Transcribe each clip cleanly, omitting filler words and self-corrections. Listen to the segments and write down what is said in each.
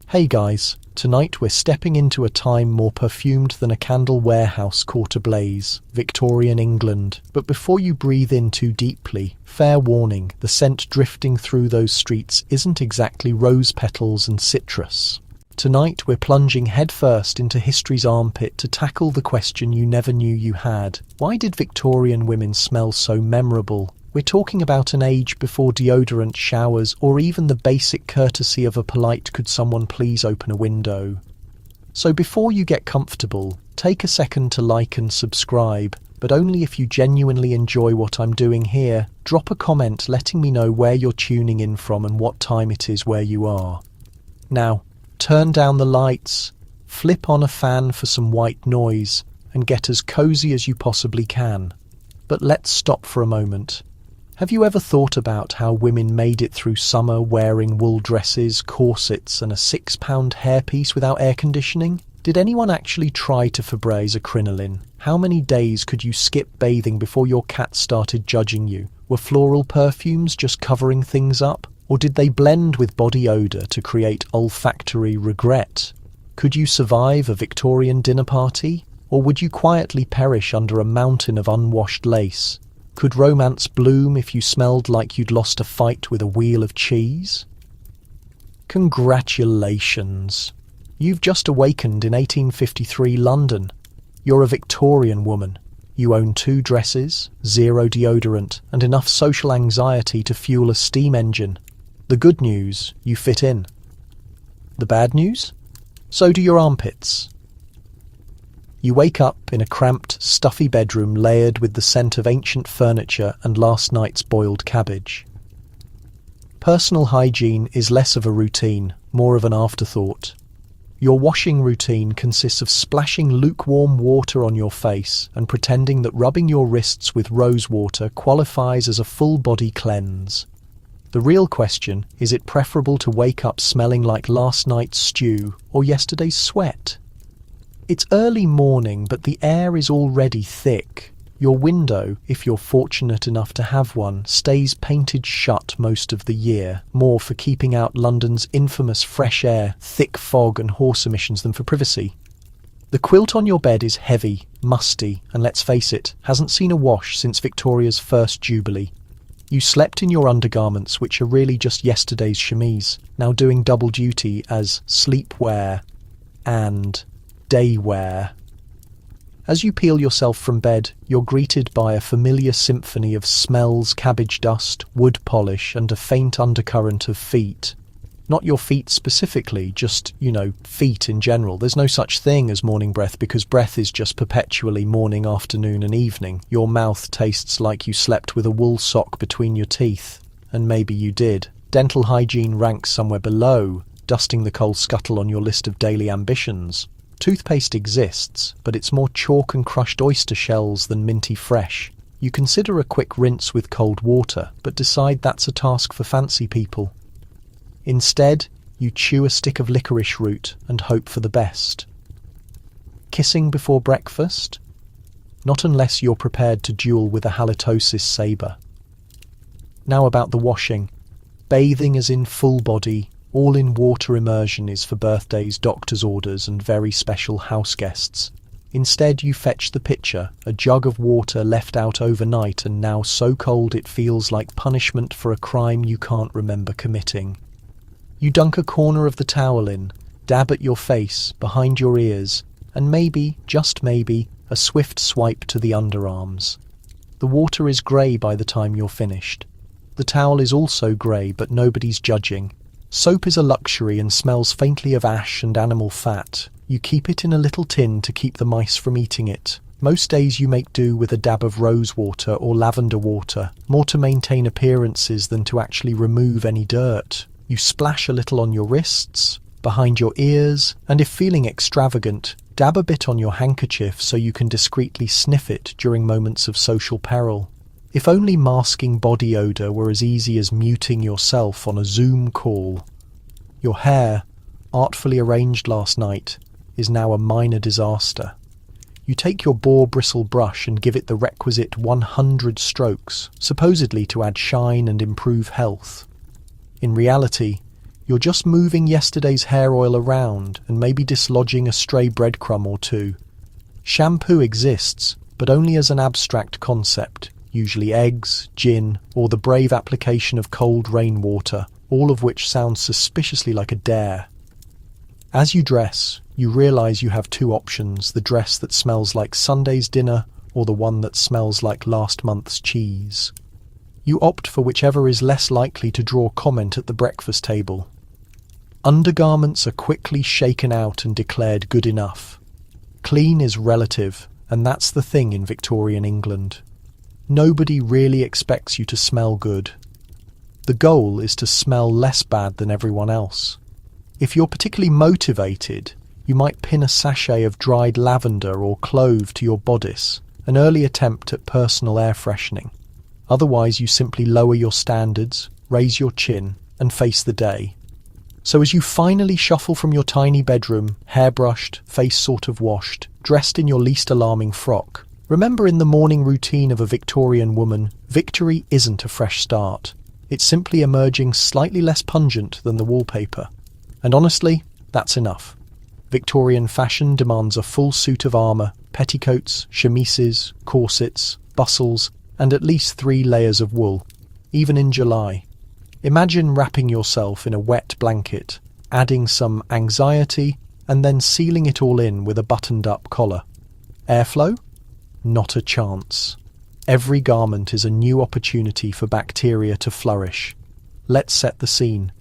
Hey guys, tonight we're stepping into a time more perfumed than a candle warehouse caught ablaze, Victorian England. But before you breathe in too deeply, fair warning, the scent drifting through those streets isn't exactly rose petals and citrus. Tonight we're plunging headfirst into history's armpit to tackle the question you never knew you had. Why did Victorian women smell so memorable? We're talking about an age before deodorant, showers, or even the basic courtesy of a polite "could someone please open a window?" So before you get comfortable, take a second to like and subscribe, but only if you genuinely enjoy what I'm doing here. Drop a comment letting me know where you're tuning in from and what time it is where you are. Now, turn down the lights, flip on a fan for some white noise, and get as cozy as you possibly can. But let's stop for a moment. Have you ever thought about how women made it through summer wearing wool dresses, corsets, and a 6-pound hairpiece without air conditioning? Did anyone actually try to Febreze a crinoline? How many days could you skip bathing before your cat started judging you? Were floral perfumes just covering things up? Or did they blend with body odour to create olfactory regret? Could you survive a Victorian dinner party? Or would you quietly perish under a mountain of unwashed lace? Could romance bloom if you smelled like you'd lost a fight with a wheel of cheese? Congratulations! You've just awakened in 1853 London. You're a Victorian woman. You own 2 dresses, 0 deodorant, and enough social anxiety to fuel a steam engine. The good news, you fit in. The bad news? So do your armpits. You wake up in a cramped, stuffy bedroom layered with the scent of ancient furniture and last night's boiled cabbage. Personal hygiene is less of a routine, more of an afterthought. Your washing routine consists of splashing lukewarm water on your face and pretending that rubbing your wrists with rose water qualifies as a full-body cleanse. The real question, is it preferable to wake up smelling like last night's stew or yesterday's sweat? It's early morning, but the air is already thick. Your window, if you're fortunate enough to have one, stays painted shut most of the year, more for keeping out London's infamous fresh air, thick fog and horse emissions than for privacy. The quilt on your bed is heavy, musty, and let's face it, hasn't seen a wash since Victoria's first jubilee. You slept in your undergarments, which are really just yesterday's chemise, now doing double duty as sleepwear and daywear. As you peel yourself from bed, you're greeted by a familiar symphony of smells, cabbage dust, wood polish, and a faint undercurrent of feet. Not your feet specifically, just, feet in general. There's no such thing as morning breath because breath is just perpetually morning, afternoon, and evening. Your mouth tastes like you slept with a wool sock between your teeth. And maybe you did. Dental hygiene ranks somewhere below, dusting the coal scuttle on your list of daily ambitions. Toothpaste exists, but it's more chalk and crushed oyster shells than minty fresh. You consider a quick rinse with cold water, but decide that's a task for fancy people. Instead, you chew a stick of licorice root and hope for the best. Kissing before breakfast? Not unless you're prepared to duel with a halitosis sabre. Now about the washing. Bathing as in full body, all-in-water immersion is for birthdays, doctor's orders, and very special house guests. Instead, you fetch the pitcher, a jug of water left out overnight and now so cold it feels like punishment for a crime you can't remember committing. You dunk a corner of the towel in, dab at your face, behind your ears, and maybe, just maybe, a swift swipe to the underarms. The water is grey by the time you're finished. The towel is also grey, but nobody's judging. Soap is a luxury and smells faintly of ash and animal fat. You keep it in a little tin to keep the mice from eating it. Most days you make do with a dab of rose water or lavender water, more to maintain appearances than to actually remove any dirt. You splash a little on your wrists, behind your ears, and if feeling extravagant, dab a bit on your handkerchief so you can discreetly sniff it during moments of social peril. If only masking body odour were as easy as muting yourself on a Zoom call. Your hair, artfully arranged last night, is now a minor disaster. You take your boar bristle brush and give it the requisite 100 strokes, supposedly to add shine and improve health. In reality, You're just moving yesterday's hair oil around and maybe dislodging a stray breadcrumb or two. Shampoo exists, but only as an abstract concept, usually eggs, gin, or the brave application of cold rainwater, all of which sounds suspiciously like a dare. As you dress, you realise you have two options: the dress that smells like Sunday's dinner or the one that smells like last month's cheese. You opt for whichever is less likely to draw comment at the breakfast table. Undergarments are quickly shaken out and declared good enough. Clean is relative, and that's the thing in Victorian England. Nobody really expects you to smell good. The goal is to smell less bad than everyone else. If you're particularly motivated, you might pin a sachet of dried lavender or clove to your bodice, an early attempt at personal air freshening. Otherwise, you simply lower your standards, raise your chin, and face the day. So as you finally shuffle from your tiny bedroom, hairbrushed, face sort of washed, dressed in your least alarming frock, remember, in the morning routine of a Victorian woman, victory isn't a fresh start. It's simply emerging slightly less pungent than the wallpaper. And honestly, that's enough. Victorian fashion demands a full suit of armour, petticoats, chemises, corsets, bustles, and at least 3 layers of wool, even in July. Imagine wrapping yourself in a wet blanket, adding some anxiety, and then sealing it all in with a buttoned-up collar. Airflow? Not a chance. Every garment is a new opportunity for bacteria to flourish. Let's set the scene.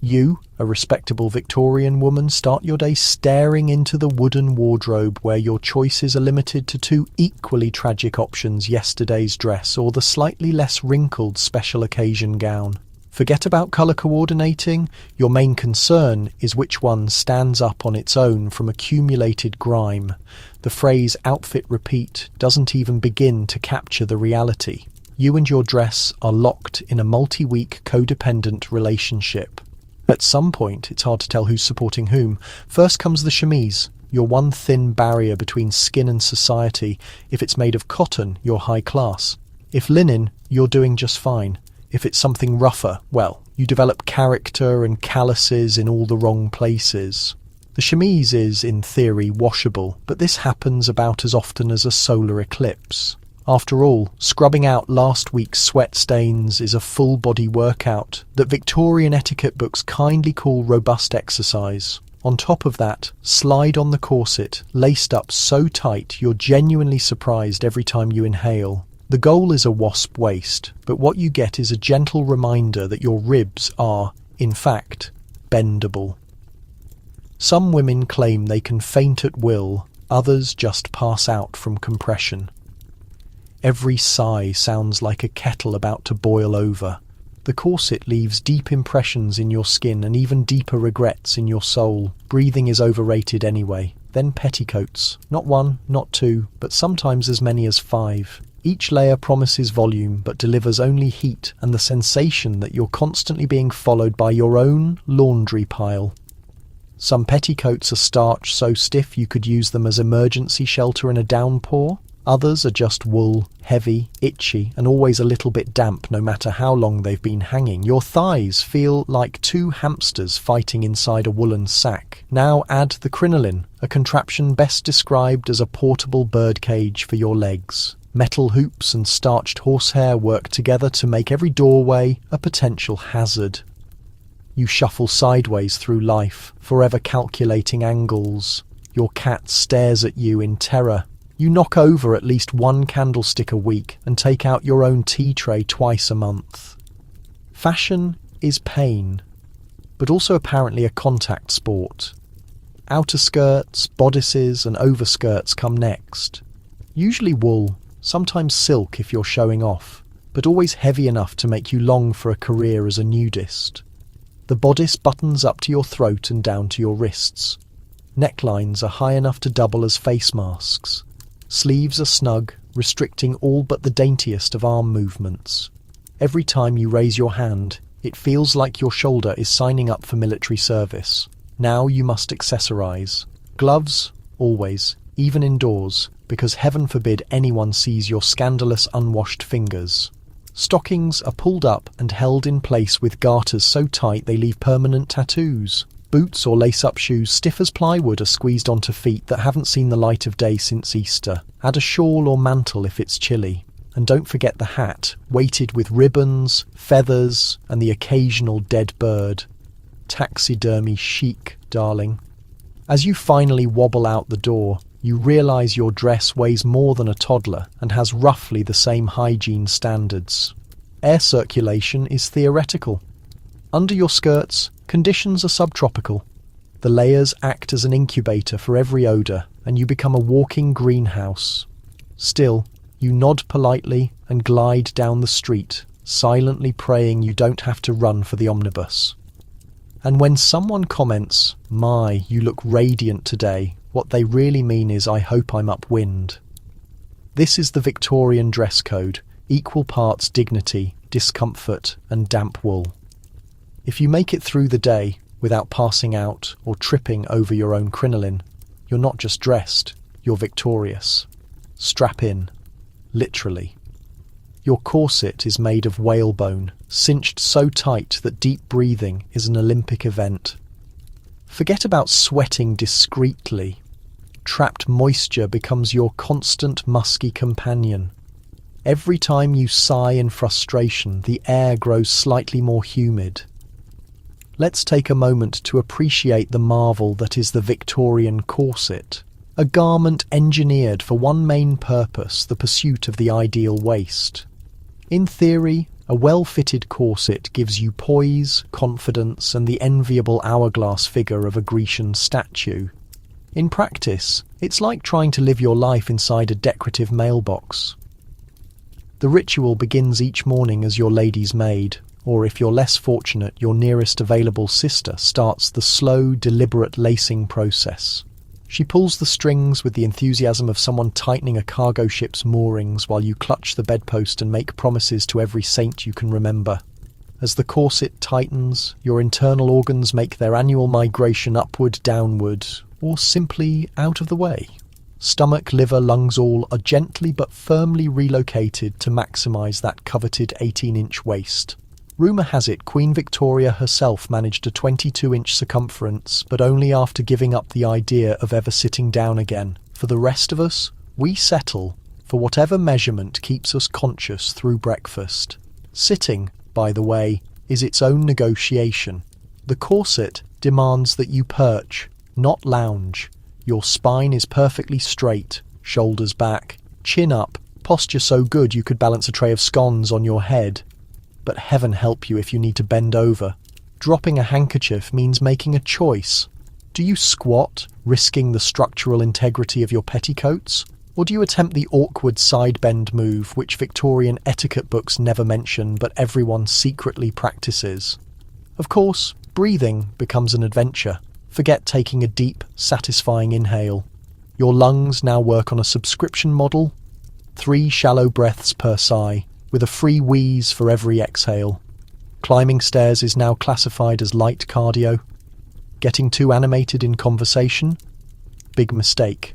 You, a respectable Victorian woman, start your day staring into the wooden wardrobe where your choices are limited to 2 equally tragic options: yesterday's dress or the slightly less wrinkled special occasion gown. Forget about colour coordinating. Your main concern is which one stands up on its own from accumulated grime. The phrase outfit repeat doesn't even begin to capture the reality. You and your dress are locked in a multi-week codependent relationship. At some point, it's hard to tell who's supporting whom. First comes the chemise, your one thin barrier between skin and society. If it's made of cotton, you're high class. If linen, you're doing just fine. If it's something rougher, well, you develop character and calluses in all the wrong places. The chemise is, in theory, washable, but this happens about as often as a solar eclipse. After all, scrubbing out last week's sweat stains is a full-body workout that Victorian etiquette books kindly call robust exercise. On top of that, slide on the corset, laced up so tight you're genuinely surprised every time you inhale. The goal is a wasp waist, but what you get is a gentle reminder that your ribs are, in fact, bendable. Some women claim they can faint at will, others just pass out from compression. Every sigh sounds like a kettle about to boil over. The corset leaves deep impressions in your skin and even deeper regrets in your soul. Breathing is overrated anyway. Then petticoats. Not 1, not 2, but sometimes as many as 5. Each layer promises volume but delivers only heat and the sensation that you're constantly being followed by your own laundry pile. Some petticoats are starched so stiff you could use them as emergency shelter in a downpour. Others are just wool, heavy, itchy, and always a little bit damp no matter how long they've been hanging. Your thighs feel like 2 hamsters fighting inside a woolen sack. Now add the crinoline, a contraption best described as a portable birdcage for your legs. Metal hoops and starched horsehair work together to make every doorway a potential hazard. You shuffle sideways through life, forever calculating angles. Your cat stares at you in terror. You knock over at least 1 candlestick a week and take out your own tea tray twice a month. Fashion is pain, but also apparently a contact sport. Outer skirts, bodices and overskirts come next. Usually wool, sometimes silk if you're showing off, but always heavy enough to make you long for a career as a nudist. The bodice buttons up to your throat and down to your wrists. Necklines are high enough to double as face masks. Sleeves are snug, restricting all but the daintiest of arm movements. Every time you raise your hand, it feels like your shoulder is signing up for military service. Now you must accessorize. Gloves, always, even indoors, because heaven forbid anyone sees your scandalous unwashed fingers. Stockings are pulled up and held in place with garters so tight they leave permanent tattoos. Boots or lace-up shoes stiff as plywood are squeezed onto feet that haven't seen the light of day since Easter. Add a shawl or mantle if it's chilly. And don't forget the hat, weighted with ribbons, feathers, and the occasional dead bird. Taxidermy chic, darling. As you finally wobble out the door, you realise your dress weighs more than a toddler and has roughly the same hygiene standards. Air circulation is theoretical. Under your skirts, conditions are subtropical. The layers act as an incubator for every odour, and you become a walking greenhouse. Still, you nod politely and glide down the street, silently praying you don't have to run for the omnibus. And when someone comments, "My, you look radiant today," what they really mean is, "I hope I'm upwind." This is the Victorian dress code, equal parts dignity, discomfort, and damp wool. If you make it through the day without passing out or tripping over your own crinoline, you're not just dressed, you're victorious. Strap in, literally. Your corset is made of whalebone, cinched so tight that deep breathing is an Olympic event. Forget about sweating discreetly. Trapped moisture becomes your constant musky companion. Every time you sigh in frustration, the air grows slightly more humid. Let's take a moment to appreciate the marvel that is the Victorian corset, a garment engineered for one main purpose, the pursuit of the ideal waist. In theory, a well-fitted corset gives you poise, confidence, and the enviable hourglass figure of a Grecian statue. In practice, it's like trying to live your life inside a decorative mailbox. The ritual begins each morning as your lady's maid, or if you're less fortunate, your nearest available sister starts the slow, deliberate lacing process. She pulls the strings with the enthusiasm of someone tightening a cargo ship's moorings while you clutch the bedpost and make promises to every saint you can remember. As the corset tightens, your internal organs make their annual migration upward, downward, or simply out of the way. Stomach, liver, lungs all are gently but firmly relocated to maximise that coveted 18-inch waist. Rumour has it Queen Victoria herself managed a 22-inch circumference, but only after giving up the idea of ever sitting down again. For the rest of us, we settle for whatever measurement keeps us conscious through breakfast. Sitting, by the way, is its own negotiation. The corset demands that you perch, not lounge. Your spine is perfectly straight, shoulders back, chin up, posture so good you could balance a tray of scones on your head. But heaven help you if you need to bend over. Dropping a handkerchief means making a choice. Do you squat, risking the structural integrity of your petticoats? Or do you attempt the awkward side bend move which Victorian etiquette books never mention but everyone secretly practices? Of course, breathing becomes an adventure. Forget taking a deep, satisfying inhale. Your lungs now work on a subscription model. 3 shallow breaths per sigh, with a free wheeze for every exhale. Climbing stairs is now classified as light cardio. Getting too animated in conversation? Big mistake.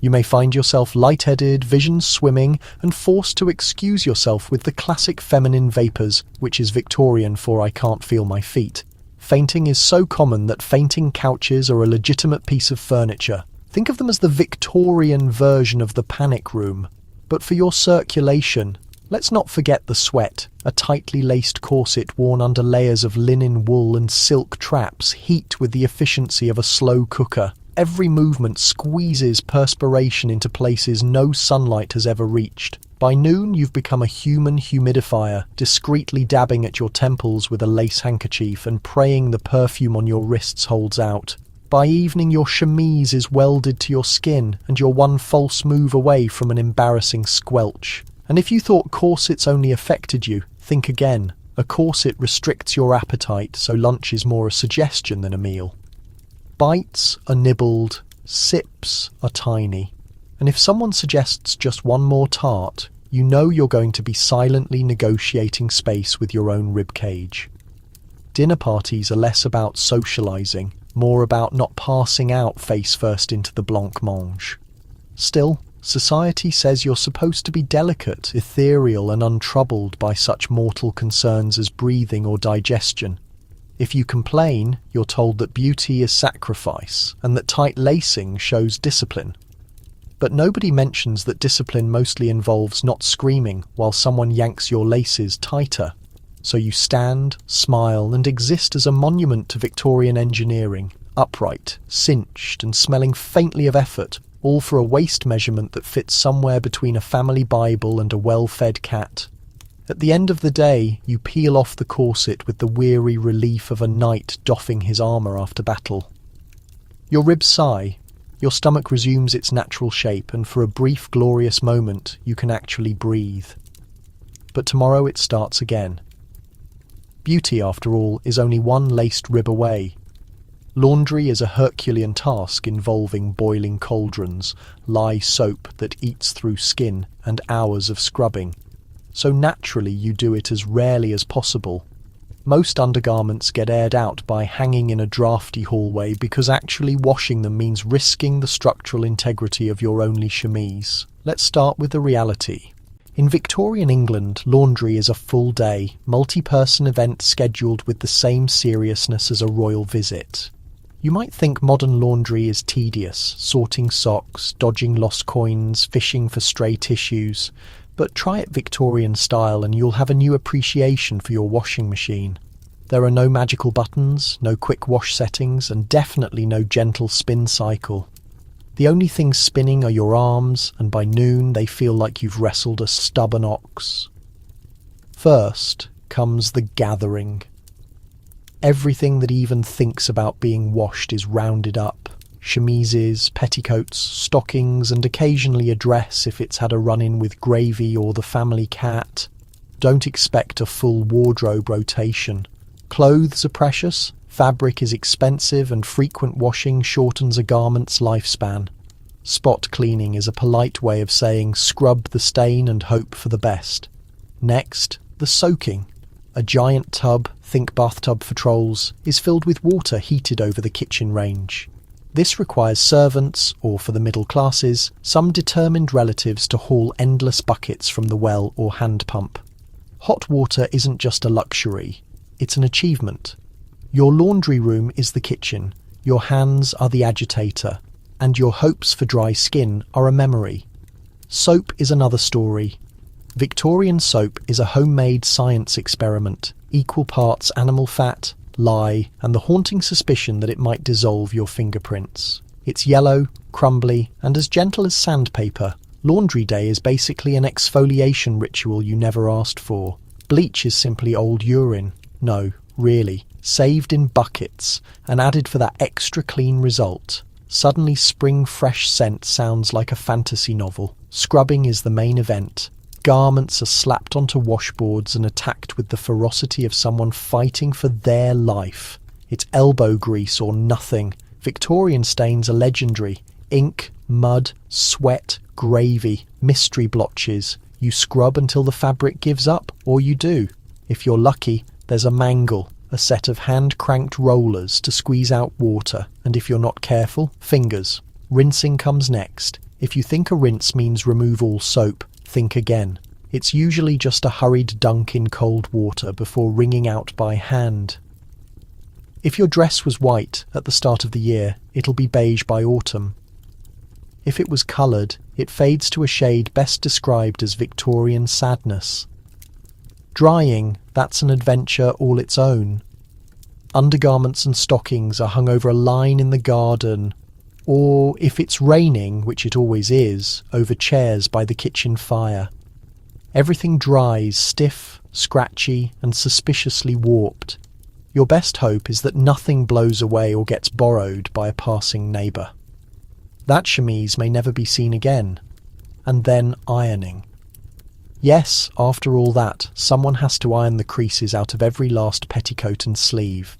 You may find yourself lightheaded, vision swimming, and forced to excuse yourself with the classic feminine vapours, which is Victorian for "I can't feel my feet." Fainting is so common that fainting couches are a legitimate piece of furniture. Think of them as the Victorian version of the panic room. But for your circulation, let's not forget the sweat, a tightly laced corset worn under layers of linen, wool and silk traps heat with the efficiency of a slow cooker. Every movement squeezes perspiration into places no sunlight has ever reached. By noon, you've become a human humidifier, discreetly dabbing at your temples with a lace handkerchief and praying the perfume on your wrists holds out. By evening, your chemise is welded to your skin and you're one false move away from an embarrassing squelch. And if you thought corsets only affected you, think again. A corset restricts your appetite, so lunch is more a suggestion than a meal. Bites are nibbled, sips are tiny. And if someone suggests just one more tart, you know you're going to be silently negotiating space with your own ribcage. Dinner parties are less about socialising, more about not passing out face first into the blancmange. Still, Society says you're supposed to be delicate, ethereal, and untroubled by such mortal concerns as breathing or digestion. If you complain, you're told that beauty is sacrifice and that tight lacing shows discipline. But nobody mentions that discipline mostly involves not screaming while someone yanks your laces tighter. So you stand, smile, and exist as a monument to Victorian engineering, upright, cinched, and smelling faintly of effort, all for a waist measurement that fits somewhere between a family Bible and a well-fed cat. At the end of the day, you peel off the corset with the weary relief of a knight doffing his armour after battle. Your ribs sigh, your stomach resumes its natural shape, and for a brief, glorious moment, you can actually breathe. But tomorrow it starts again. Beauty, after all, is only one laced rib away. Laundry is a Herculean task involving boiling cauldrons, lye soap that eats through skin, and hours of scrubbing. So naturally you do it as rarely as possible. Most undergarments get aired out by hanging in a drafty hallway because actually washing them means risking the structural integrity of your only chemise. Let's start with the reality. In Victorian England, laundry is a full-day, multi-person event scheduled with the same seriousness as a royal visit. You might think modern laundry is tedious, sorting socks, dodging lost coins, fishing for stray tissues, but try it Victorian style and you'll have a new appreciation for your washing machine. There are no magical buttons, no quick wash settings, and definitely no gentle spin cycle. The only things spinning are your arms, and by noon they feel like you've wrestled a stubborn ox. First comes the gathering. Everything that even thinks about being washed is rounded up. Chemises, petticoats, stockings, and occasionally a dress if it's had a run-in with gravy or the family cat. Don't expect a full wardrobe rotation. Clothes are precious, fabric is expensive, and frequent washing shortens a garment's lifespan. Spot cleaning is a polite way of saying scrub the stain and hope for the best. Next, the soaking. A giant tub, think bathtub for trolls, is filled with water heated over the kitchen range. This requires servants, or for the middle classes, some determined relatives to haul endless buckets from the well or hand pump. Hot water isn't just a luxury, it's an achievement. Your laundry room is the kitchen, your hands are the agitator, and your hopes for dry skin are a memory. Soap is another story. Victorian soap is a homemade science experiment, equal parts animal fat, lye, and the haunting suspicion that it might dissolve your fingerprints. It's yellow, crumbly, and as gentle as sandpaper. Laundry day is basically an exfoliation ritual you never asked for. Bleach is simply old urine. No, really. Saved in buckets, and added for that extra clean result. Suddenly spring fresh scent sounds like a fantasy novel. Scrubbing is the main event. Garments are slapped onto washboards and attacked with the ferocity of someone fighting for their life. It's elbow grease or nothing. Victorian stains are legendary. Ink, mud, sweat, gravy, mystery blotches. You scrub until the fabric gives up, or you do. If you're lucky, there's a mangle, a set of hand-cranked rollers to squeeze out water, and if you're not careful, fingers. Rinsing comes next. If you think a rinse means remove all soap, think again. It's usually just a hurried dunk in cold water before wringing out by hand. If your dress was white at the start of the year, it'll be beige by autumn. If it was coloured, it fades to a shade best described as Victorian sadness. Drying, that's an adventure all its own. Undergarments and stockings are hung over a line in the garden, or, if it's raining, which it always is, over chairs by the kitchen fire. Everything dries stiff, scratchy, and suspiciously warped. Your best hope is that nothing blows away or gets borrowed by a passing neighbour. That chemise may never be seen again. And then ironing. Yes, after all that, someone has to iron the creases out of every last petticoat and sleeve.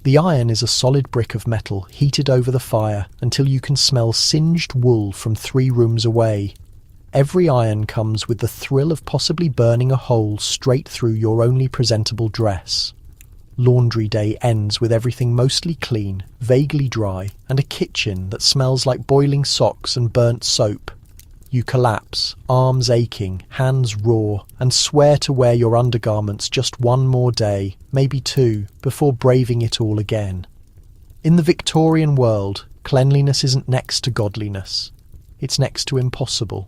The iron is a solid brick of metal heated over the fire until you can smell singed wool from 3 rooms away. Every iron comes with the thrill of possibly burning a hole straight through your only presentable dress. Laundry day ends with everything mostly clean, vaguely dry, and a kitchen that smells like boiling socks and burnt soap. You collapse, arms aching, hands raw, and swear to wear your undergarments just one more day, maybe two, before braving it all again. In the Victorian world, cleanliness isn't next to godliness. It's next to impossible.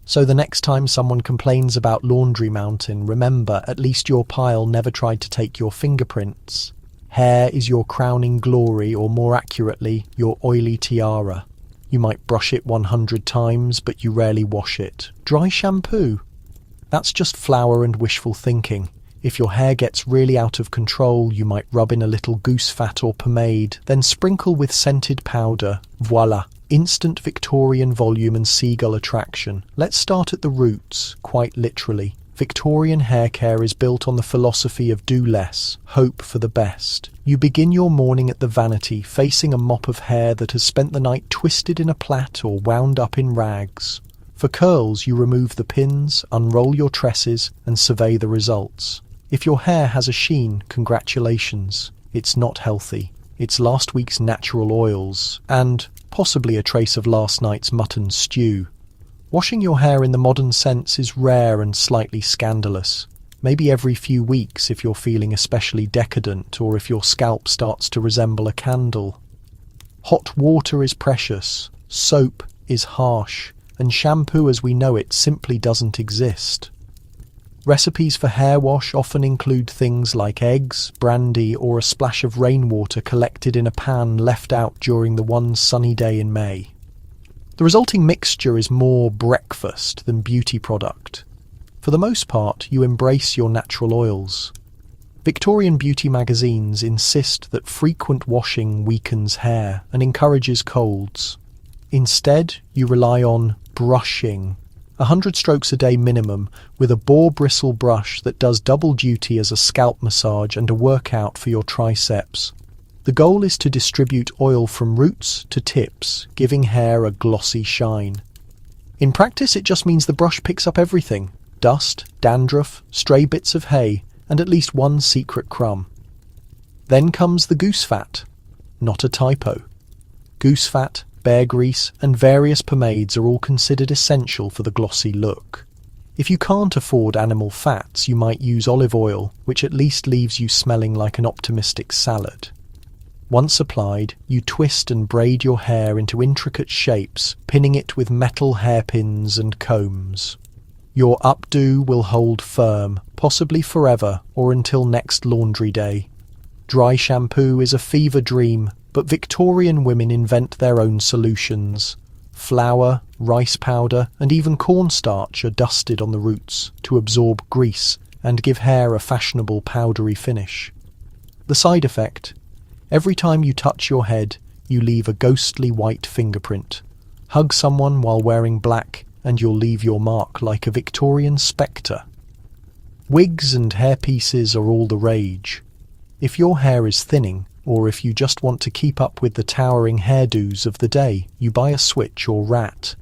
So the next time someone complains about Laundry Mountain, remember, at least your pile never tried to take your fingerprints. Hair is your crowning glory, or more accurately, your oily tiara. You might brush it 100 times, but you rarely wash it. Dry shampoo? That's just flour and wishful thinking. If your hair gets really out of control, you might rub in a little goose fat or pomade, then sprinkle with scented powder. Voila! Instant Victorian volume and seagull attraction. Let's start at the roots, quite literally. Victorian hair care is built on the philosophy of do less, hope for the best. You begin your morning at the vanity, facing a mop of hair that has spent the night twisted in a plait or wound up in rags. For curls, you remove the pins, unroll your tresses, and survey the results. If your hair has a sheen, congratulations. It's not healthy. It's last week's natural oils, and possibly a trace of last night's mutton stew. Washing your hair in the modern sense is rare and slightly scandalous. Maybe every few weeks if you're feeling especially decadent, or if your scalp starts to resemble a candle. Hot water is precious, soap is harsh, and shampoo as we know it simply doesn't exist. Recipes for hair wash often include things like eggs, brandy, or a splash of rainwater collected in a pan left out during the one sunny day in May. The resulting mixture is more breakfast than beauty product. For the most part, you embrace your natural oils. Victorian beauty magazines insist that frequent washing weakens hair and encourages colds. Instead, you rely on brushing. 100 strokes a day minimum, with a boar bristle brush that does double duty as a scalp massage and a workout for your triceps. The goal is to distribute oil from roots to tips, giving hair a glossy shine. In practice, it just means the brush picks up everything: dust, dandruff, stray bits of hay, and at least one secret crumb. Then comes the goose fat. Not a typo. Goose fat, bear grease, and various pomades are all considered essential for the glossy look. If you can't afford animal fats, you might use olive oil, which at least leaves you smelling like an optimistic salad. Once applied, you twist and braid your hair into intricate shapes, pinning it with metal hairpins and combs. Your updo will hold firm, possibly forever or until next laundry day. Dry shampoo is a fever dream, but Victorian women invent their own solutions. Flour, rice powder, and even cornstarch are dusted on the roots to absorb grease and give hair a fashionable powdery finish. The side effect: every time you touch your head, you leave a ghostly white fingerprint. Hug someone while wearing black, and you'll leave your mark like a Victorian spectre. Wigs and hairpieces are all the rage. If your hair is thinning, or if you just want to keep up with the towering hairdos of the day, you buy a switch or rat.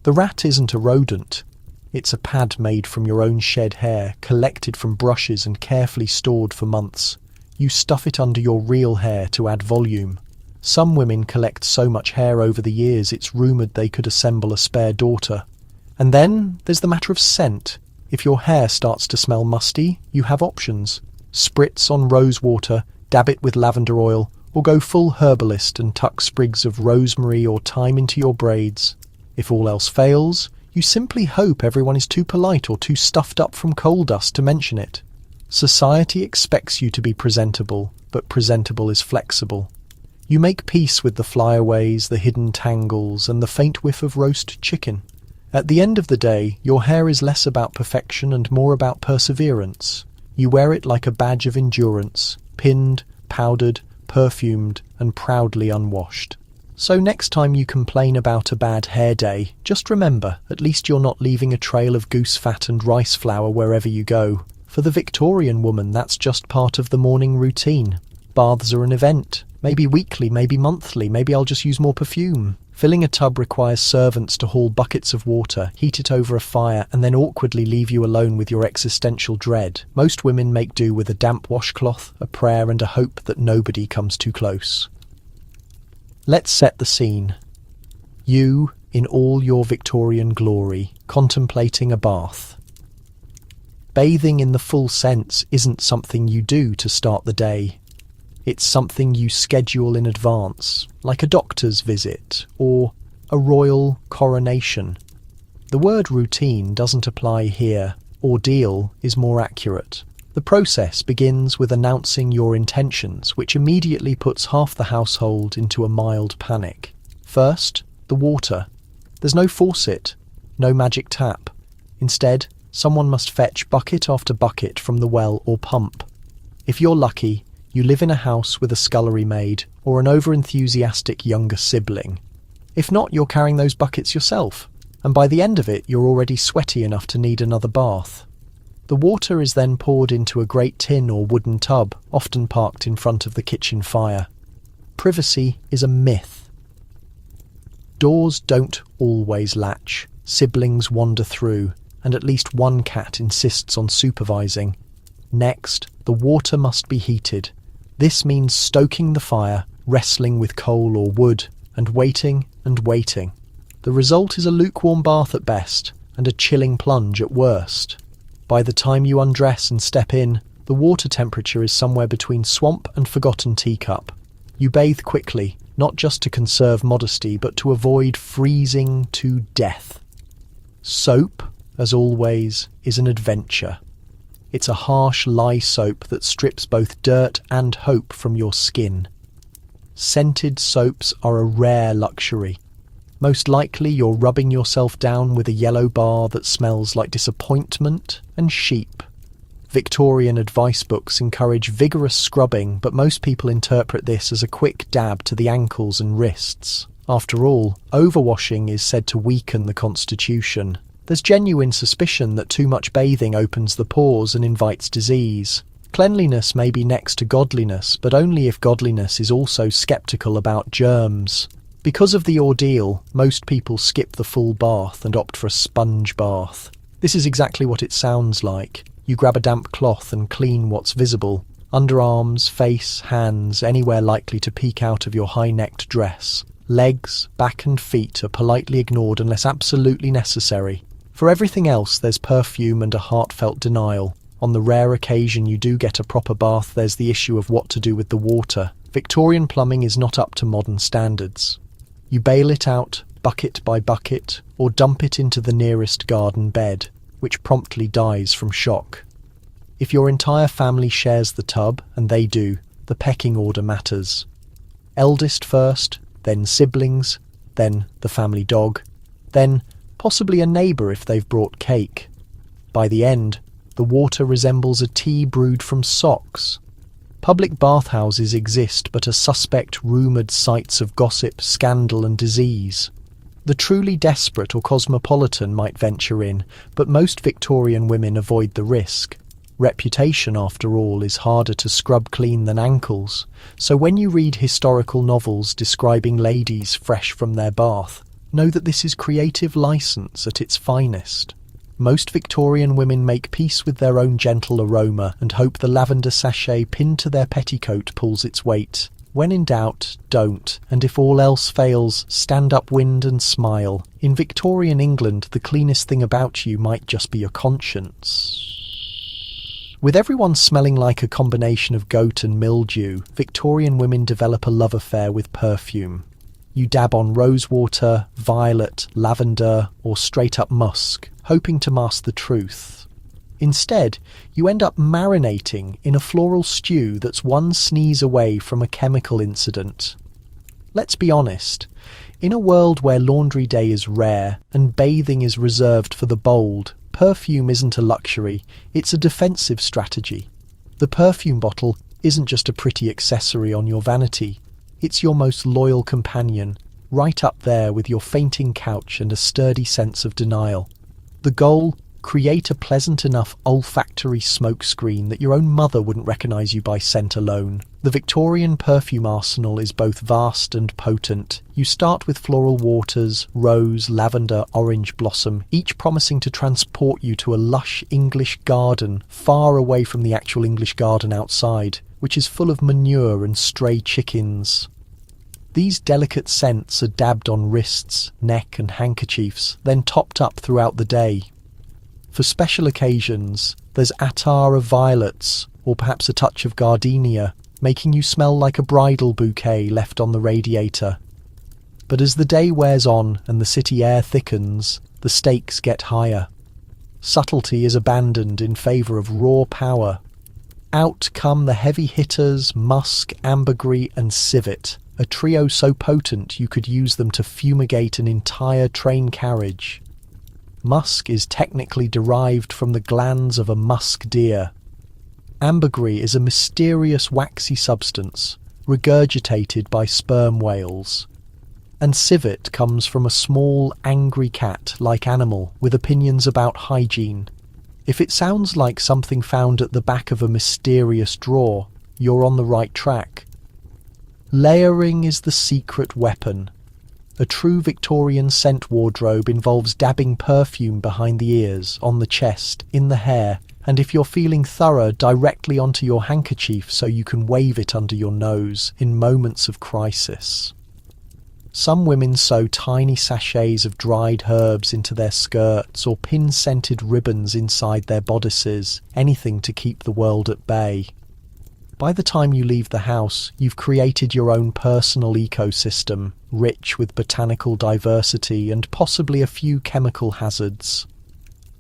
The rat isn't a rodent. It's a pad made from your own shed hair, collected from brushes and carefully stored for months. You stuff it under your real hair to add volume. Some women collect so much hair over the years it's rumoured they could assemble a spare daughter. And then there's the matter of scent. If your hair starts to smell musty, you have options. Spritz on rose water, dab it with lavender oil, or go full herbalist and tuck sprigs of rosemary or thyme into your braids. If all else fails, you simply hope everyone is too polite or too stuffed up from coal dust to mention it. Society expects you to be presentable, but presentable is flexible. You make peace with the flyaways, the hidden tangles, and the faint whiff of roast chicken. At the end of the day, your hair is less about perfection and more about perseverance. You wear it like a badge of endurance, pinned, powdered, perfumed, and proudly unwashed. So next time you complain about a bad hair day, just remember, at least you're not leaving a trail of goose fat and rice flour wherever you go. For the Victorian woman, that's just part of the morning routine. Baths are an event. Maybe weekly, maybe monthly, maybe I'll just use more perfume. Filling a tub requires servants to haul buckets of water, heat it over a fire, and then awkwardly leave you alone with your existential dread. Most women make do with a damp washcloth, a prayer, and a hope that nobody comes too close. Let's set the scene. You, in all your Victorian glory, contemplating a bath. Bathing in the full sense isn't something you do to start the day. It's something you schedule in advance, like a doctor's visit or a royal coronation. The word routine doesn't apply here. Ordeal is more accurate. The process begins with announcing your intentions, which immediately puts half the household into a mild panic. First, the water. There's no faucet, no magic tap. Instead, someone must fetch bucket after bucket from the well or pump. If you're lucky, you live in a house with a scullery maid or an over-enthusiastic younger sibling. If not, you're carrying those buckets yourself, and by the end of it, you're already sweaty enough to need another bath. The water is then poured into a great tin or wooden tub, often parked in front of the kitchen fire. Privacy is a myth. Doors don't always latch. Siblings wander through, and at least one cat insists on supervising. Next, the water must be heated. This means stoking the fire, wrestling with coal or wood, and waiting and waiting. The result is a lukewarm bath at best, and a chilling plunge at worst. By the time you undress and step in, the water temperature is somewhere between swamp and forgotten teacup. You bathe quickly, not just to conserve modesty, but to avoid freezing to death. Soap, as always, is an adventure. It's a harsh lye soap that strips both dirt and hope from your skin. Scented soaps are a rare luxury. Most likely you're rubbing yourself down with a yellow bar that smells like disappointment and sheep. Victorian advice books encourage vigorous scrubbing, but most people interpret this as a quick dab to the ankles and wrists. After all, overwashing is said to weaken the constitution. There's genuine suspicion that too much bathing opens the pores and invites disease. Cleanliness may be next to godliness, but only if godliness is also skeptical about germs. Because of the ordeal, most people skip the full bath and opt for a sponge bath. This is exactly what it sounds like. You grab a damp cloth and clean what's visible. Underarms, face, hands, anywhere likely to peek out of your high-necked dress. Legs, back and feet are politely ignored unless absolutely necessary. For everything else, there's perfume and a heartfelt denial. On the rare occasion you do get a proper bath, there's the issue of what to do with the water. Victorian plumbing is not up to modern standards. You bail it out, bucket by bucket, or dump it into the nearest garden bed, which promptly dies from shock. If your entire family shares the tub, and they do, the pecking order matters. Eldest first, then siblings, then the family dog, then possibly a neighbour if they've brought cake. By the end, the water resembles a tea brewed from socks. Public bathhouses exist but are suspect rumoured sites of gossip, scandal and disease. The truly desperate or cosmopolitan might venture in, but most Victorian women avoid the risk. Reputation, after all, is harder to scrub clean than ankles, so when you read historical novels describing ladies fresh from their bath, know that this is creative license at its finest. Most Victorian women make peace with their own gentle aroma and hope the lavender sachet pinned to their petticoat pulls its weight. When in doubt, don't, and if all else fails, stand upwind and smile. In Victorian England, the cleanest thing about you might just be your conscience. With everyone smelling like a combination of goat and mildew, Victorian women develop a love affair with perfume. You dab on rosewater, violet, lavender, or straight-up musk, hoping to mask the truth. Instead, you end up marinating in a floral stew that's one sneeze away from a chemical incident. Let's be honest, in a world where laundry day is rare and bathing is reserved for the bold, perfume isn't a luxury, it's a defensive strategy. The perfume bottle isn't just a pretty accessory on your vanity, it's your most loyal companion, right up there with your fainting couch and a sturdy sense of denial. The goal? Create a pleasant enough olfactory smokescreen that your own mother wouldn't recognise you by scent alone. The Victorian perfume arsenal is both vast and potent. You start with floral waters, rose, lavender, orange blossom, each promising to transport you to a lush English garden far away from the actual English garden outside, which is full of manure and stray chickens. These delicate scents are dabbed on wrists, neck and handkerchiefs, then topped up throughout the day. For special occasions, there's attar of violets, or perhaps a touch of gardenia, making you smell like a bridal bouquet left on the radiator. But as the day wears on and the city air thickens, the stakes get higher. Subtlety is abandoned in favour of raw power. Out come the heavy hitters, musk, ambergris and civet, a trio so potent you could use them to fumigate an entire train carriage. Musk is technically derived from the glands of a musk deer. Ambergris is a mysterious waxy substance, regurgitated by sperm whales. And civet comes from a small, angry cat-like animal with opinions about hygiene. If it sounds like something found at the back of a mysterious drawer, you're on the right track. Layering is the secret weapon. A true Victorian scent wardrobe involves dabbing perfume behind the ears, on the chest, in the hair, and if you're feeling thorough, directly onto your handkerchief so you can wave it under your nose in moments of crisis. Some women sew tiny sachets of dried herbs into their skirts or pin scented ribbons inside their bodices, anything to keep the world at bay. By the time you leave the house, you've created your own personal ecosystem, rich with botanical diversity and possibly a few chemical hazards.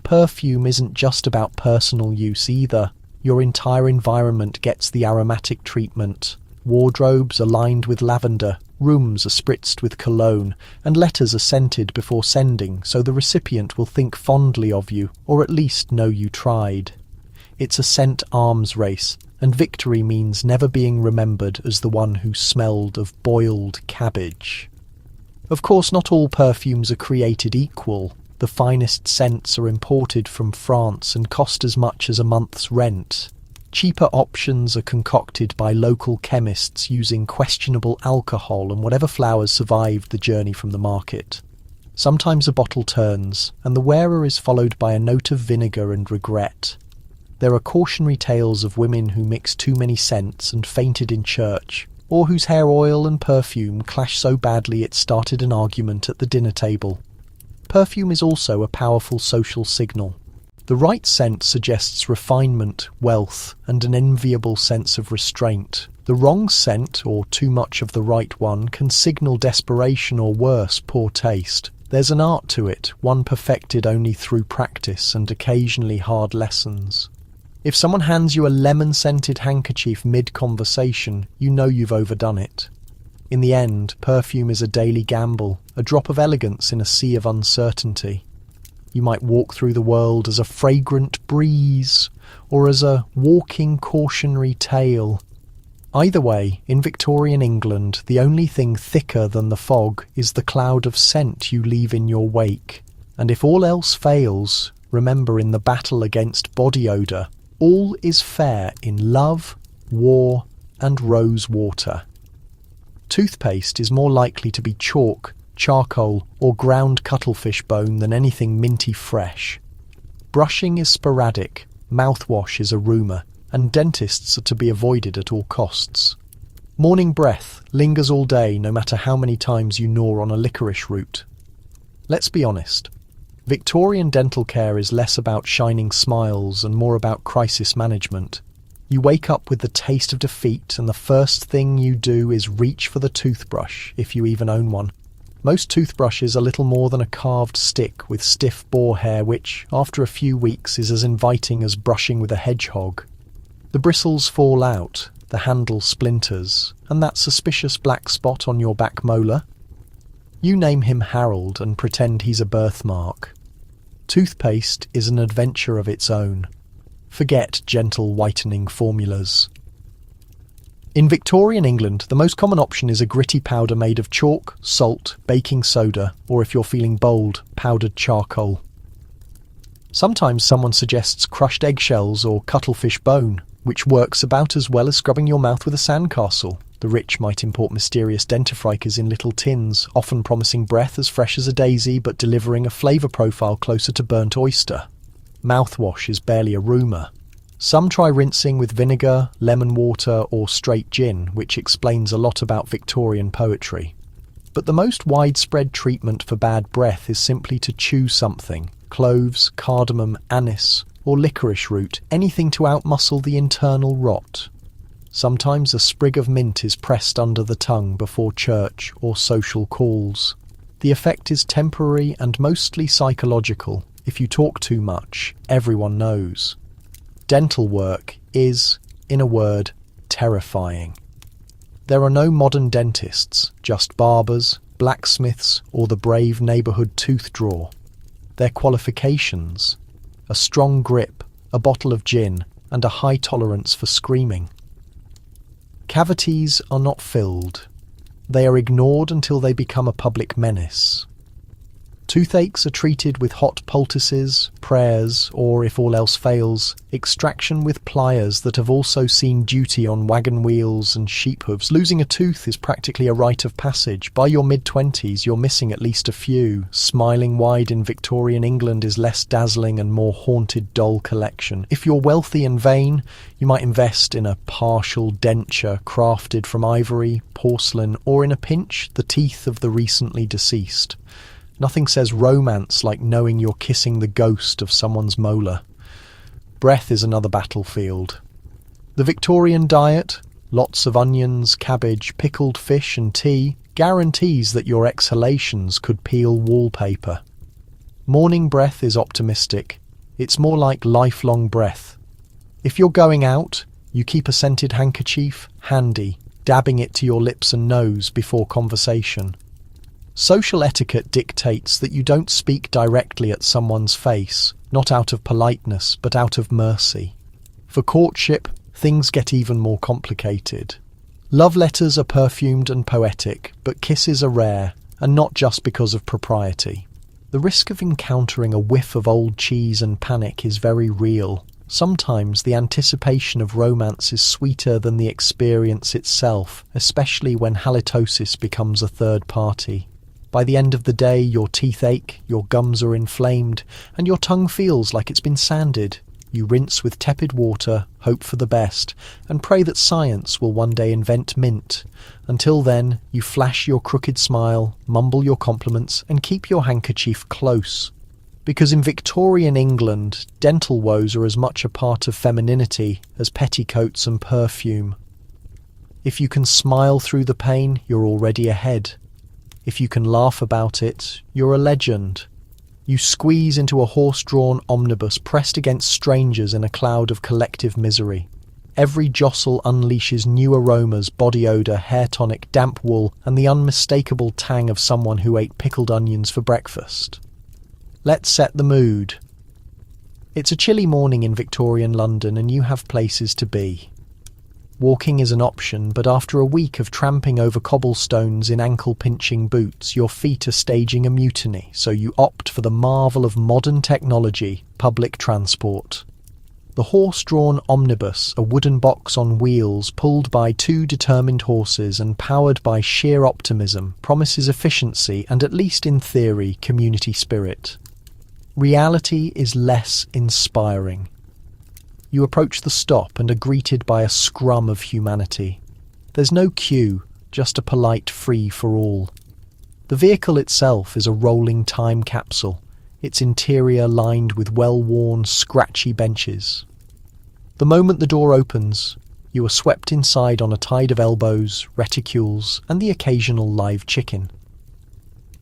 Perfume isn't just about personal use either. Your entire environment gets the aromatic treatment. Wardrobes are lined with lavender, rooms are spritzed with cologne, and letters are scented before sending so the recipient will think fondly of you, or at least know you tried. It's a scent arms race, and victory means never being remembered as the one who smelled of boiled cabbage. Of course, not all perfumes are created equal. The finest scents are imported from France and cost as much as a month's rent. Cheaper options are concocted by local chemists using questionable alcohol and whatever flowers survived the journey from the market. Sometimes a bottle turns, and the wearer is followed by a note of vinegar and regret. There are cautionary tales of women who mixed too many scents and fainted in church, or whose hair oil and perfume clashed so badly it started an argument at the dinner table. Perfume is also a powerful social signal. The right scent suggests refinement, wealth, and an enviable sense of restraint. The wrong scent, or too much of the right one, can signal desperation or worse, poor taste. There's an art to it, one perfected only through practice and occasionally hard lessons. If someone hands you a lemon-scented handkerchief mid-conversation, you know you've overdone it. In the end, perfume is a daily gamble, a drop of elegance in a sea of uncertainty. You might walk through the world as a fragrant breeze, or as a walking cautionary tale. Either way, in Victorian England, the only thing thicker than the fog is the cloud of scent you leave in your wake. And if all else fails, remember in the battle against body odour, all is fair in love, war, and rose water. Toothpaste is more likely to be chalk, charcoal, or ground cuttlefish bone than anything minty fresh. Brushing is sporadic, mouthwash is a rumour, and dentists are to be avoided at all costs. Morning breath lingers all day no matter how many times you gnaw on a licorice root. Let's be honest. Victorian dental care is less about shining smiles and more about crisis management. You wake up with the taste of defeat and the first thing you do is reach for the toothbrush, if you even own one. Most toothbrushes are little more than a carved stick with stiff boar hair which, after a few weeks, is as inviting as brushing with a hedgehog. The bristles fall out, the handle splinters, and that suspicious black spot on your back molar? You name him Harold and pretend he's a birthmark. Toothpaste is an adventure of its own. Forget gentle whitening formulas. In Victorian England, the most common option is a gritty powder made of chalk, salt, baking soda, or if you're feeling bold, powdered charcoal. Sometimes someone suggests crushed eggshells or cuttlefish bone, which works about as well as scrubbing your mouth with a sandcastle. The rich might import mysterious dentifrices in little tins, often promising breath as fresh as a daisy but delivering a flavour profile closer to burnt oyster. Mouthwash is barely a rumour. Some try rinsing with vinegar, lemon water or straight gin, which explains a lot about Victorian poetry. But the most widespread treatment for bad breath is simply to chew something: cloves, cardamom, anise, or licorice root, anything to outmuscle the internal rot. Sometimes a sprig of mint is pressed under the tongue before church or social calls. The effect is temporary and mostly psychological. If you talk too much, everyone knows. Dental work is, in a word, terrifying. There are no modern dentists, just barbers, blacksmiths, or the brave neighbourhood tooth drawer. Their qualifications: a strong grip, a bottle of gin, and a high tolerance for screaming. Cavities are not filled. They are ignored until they become a public menace. Toothaches are treated with hot poultices, prayers, or, if all else fails, extraction with pliers that have also seen duty on wagon wheels and sheep hooves. Losing a tooth is practically a rite of passage. By your mid-20s, you're missing at least a few. Smiling wide in Victorian England is less dazzling and more haunted doll collection. If you're wealthy and vain, you might invest in a partial denture crafted from ivory, porcelain, or in a pinch, the teeth of the recently deceased. Nothing says romance like knowing you're kissing the ghost of someone's molar. Breath is another battlefield. The Victorian diet, lots of onions, cabbage, pickled fish and tea, guarantees that your exhalations could peel wallpaper. Morning breath is optimistic. It's more like lifelong breath. If you're going out, you keep a scented handkerchief handy, dabbing it to your lips and nose before conversation. Social etiquette dictates that you don't speak directly at someone's face, not out of politeness, but out of mercy. For courtship, things get even more complicated. Love letters are perfumed and poetic, but kisses are rare, and not just because of propriety. The risk of encountering a whiff of old cheese and panic is very real. Sometimes the anticipation of romance is sweeter than the experience itself, especially when halitosis becomes a third party. By the end of the day, your teeth ache, your gums are inflamed, and your tongue feels like it's been sanded. You rinse with tepid water, hope for the best, and pray that science will one day invent mint. Until then, you flash your crooked smile, mumble your compliments, and keep your handkerchief close. Because in Victorian England, dental woes are as much a part of femininity as petticoats and perfume. If you can smile through the pain, you're already ahead. If you can laugh about it, you're a legend. You squeeze into a horse-drawn omnibus pressed against strangers in a cloud of collective misery. Every jostle unleashes new aromas: body odour, hair tonic, damp wool, and the unmistakable tang of someone who ate pickled onions for breakfast. Let's set the mood. It's a chilly morning in Victorian London and you have places to be. Walking is an option, but after a week of tramping over cobblestones in ankle-pinching boots, your feet are staging a mutiny, so you opt for the marvel of modern technology, public transport. The horse-drawn omnibus, a wooden box on wheels pulled by two determined horses and powered by sheer optimism, promises efficiency and, at least in theory, community spirit. Reality is less inspiring. You approach the stop and are greeted by a scrum of humanity. There's no queue, just a polite free-for-all. The vehicle itself is a rolling time capsule, its interior lined with well-worn, scratchy benches. The moment the door opens, you are swept inside on a tide of elbows, reticules, and the occasional live chicken.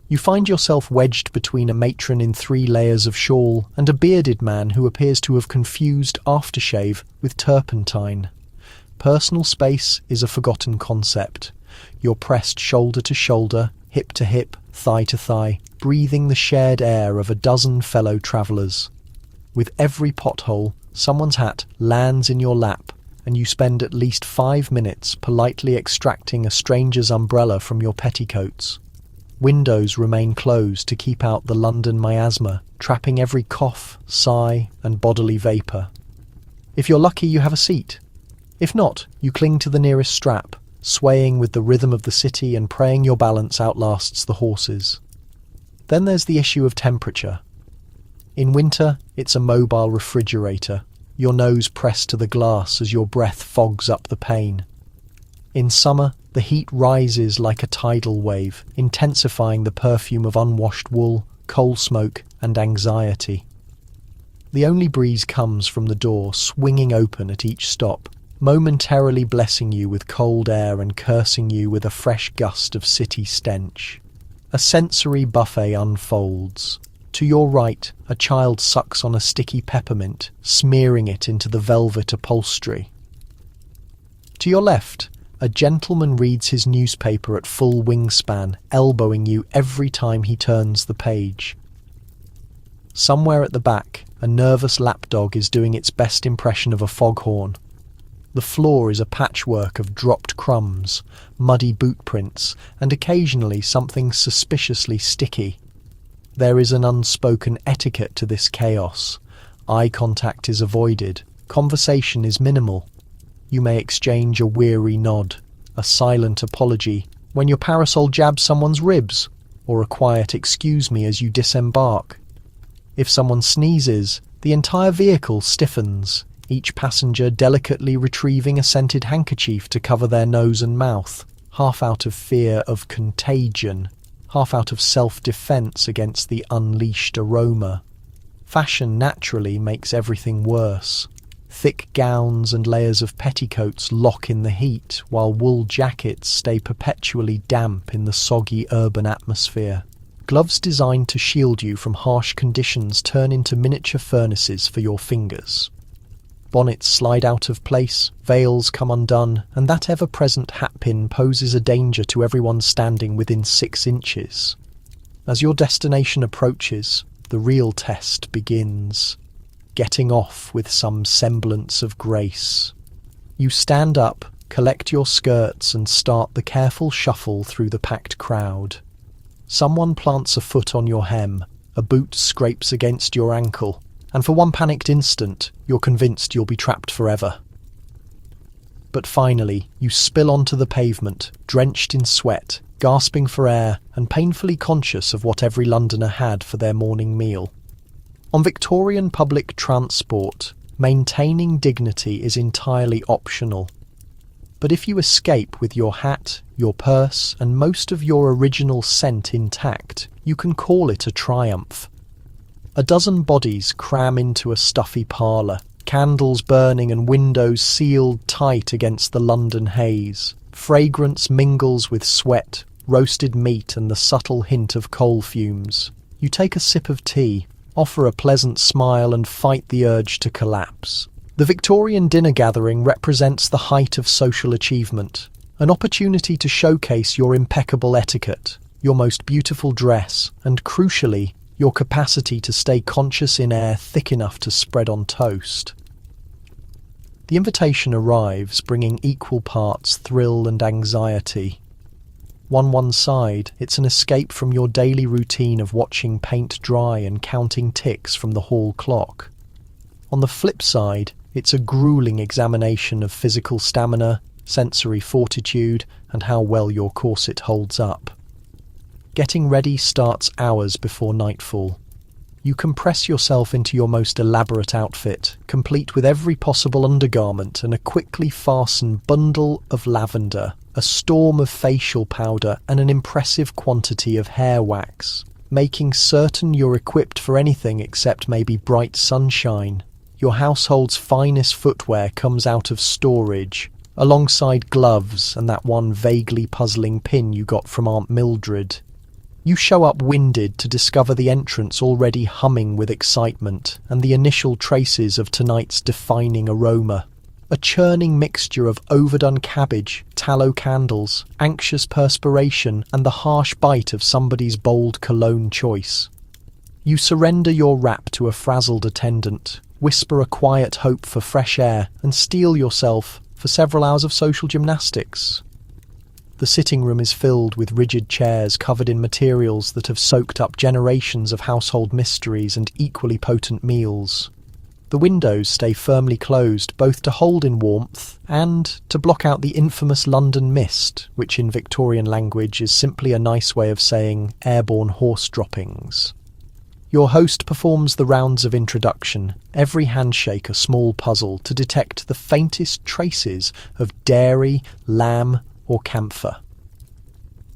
You find yourself wedged between a matron in 3 layers of shawl and a bearded man who appears to have confused aftershave with turpentine. Personal space is a forgotten concept. You're pressed shoulder to shoulder, hip to hip, thigh to thigh, breathing the shared air of a dozen fellow travellers. With every pothole, someone's hat lands in your lap, and you spend at least 5 minutes politely extracting a stranger's umbrella from your petticoats. Windows remain closed to keep out the London miasma, trapping every cough, sigh, and bodily vapour. If you're lucky, you have a seat. If not, you cling to the nearest strap, swaying with the rhythm of the city and praying your balance outlasts the horses. Then there's the issue of temperature. In winter, it's a mobile refrigerator, your nose pressed to the glass as your breath fogs up the pane. In summer, the heat rises like a tidal wave, intensifying the perfume of unwashed wool, coal smoke, and anxiety. The only breeze comes from the door swinging open at each stop, momentarily blessing you with cold air and cursing you with a fresh gust of city stench. A sensory buffet unfolds. To your right, a child sucks on a sticky peppermint, smearing it into the velvet upholstery. To your left, a gentleman reads his newspaper at full wingspan, elbowing you every time he turns the page. Somewhere at the back, a nervous lapdog is doing its best impression of a foghorn. The floor is a patchwork of dropped crumbs, muddy boot prints, and occasionally something suspiciously sticky. There is an unspoken etiquette to this chaos. Eye contact is avoided. Conversation is minimal. You may exchange a weary nod, a silent apology when your parasol jabs someone's ribs, or a quiet excuse me as you disembark. If someone sneezes, the entire vehicle stiffens, each passenger delicately retrieving a scented handkerchief to cover their nose and mouth, half out of fear of contagion, half out of self-defense against the unleashed aroma. Fashion naturally makes everything worse. Thick gowns and layers of petticoats lock in the heat, while wool jackets stay perpetually damp in the soggy urban atmosphere. Gloves designed to shield you from harsh conditions turn into miniature furnaces for your fingers. Bonnets slide out of place, veils come undone, and that ever-present hatpin poses a danger to everyone standing within 6 inches. As your destination approaches, the real test begins. Getting off with some semblance of grace. You stand up, collect your skirts, and start the careful shuffle through the packed crowd. Someone plants a foot on your hem, a boot scrapes against your ankle, and for one panicked instant, you're convinced you'll be trapped forever. But finally, you spill onto the pavement, drenched in sweat, gasping for air, and painfully conscious of what every Londoner had for their morning meal. On Victorian public transport, maintaining dignity is entirely optional. But if you escape with your hat, your purse, and most of your original scent intact, you can call it a triumph. A dozen bodies cram into a stuffy parlour, candles burning and windows sealed tight against the London haze. Fragrance mingles with sweat, roasted meat, and the subtle hint of coal fumes. You take a sip of tea, offer a pleasant smile, and fight the urge to collapse. The Victorian dinner gathering represents the height of social achievement, an opportunity to showcase your impeccable etiquette, your most beautiful dress, and crucially, your capacity to stay conscious in air thick enough to spread on toast. The invitation arrives, bringing equal parts thrill and anxiety. On one side, it's an escape from your daily routine of watching paint dry and counting ticks from the hall clock. On the flip side, it's a grueling examination of physical stamina, sensory fortitude, and how well your corset holds up. Getting ready starts hours before nightfall. You compress yourself into your most elaborate outfit, complete with every possible undergarment and a quickly fastened bundle of lavender, a storm of facial powder, and an impressive quantity of hair wax, making certain you're equipped for anything except maybe bright sunshine. Your household's finest footwear comes out of storage, alongside gloves and that one vaguely puzzling pin you got from Aunt Mildred. You show up winded to discover the entrance already humming with excitement and the initial traces of tonight's defining aroma. A churning mixture of overdone cabbage, tallow candles, anxious perspiration, and the harsh bite of somebody's bold cologne choice. You surrender your wrap to a frazzled attendant, whisper a quiet hope for fresh air, and steel yourself for several hours of social gymnastics. The sitting room is filled with rigid chairs covered in materials that have soaked up generations of household mysteries and equally potent meals. The windows stay firmly closed, both to hold in warmth and to block out the infamous London mist, which in Victorian language is simply a nice way of saying airborne horse droppings. Your host performs the rounds of introduction, every handshake a small puzzle to detect the faintest traces of dairy, lamb, or camphor.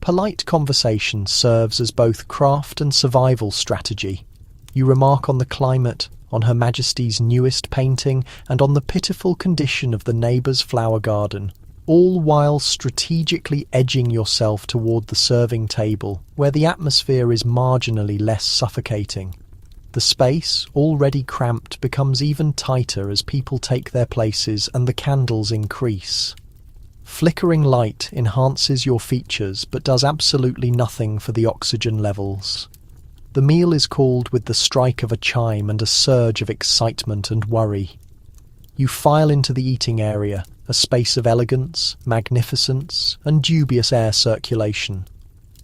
Polite conversation serves as both craft and survival strategy. You remark on the climate, on Her Majesty's newest painting, and on the pitiful condition of the neighbour's flower garden, all while strategically edging yourself toward the serving table, where the atmosphere is marginally less suffocating. The space, already cramped, becomes even tighter as people take their places and the candles increase. Flickering light enhances your features but does absolutely nothing for the oxygen levels. The meal is called with the strike of a chime and a surge of excitement and worry. You file into the eating area, a space of elegance, magnificence, and dubious air circulation.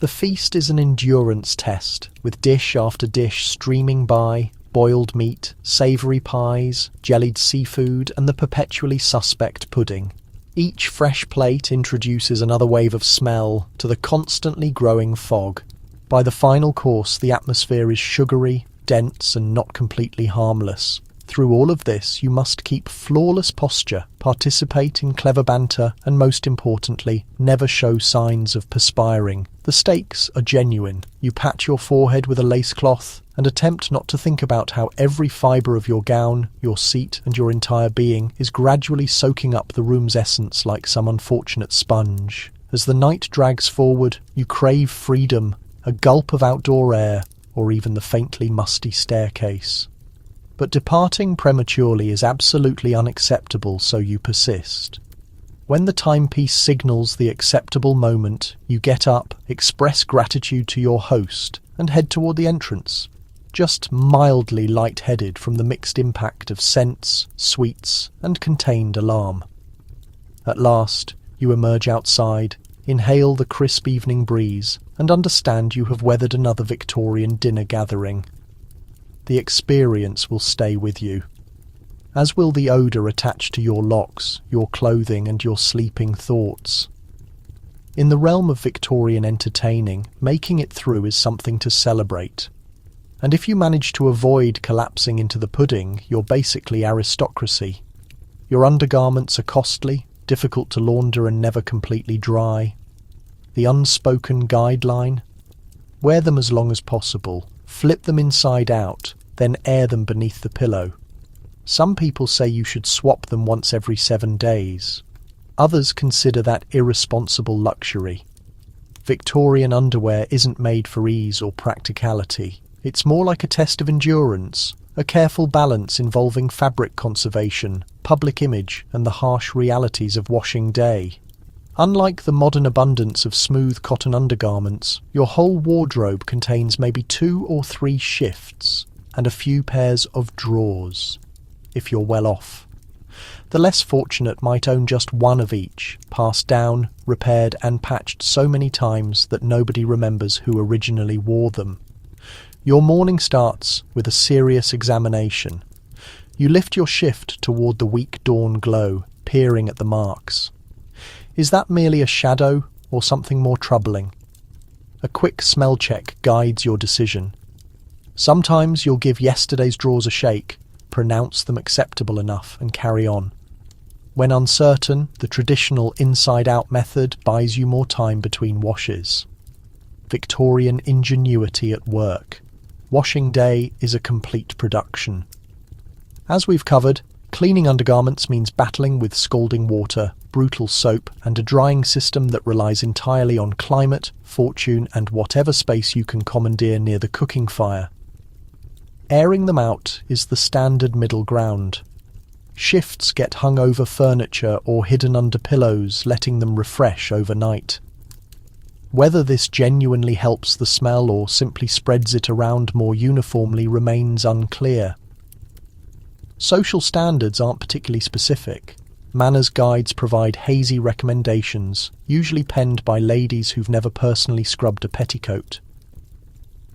The feast is an endurance test, with dish after dish streaming by, boiled meat, savoury pies, jellied seafood, and the perpetually suspect pudding. Each fresh plate introduces another wave of smell to the constantly growing fog. By the final course, the atmosphere is sugary, dense, and not completely harmless. Through all of this, you must keep flawless posture, participate in clever banter, and most importantly, never show signs of perspiring. The stakes are genuine. You pat your forehead with a lace cloth and attempt not to think about how every fibre of your gown, your seat, and your entire being is gradually soaking up the room's essence like some unfortunate sponge. As the night drags forward, you crave freedom, a gulp of outdoor air, or even the faintly musty staircase. But departing prematurely is absolutely unacceptable, so you persist. When the timepiece signals the acceptable moment, you get up, express gratitude to your host, and head toward the entrance, just mildly light-headed from the mixed impact of scents, sweets, and contained alarm. At last, you emerge outside, inhale the crisp evening breeze, and understand you have weathered another Victorian dinner gathering. The experience will stay with you, as will the odour attached to your locks, your clothing, and your sleeping thoughts. In the realm of Victorian entertaining, making it through is something to celebrate. And if you manage to avoid collapsing into the pudding, you're basically aristocracy. Your undergarments are costly, difficult to launder, and never completely dry. The unspoken guideline: wear them as long as possible, flip them inside out, then air them beneath the pillow. Some people say you should swap them once every 7 days. Others consider that irresponsible luxury. Victorian underwear isn't made for ease or practicality. It's more like a test of endurance, a careful balance involving fabric conservation, public image, and the harsh realities of washing day. Unlike the modern abundance of smooth cotton undergarments, your whole wardrobe contains maybe 2 or 3 shifts and a few pairs of drawers, if you're well off. The less fortunate might own just one of each, passed down, repaired, and patched so many times that nobody remembers who originally wore them. Your morning starts with a serious examination. You lift your shift toward the weak dawn glow, peering at the marks. Is that merely a shadow or something more troubling? A quick smell check guides your decision. Sometimes you'll give yesterday's drawers a shake, pronounce them acceptable enough, and carry on. When uncertain, the traditional inside-out method buys you more time between washes. Victorian ingenuity at work. Washing day is a complete production. As we've covered, cleaning undergarments means battling with scalding water, brutal soap, and a drying system that relies entirely on climate, fortune, and whatever space you can commandeer near the cooking fire. Airing them out is the standard middle ground. Shifts get hung over furniture or hidden under pillows, letting them refresh overnight. Whether this genuinely helps the smell or simply spreads it around more uniformly remains unclear. Social standards aren't particularly specific. Manners guides provide hazy recommendations, usually penned by ladies who've never personally scrubbed a petticoat.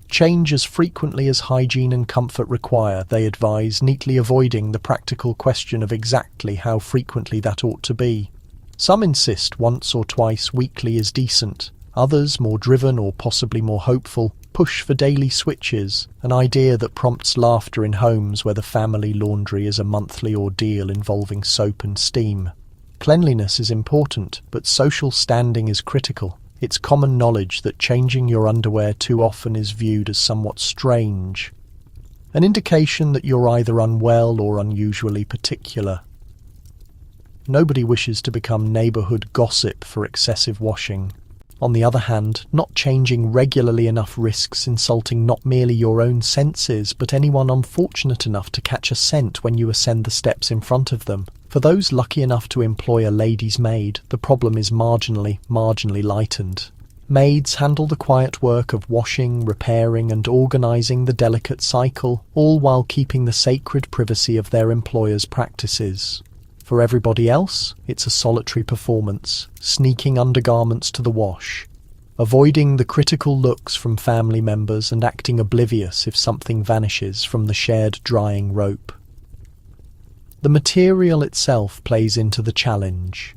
Change as frequently as hygiene and comfort require, they advise, neatly avoiding the practical question of exactly how frequently that ought to be. Some insist once or twice weekly is decent. Others, more driven or possibly more hopeful, push for daily switches, an idea that prompts laughter in homes where the family laundry is a monthly ordeal involving soap and steam. Cleanliness is important, but social standing is critical. It's common knowledge that changing your underwear too often is viewed as somewhat strange, an indication that you're either unwell or unusually particular. Nobody wishes to become neighbourhood gossip for excessive washing. On the other hand, not changing regularly enough risks insulting not merely your own senses, but anyone unfortunate enough to catch a scent when you ascend the steps in front of them. For those lucky enough to employ a lady's maid, the problem is marginally lightened. Maids handle the quiet work of washing, repairing and organising the delicate cycle, all while keeping the sacred privacy of their employer's practices. For everybody else, it's a solitary performance, sneaking undergarments to the wash, avoiding the critical looks from family members and acting oblivious if something vanishes from the shared drying rope. The material itself plays into the challenge.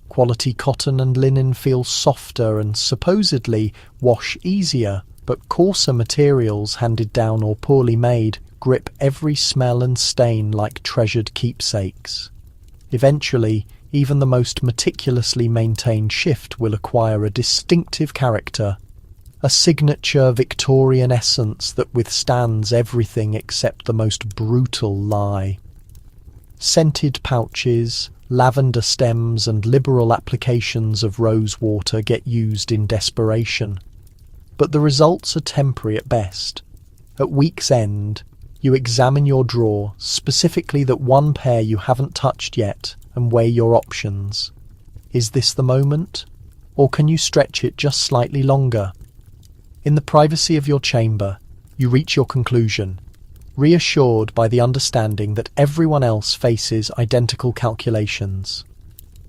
Quality cotton and linen feel softer and supposedly wash easier, but coarser materials handed down or poorly made grip every smell and stain like treasured keepsakes. Eventually, even the most meticulously maintained shift will acquire a distinctive character, a signature Victorian essence that withstands everything except the most brutal lie. Scented pouches, lavender stems and liberal applications of rose water get used in desperation. But the results are temporary at best. At week's end, you examine your drawer, specifically that one pair you haven't touched yet, and weigh your options. Is this the moment? Or can you stretch it just slightly longer? In the privacy of your chamber, you reach your conclusion, reassured by the understanding that everyone else faces identical calculations.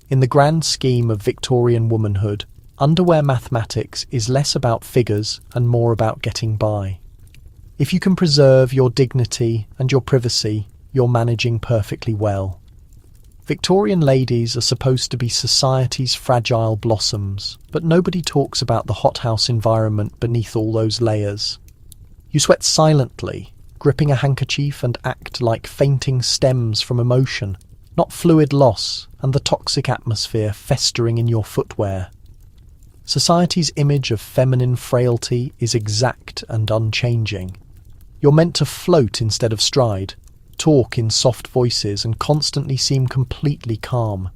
In the grand scheme of Victorian womanhood, underwear mathematics is less about figures and more about getting by. If you can preserve your dignity and your privacy, you're managing perfectly well. Victorian ladies are supposed to be society's fragile blossoms, but nobody talks about the hothouse environment beneath all those layers. You sweat silently, gripping a handkerchief and act like fainting stems from emotion, not fluid loss and the toxic atmosphere festering in your footwear. Society's image of feminine frailty is exact and unchanging. You're meant to float instead of stride, talk in soft voices and constantly seem completely calm.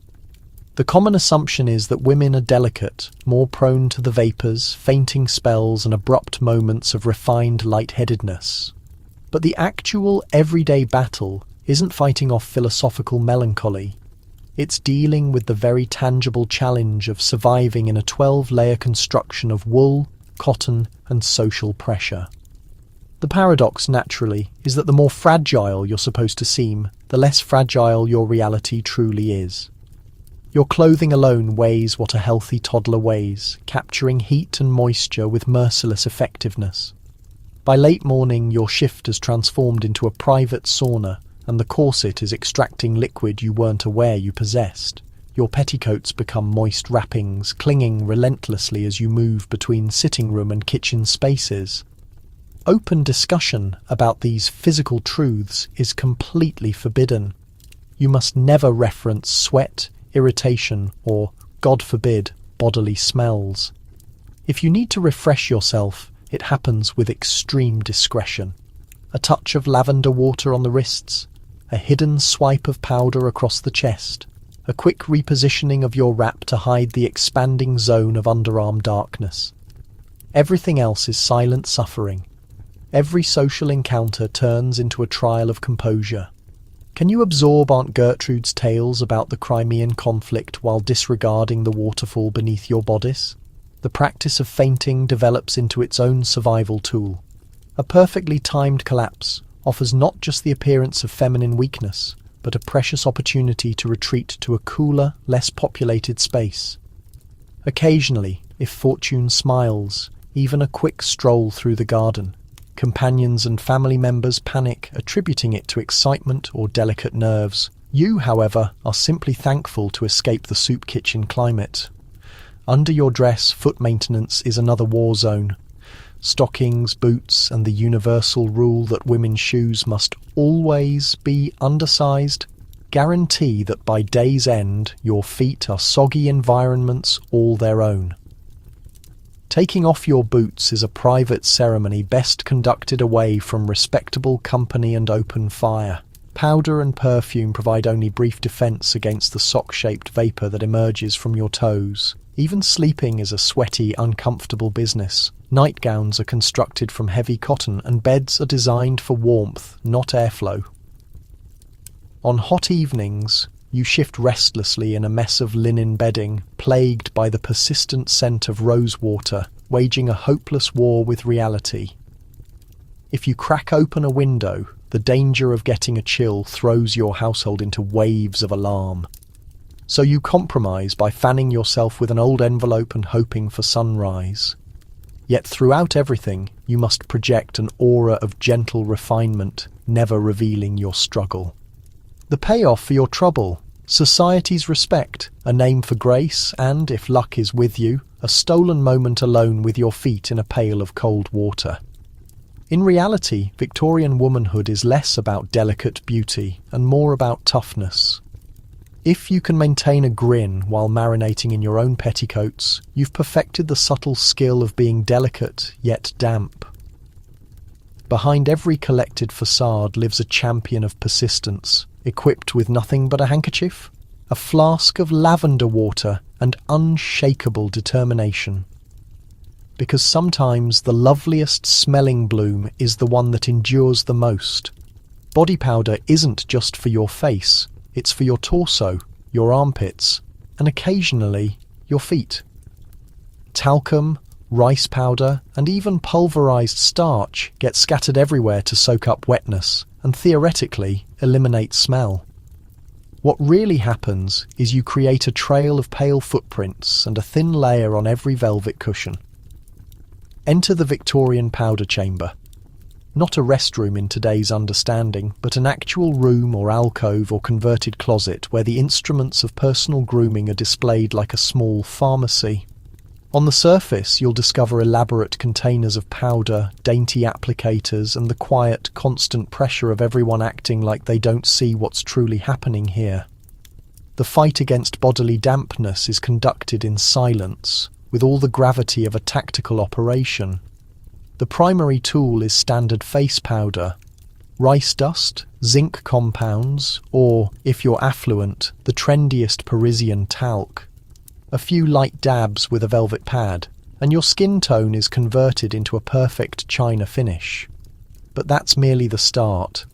The common assumption is that women are delicate, more prone to the vapours, fainting spells and abrupt moments of refined lightheadedness. But the actual everyday battle isn't fighting off philosophical melancholy. It's dealing with the very tangible challenge of surviving in a 12-layer construction of wool, cotton and social pressure. The paradox, naturally, is that the more fragile you're supposed to seem, the less fragile your reality truly is. Your clothing alone weighs what a healthy toddler weighs, capturing heat and moisture with merciless effectiveness. By late morning, your shift has transformed into a private sauna, and the corset is extracting liquid you weren't aware you possessed. Your petticoats become moist wrappings, clinging relentlessly as you move between sitting room and kitchen spaces. Open discussion about these physical truths is completely forbidden. You must never reference sweat, irritation, or, God forbid, bodily smells. If you need to refresh yourself, it happens with extreme discretion. A touch of lavender water on the wrists, a hidden swipe of powder across the chest, a quick repositioning of your wrap to hide the expanding zone of underarm darkness. Everything else is silent suffering. Every social encounter turns into a trial of composure. Can you absorb Aunt Gertrude's tales about the Crimean conflict while disregarding the waterfall beneath your bodice? The practice of fainting develops into its own survival tool. A perfectly timed collapse offers not just the appearance of feminine weakness, but a precious opportunity to retreat to a cooler, less populated space. Occasionally, if fortune smiles, even a quick stroll through the garden. Companions and family members panic, attributing it to excitement or delicate nerves. You, however, are simply thankful to escape the soup kitchen climate. Under your dress, foot maintenance is another war zone. Stockings, boots, and the universal rule that women's shoes must always be undersized guarantee that by day's end your feet are soggy environments all their own. Taking off your boots is a private ceremony best conducted away from respectable company and open fire. Powder and perfume provide only brief defense against the sock-shaped vapor that emerges from your toes. Even sleeping is a sweaty, uncomfortable business. Nightgowns are constructed from heavy cotton and beds are designed for warmth, not airflow. On hot evenings, you shift restlessly in a mess of linen bedding, plagued by the persistent scent of rosewater, waging a hopeless war with reality. If you crack open a window, the danger of getting a chill throws your household into waves of alarm. So you compromise by fanning yourself with an old envelope and hoping for sunrise. Yet throughout everything, you must project an aura of gentle refinement, never revealing your struggle. The payoff for your trouble: society's respect, a name for grace, and, if luck is with you, a stolen moment alone with your feet in a pail of cold water. In reality, Victorian womanhood is less about delicate beauty and more about toughness. If you can maintain a grin while marinating in your own petticoats, you've perfected the subtle skill of being delicate yet damp. Behind every collected facade lives a champion of persistence, equipped with nothing but a handkerchief, a flask of lavender water, and unshakable determination. Because sometimes the loveliest smelling bloom is the one that endures the most. Body powder isn't just for your face, it's for your torso, your armpits, and occasionally your feet. Talcum, rice powder, and even pulverized starch get scattered everywhere to soak up wetness and theoretically eliminate smell. What really happens is you create a trail of pale footprints and a thin layer on every velvet cushion. Enter the Victorian powder chamber. Not a restroom in today's understanding, but an actual room or alcove or converted closet where the instruments of personal grooming are displayed like a small pharmacy. On the surface, you'll discover elaborate containers of powder, dainty applicators, and the quiet, constant pressure of everyone acting like they don't see what's truly happening here. The fight against bodily dampness is conducted in silence, with all the gravity of a tactical operation. The primary tool is standard face powder, rice dust, zinc compounds, or, if you're affluent, the trendiest Parisian talc. A few light dabs with a velvet pad, and your skin tone is converted into a perfect china finish. But that's merely the start.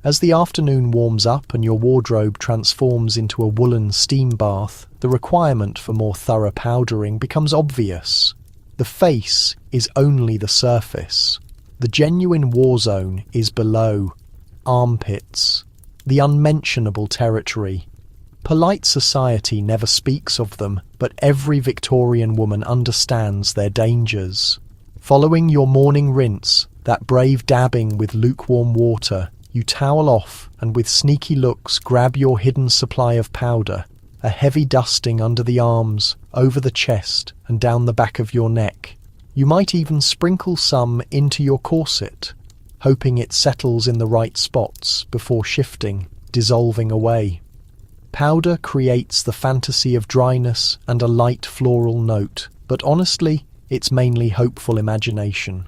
As the afternoon warms up and your wardrobe transforms into a woolen steam bath, the requirement for more thorough powdering becomes obvious. The face is only the surface. The genuine war zone is below. Armpits. The unmentionable territory. Polite society never speaks of them, but every Victorian woman understands their dangers. Following your morning rinse, that brave dabbing with lukewarm water, you towel off and with sneaky looks grab your hidden supply of powder, a heavy dusting under the arms, over the chest, and down the back of your neck. You might even sprinkle some into your corset, hoping it settles in the right spots before shifting, dissolving away. Powder creates the fantasy of dryness and a light floral note, but honestly, it's mainly hopeful imagination.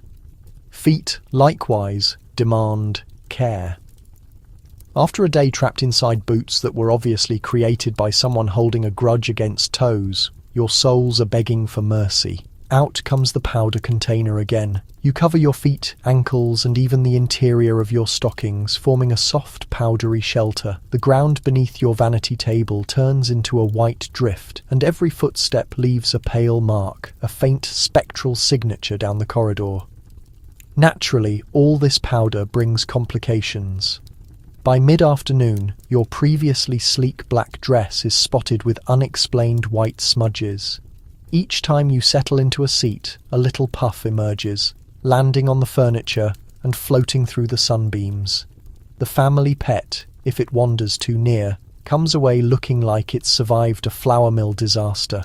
Feet, likewise, demand care. After a day trapped inside boots that were obviously created by someone holding a grudge against toes, your soles are begging for mercy. Out comes the powder container again. You cover your feet, ankles, and even the interior of your stockings, forming a soft, powdery shelter. The ground beneath your vanity table turns into a white drift, and every footstep leaves a pale mark, a faint spectral signature down the corridor. Naturally, all this powder brings complications. By mid-afternoon, your previously sleek black dress is spotted with unexplained white smudges. Each time you settle into a seat, a little puff emerges, landing on the furniture and floating through the sunbeams. The family pet, if it wanders too near, comes away looking like it's survived a flour mill disaster.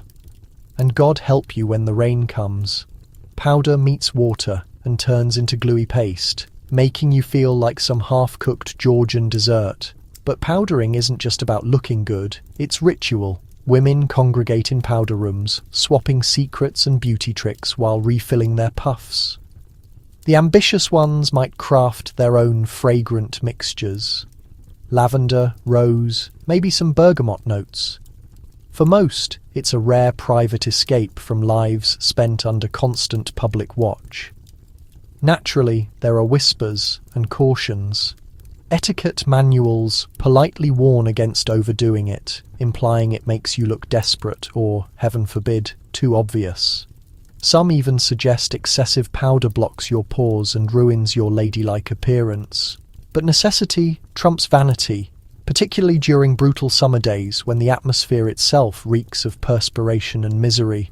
And God help you when the rain comes. Powder meets water and turns into gluey paste, making you feel like some half-cooked Georgian dessert. But powdering isn't just about looking good, it's ritual. Women congregate in powder rooms, swapping secrets and beauty tricks while refilling their puffs. The ambitious ones might craft their own fragrant mixtures. Lavender, rose, maybe some bergamot notes. For most, it's a rare private escape from lives spent under constant public watch. Naturally, there are whispers and cautions. Etiquette manuals politely warn against overdoing it, implying it makes you look desperate or, heaven forbid, too obvious. Some even suggest excessive powder blocks your pores and ruins your ladylike appearance. But necessity trumps vanity, particularly during brutal summer days when the atmosphere itself reeks of perspiration and misery.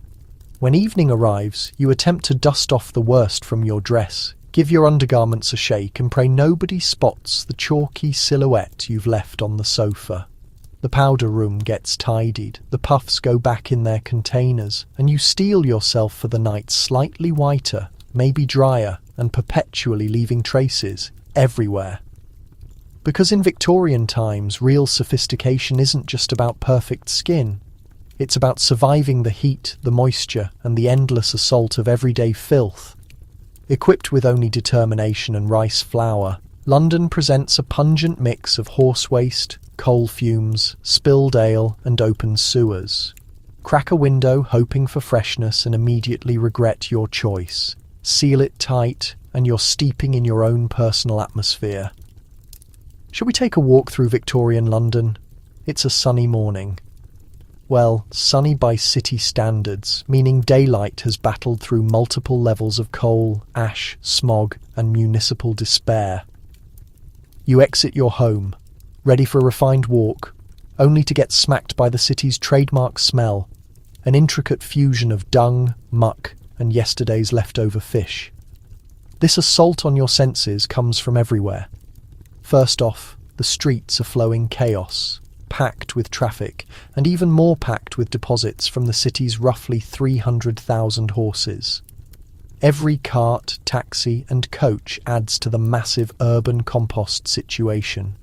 When evening arrives, you attempt to dust off the worst from your dress, give your undergarments a shake and pray nobody spots the chalky silhouette you've left on the sofa. The powder room gets tidied, the puffs go back in their containers, and you steel yourself for the night slightly whiter, maybe drier, and perpetually leaving traces everywhere. Because in Victorian times, real sophistication isn't just about perfect skin. It's about surviving the heat, the moisture, and the endless assault of everyday filth. Equipped with only determination and rice flour, London presents a pungent mix of horse waste, coal fumes, spilled ale, and open sewers. Crack a window hoping for freshness and immediately regret your choice. Seal it tight, and you're steeping in your own personal atmosphere. Shall we take a walk through Victorian London? It's a sunny morning. Well, sunny by city standards, meaning daylight has battled through multiple levels of coal, ash, smog, and municipal despair. You exit your home, ready for a refined walk, only to get smacked by the city's trademark smell, an intricate fusion of dung, muck, and yesterday's leftover fish. This assault on your senses comes from everywhere. First off, the streets are flowing chaos, packed with traffic, and even more packed with deposits from the city's roughly 300,000 horses. Every cart, taxi, and coach adds to the massive urban compost situation.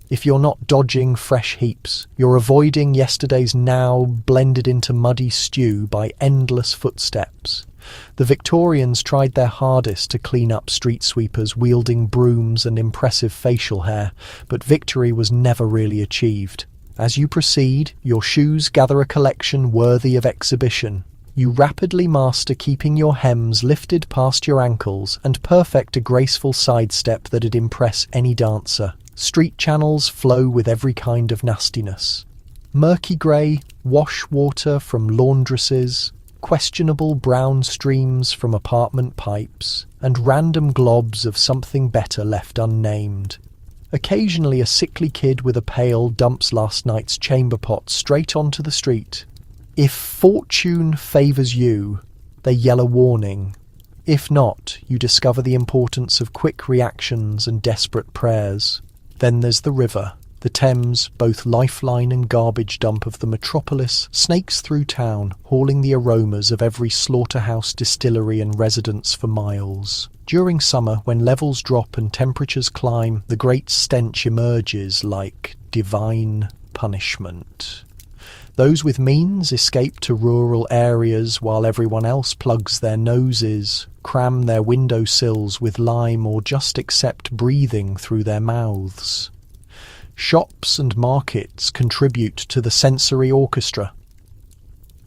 If you're not dodging fresh heaps, you're avoiding yesterday's now blended into muddy stew by endless footsteps. The Victorians tried their hardest to clean up street sweepers wielding brooms and impressive facial hair, but victory was never really achieved. As you proceed, your shoes gather a collection worthy of exhibition. You rapidly master keeping your hems lifted past your ankles and perfect a graceful sidestep that'd impress any dancer. Street channels flow with every kind of nastiness. Murky grey, wash water from laundresses, questionable brown streams from apartment pipes, and random globs of something better left unnamed. Occasionally a sickly kid with a pail dumps last night's chamber pot straight onto the street. If fortune favours you, they yell a warning. If not, you discover the importance of quick reactions and desperate prayers. Then there's the river. The Thames, both lifeline and garbage dump of the metropolis, snakes through town, hauling the aromas of every slaughterhouse, distillery and residence for miles. During summer, when levels drop and temperatures climb, the great stench emerges like divine punishment. Those with means escape to rural areas while everyone else plugs their noses, cram their window sills with lime or just accept breathing through their mouths. Shops and markets contribute to the sensory orchestra.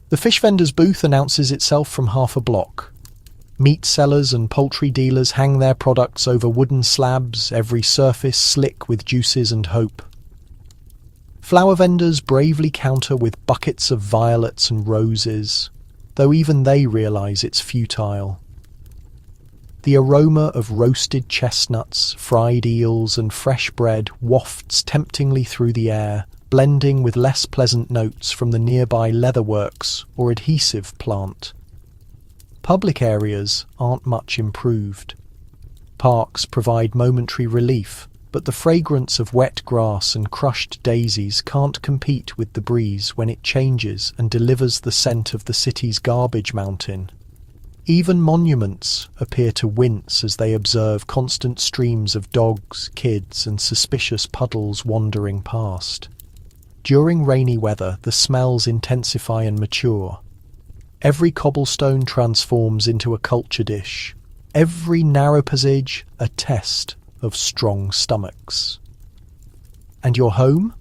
The fish vendor's booth announces itself from half a block. Meat sellers and poultry dealers hang their products over wooden slabs, every surface slick with juices and hope. Flower vendors bravely counter with buckets of violets and roses, though even they realise it's futile. The aroma of roasted chestnuts, fried eels, and fresh bread wafts temptingly through the air, blending with less pleasant notes from the nearby leatherworks or adhesive plant. Public areas aren't much improved. Parks provide momentary relief, but the fragrance of wet grass and crushed daisies can't compete with the breeze when it changes and delivers the scent of the city's garbage mountain. Even monuments appear to wince as they observe constant streams of dogs, kids, and suspicious puddles wandering past. During rainy weather, the smells intensify and mature. Every cobblestone transforms into a culture dish. Every narrow passage a test of strong stomachs. And your home?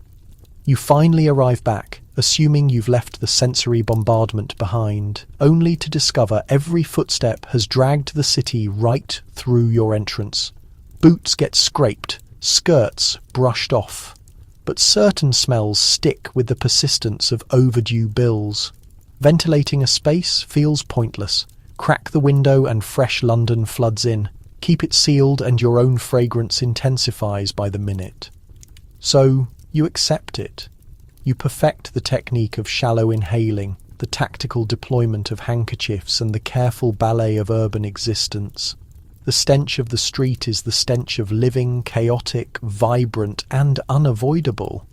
You finally arrive back, assuming you've left the sensory bombardment behind, only to discover every footstep has dragged the city right through your entrance. Boots get scraped, skirts brushed off. But certain smells stick with the persistence of overdue bills. Ventilating a space feels pointless. Crack the window and fresh London floods in. Keep it sealed and your own fragrance intensifies by the minute. So you accept it. You perfect the technique of shallow inhaling, the tactical deployment of handkerchiefs, and the careful ballet of urban existence. The stench of the street is the stench of living, chaotic, vibrant, and unavoidable.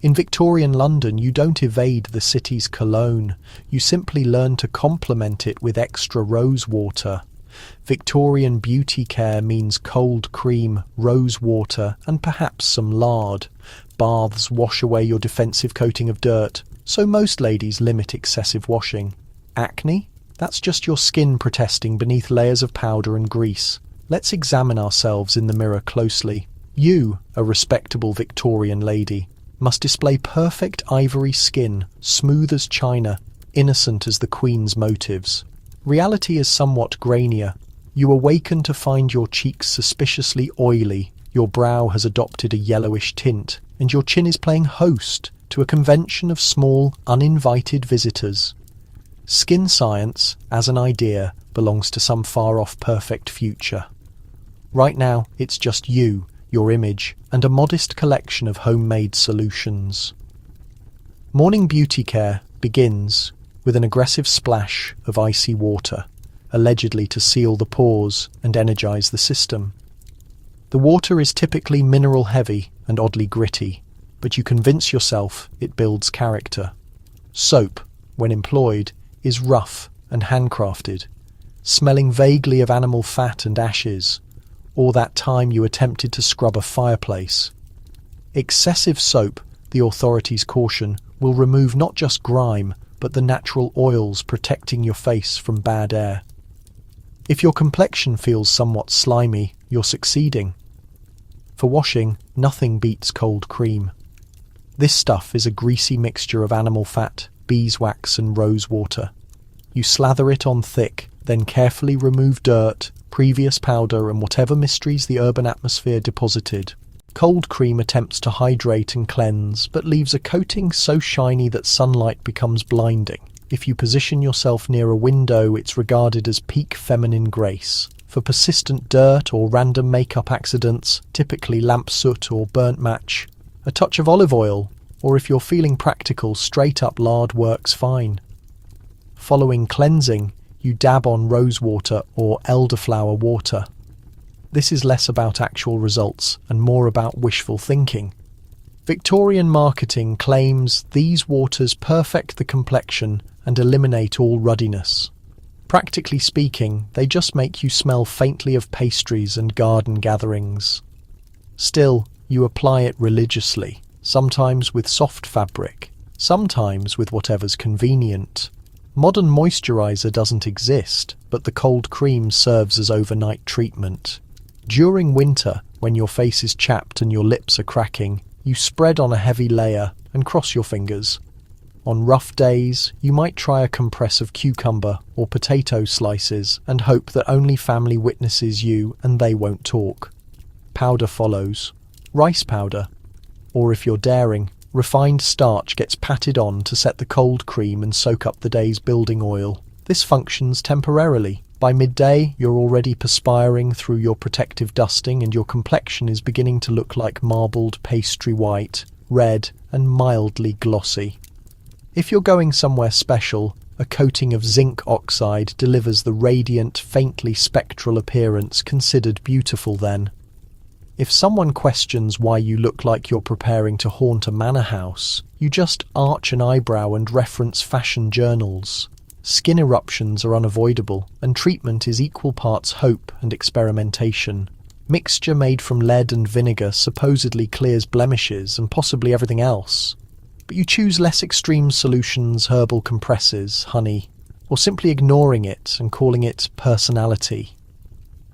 In Victorian London, you don't evade the city's cologne. You simply learn to complement it with extra rose water. Victorian beauty care means cold cream, rose water, and perhaps some lard. Baths wash away your defensive coating of dirt, so most ladies limit excessive washing. Acne? That's just your skin protesting beneath layers of powder and grease. Let's examine ourselves in the mirror closely. You, a respectable Victorian lady, must display perfect ivory skin, smooth as china, innocent as the Queen's motives. Reality is somewhat grainier. You awaken to find your cheeks suspiciously oily, your brow has adopted a yellowish tint, and your chin is playing host to a convention of small, uninvited visitors. Skin science, as an idea, belongs to some far-off perfect future. Right now, it's just you, your image, and a modest collection of homemade solutions. Morning beauty care begins with an aggressive splash of icy water, allegedly to seal the pores and energize the system. The water is typically mineral-heavy and oddly gritty, but you convince yourself it builds character. Soap, when employed, is rough and handcrafted, smelling vaguely of animal fat and ashes, or that time you attempted to scrub a fireplace. Excessive soap, the authorities caution, will remove not just grime, but the natural oils protecting your face from bad air. If your complexion feels somewhat slimy, you're succeeding. For washing, nothing beats cold cream. This stuff is a greasy mixture of animal fat, beeswax and rose water. You slather it on thick, then carefully remove dirt, previous powder and whatever mysteries the urban atmosphere deposited. Cold cream attempts to hydrate and cleanse, but leaves a coating so shiny that sunlight becomes blinding. If you position yourself near a window, it's regarded as peak feminine grace. For persistent dirt or random makeup accidents, typically lamp soot or burnt match, a touch of olive oil, or if you're feeling practical, straight up lard works fine. Following cleansing, you dab on rose water or elderflower water. This is less about actual results and more about wishful thinking. Victorian marketing claims these waters perfect the complexion and eliminate all ruddiness. Practically speaking, they just make you smell faintly of pastries and garden gatherings. Still, you apply it religiously, sometimes with soft fabric, sometimes with whatever's convenient. Modern moisturizer doesn't exist, but the cold cream serves as overnight treatment. During winter, when your face is chapped and your lips are cracking, you spread on a heavy layer and cross your fingers. On rough days, you might try a compress of cucumber or potato slices and hope that only family witnesses you and they won't talk. Powder follows. Rice powder. Or if you're daring, refined starch gets patted on to set the cold cream and soak up the day's building oil. This functions temporarily, By midday, you're already perspiring through your protective dusting and your complexion is beginning to look like marbled pastry white, red and mildly glossy. If you're going somewhere special, a coating of zinc oxide delivers the radiant, faintly spectral appearance considered beautiful then. If someone questions why you look like you're preparing to haunt a manor house, you just arch an eyebrow and reference fashion journals. Skin eruptions are unavoidable, and treatment is equal parts hope and experimentation. Mixture made from lead and vinegar supposedly clears blemishes and possibly everything else. But you choose less extreme solutions, herbal compresses, honey, or simply ignoring it and calling it personality.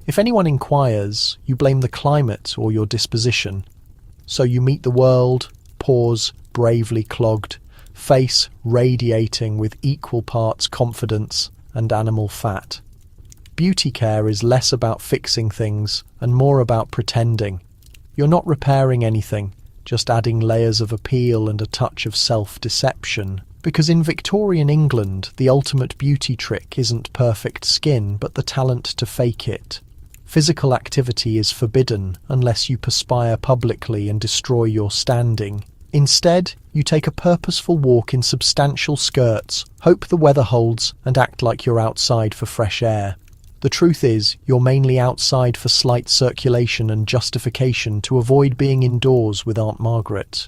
If anyone inquires, you blame the climate or your disposition. So you meet the world, pores bravely clogged, face radiating with equal parts confidence and animal fat. Beauty care is less about fixing things and more about pretending. You're not repairing anything, just adding layers of appeal and a touch of self-deception. Because in Victorian England, the ultimate beauty trick isn't perfect skin, but the talent to fake it. Physical activity is forbidden unless you perspire publicly and destroy your standing. Instead, you take a purposeful walk in substantial skirts, hope the weather holds, and act like you're outside for fresh air. The truth is, you're mainly outside for slight circulation and justification to avoid being indoors with Aunt Margaret.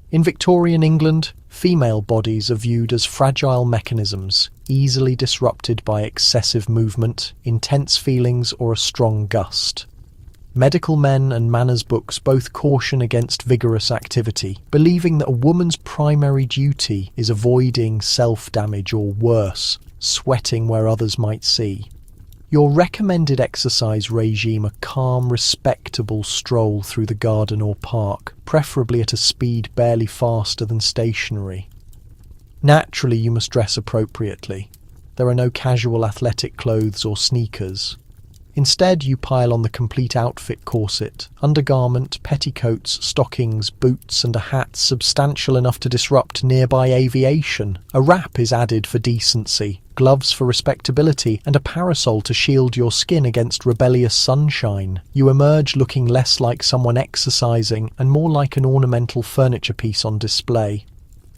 In Victorian England, female bodies are viewed as fragile mechanisms, easily disrupted by excessive movement, intense feelings, or a strong gust. Medical men and manners books both caution against vigorous activity, believing that a woman's primary duty is avoiding self-damage or worse, sweating where others might see. Your recommended exercise regime a calm, respectable stroll through the garden or park, preferably at a speed barely faster than stationary. Naturally, you must dress appropriately. There are no casual athletic clothes or sneakers. Instead, you pile on the complete outfit corset, undergarment, petticoats, stockings, boots, and a hat substantial enough to disrupt nearby aviation. A wrap is added for decency, gloves for respectability, and a parasol to shield your skin against rebellious sunshine. You emerge looking less like someone exercising and more like an ornamental furniture piece on display.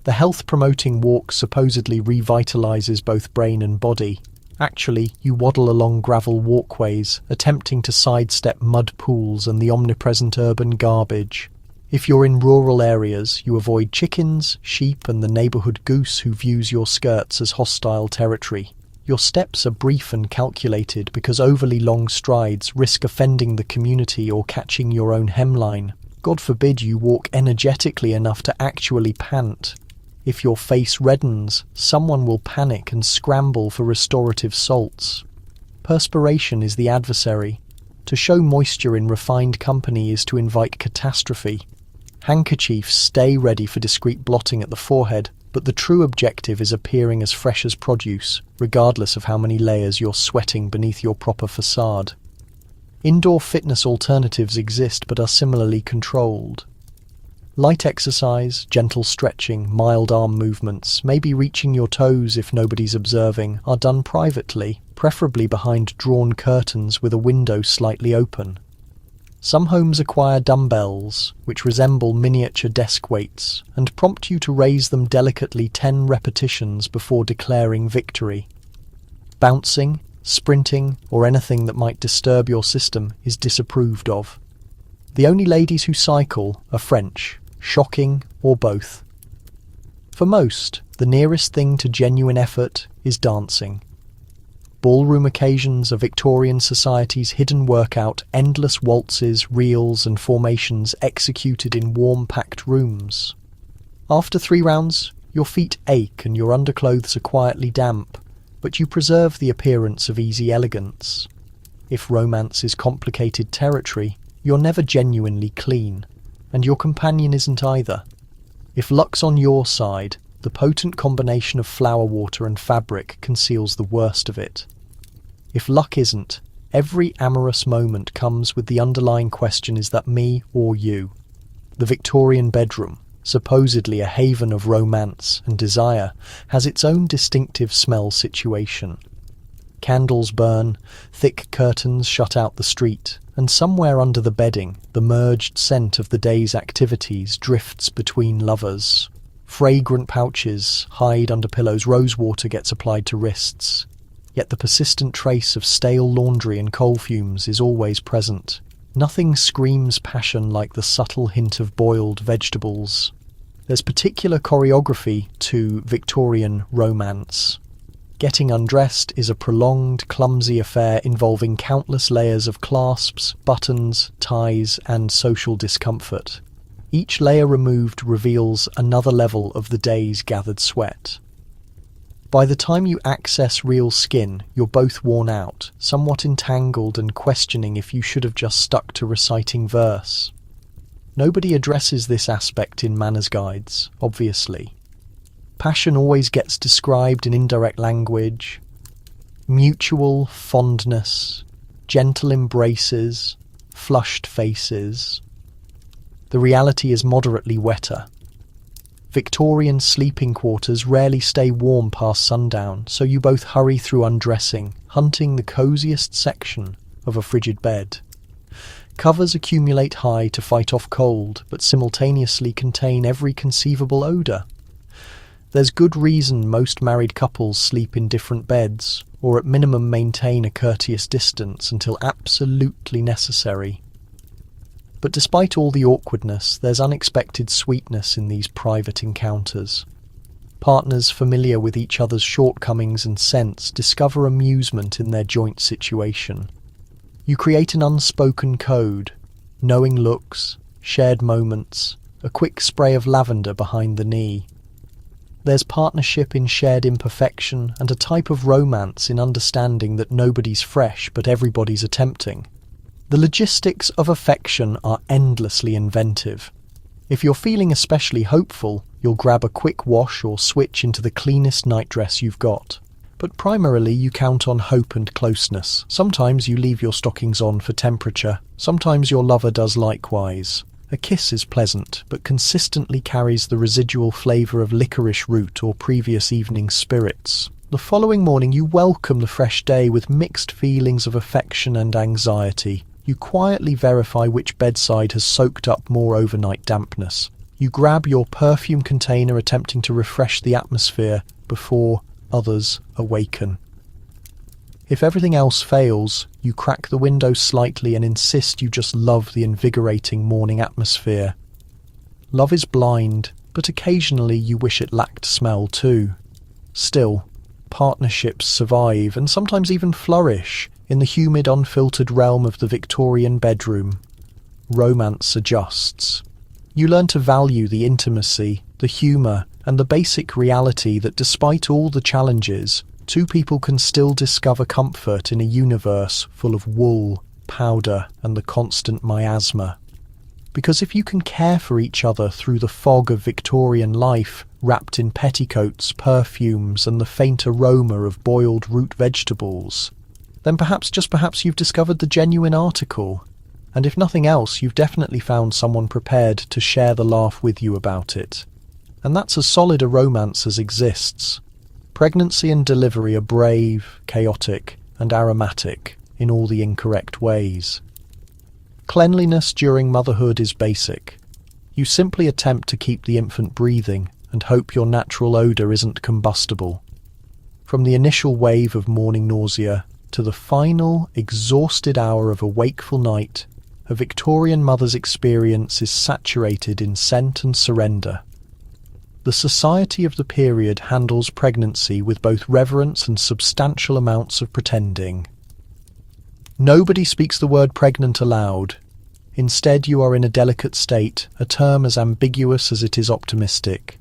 The health-promoting walk supposedly revitalizes both brain and body. Actually, you waddle along gravel walkways, attempting to sidestep mud pools and the omnipresent urban garbage. If you're in rural areas, you avoid chickens, sheep, and the neighborhood goose who views your skirts as hostile territory. Your steps are brief and calculated because overly long strides risk offending the community or catching your own hemline. God forbid you walk energetically enough to actually pant. If your face reddens, someone will panic and scramble for restorative salts. Perspiration is the adversary. To show moisture in refined company is to invite catastrophe. Handkerchiefs stay ready for discreet blotting at the forehead, but the true objective is appearing as fresh as produce, regardless of how many layers you're sweating beneath your proper facade. Indoor fitness alternatives exist but are similarly controlled. Light exercise, gentle stretching, mild arm movements, maybe reaching your toes if nobody's observing, are done privately, preferably behind drawn curtains with a window slightly open. Some homes acquire dumbbells, which resemble miniature desk weights, and prompt you to raise them delicately 10 repetitions before declaring victory. Bouncing, sprinting, or anything that might disturb your system is disapproved of. The only ladies who cycle are French, shocking, or both. For most, the nearest thing to genuine effort is dancing. Ballroom occasions are Victorian society's hidden workout, endless waltzes, reels, and formations executed in warm, packed rooms. After 3 rounds, your feet ache and your underclothes are quietly damp, but you preserve the appearance of easy elegance. If romance is complicated territory, you're never genuinely clean, and your companion isn't either. If luck's on your side, the potent combination of flower water and fabric conceals the worst of it. If luck isn't, every amorous moment comes with the underlying question, is that me or you? The Victorian bedroom, supposedly a haven of romance and desire, has its own distinctive smell situation. Candles burn, thick curtains shut out the street, and somewhere under the bedding, the merged scent of the day's activities drifts between lovers. Fragrant pouches hide under pillows, rosewater gets applied to wrists. Yet the persistent trace of stale laundry and coal fumes is always present. Nothing screams passion like the subtle hint of boiled vegetables. There's particular choreography to Victorian romance. Getting undressed is a prolonged, clumsy affair involving countless layers of clasps, buttons, ties, and social discomfort. Each layer removed reveals another level of the day's gathered sweat. By the time you access real skin, you're both worn out, somewhat entangled and questioning if you should have just stuck to reciting verse. Nobody addresses this aspect in manners guides, obviously. Passion always gets described in indirect language. Mutual fondness, gentle embraces, flushed faces. The reality is moderately wetter. Victorian sleeping quarters rarely stay warm past sundown, so you both hurry through undressing, hunting the coziest section of a frigid bed. Covers accumulate high to fight off cold, but simultaneously contain every conceivable odour. There's good reason most married couples sleep in different beds, or at minimum maintain a courteous distance until absolutely necessary. But despite all the awkwardness, there's unexpected sweetness in these private encounters. Partners familiar with each other's shortcomings and scents discover amusement in their joint situation. You create an unspoken code, knowing looks, shared moments, a quick spray of lavender behind the knee. There's partnership in shared imperfection and a type of romance in understanding that nobody's fresh but everybody's attempting. The logistics of affection are endlessly inventive. If you're feeling especially hopeful, you'll grab a quick wash or switch into the cleanest nightdress you've got. But primarily you count on hope and closeness. Sometimes you leave your stockings on for temperature. Sometimes your lover does likewise. A kiss is pleasant, but consistently carries the residual flavour of licorice root or previous evening's spirits. The following morning you welcome the fresh day with mixed feelings of affection and anxiety. You quietly verify which bedside has soaked up more overnight dampness. You grab your perfume container, attempting to refresh the atmosphere before others awaken. If everything else fails, you crack the window slightly and insist you just love the invigorating morning atmosphere. Love is blind, but occasionally you wish it lacked smell too. Still, partnerships survive and sometimes even flourish in the humid, unfiltered realm of the Victorian bedroom. Romance adjusts. You learn to value the intimacy, the humour, and the basic reality that despite all the challenges, two people can still discover comfort in a universe full of wool, powder, and the constant miasma. Because if you can care for each other through the fog of Victorian life, wrapped in petticoats, perfumes, and the faint aroma of boiled root vegetables, then perhaps, just perhaps, you've discovered the genuine article. And if nothing else, you've definitely found someone prepared to share the laugh with you about it. And that's as solid a romance as exists. Pregnancy and delivery are brave, chaotic, and aromatic in all the incorrect ways. Cleanliness during motherhood is basic. You simply attempt to keep the infant breathing and hope your natural odour isn't combustible. From the initial wave of morning nausea to the final, exhausted hour of a wakeful night, a Victorian mother's experience is saturated in scent and surrender. The society of the period handles pregnancy with both reverence and substantial amounts of pretending. Nobody speaks the word pregnant aloud. Instead, you are in a delicate state, a term as ambiguous as it is optimistic.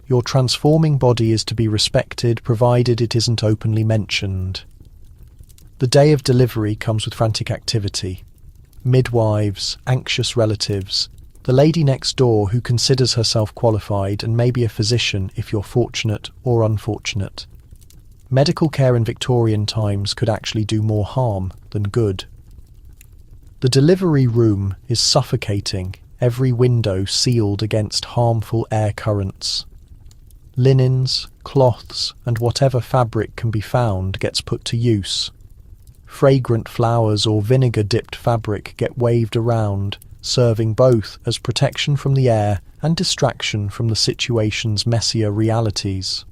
Your transforming body is to be respected, provided it isn't openly mentioned. The day of delivery comes with frantic activity. Midwives, anxious relatives, the lady next door who considers herself qualified, and maybe a physician if you're fortunate or unfortunate. Medical care in Victorian times could actually do more harm than good. The delivery room is suffocating, every window sealed against harmful air currents. Linens, cloths, and whatever fabric can be found gets put to use. Fragrant flowers or vinegar-dipped fabric get waved around, serving both as protection from the air and distraction from the situation's messier realities.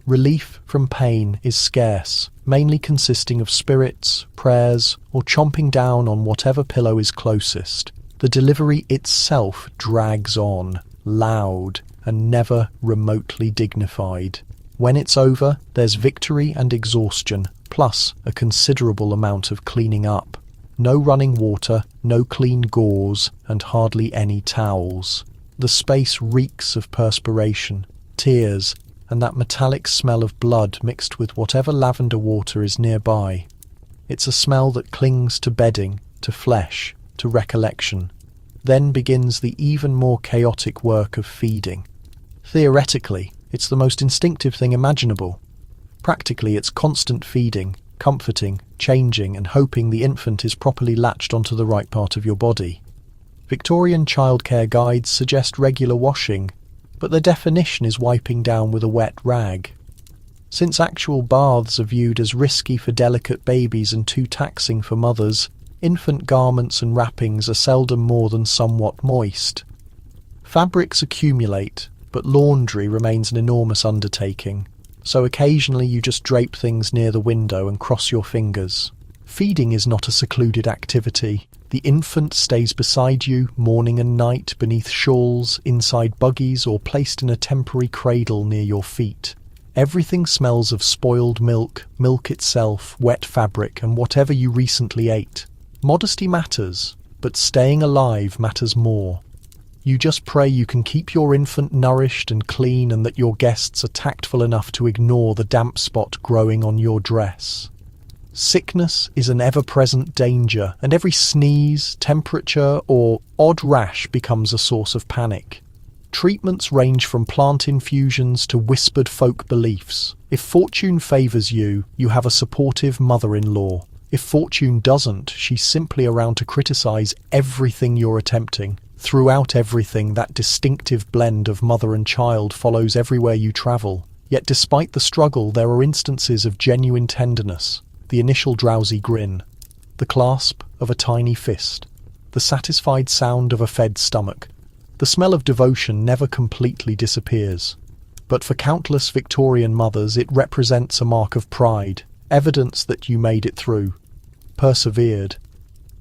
Relief from pain is scarce, mainly consisting of spirits, prayers, or chomping down on whatever pillow is closest. The delivery itself drags on, loud, and never remotely dignified. When it's over, there's victory and exhaustion, plus a considerable amount of cleaning up. No running water, no clean gauze, and hardly any towels. The space reeks of perspiration, tears, and that metallic smell of blood mixed with whatever lavender water is nearby. It's a smell that clings to bedding, to flesh, to recollection. Then begins the even more chaotic work of feeding. Theoretically, it's the most instinctive thing imaginable. Practically, it's constant feeding, comforting, changing, and hoping the infant is properly latched onto the right part of your body. Victorian childcare guides suggest regular washing, but the definition is wiping down with a wet rag. Since actual baths are viewed as risky for delicate babies and too taxing for mothers, infant garments and wrappings are seldom more than somewhat moist. Fabrics accumulate, but laundry remains an enormous undertaking, so occasionally you just drape things near the window and cross your fingers. Feeding is not a secluded activity. The infant stays beside you morning and night beneath shawls, inside buggies, or placed in a temporary cradle near your feet. Everything smells of spoiled milk, milk itself, wet fabric, and whatever you recently ate. Modesty matters, but staying alive matters more. You just pray you can keep your infant nourished and clean and that your guests are tactful enough to ignore the damp spot growing on your dress. Sickness is an ever-present danger, and every sneeze, temperature, or odd rash becomes a source of panic. Treatments range from plant infusions to whispered folk beliefs. If fortune favours you, you have a supportive mother-in-law. If fortune doesn't, she's simply around to criticise everything you're attempting. Throughout everything, that distinctive blend of mother and child follows everywhere you travel. Yet despite the struggle, there are instances of genuine tenderness. The initial drowsy grin, the clasp of a tiny fist, the satisfied sound of a fed stomach. The smell of devotion never completely disappears. But for countless Victorian mothers, it represents a mark of pride, evidence that you made it through, persevered,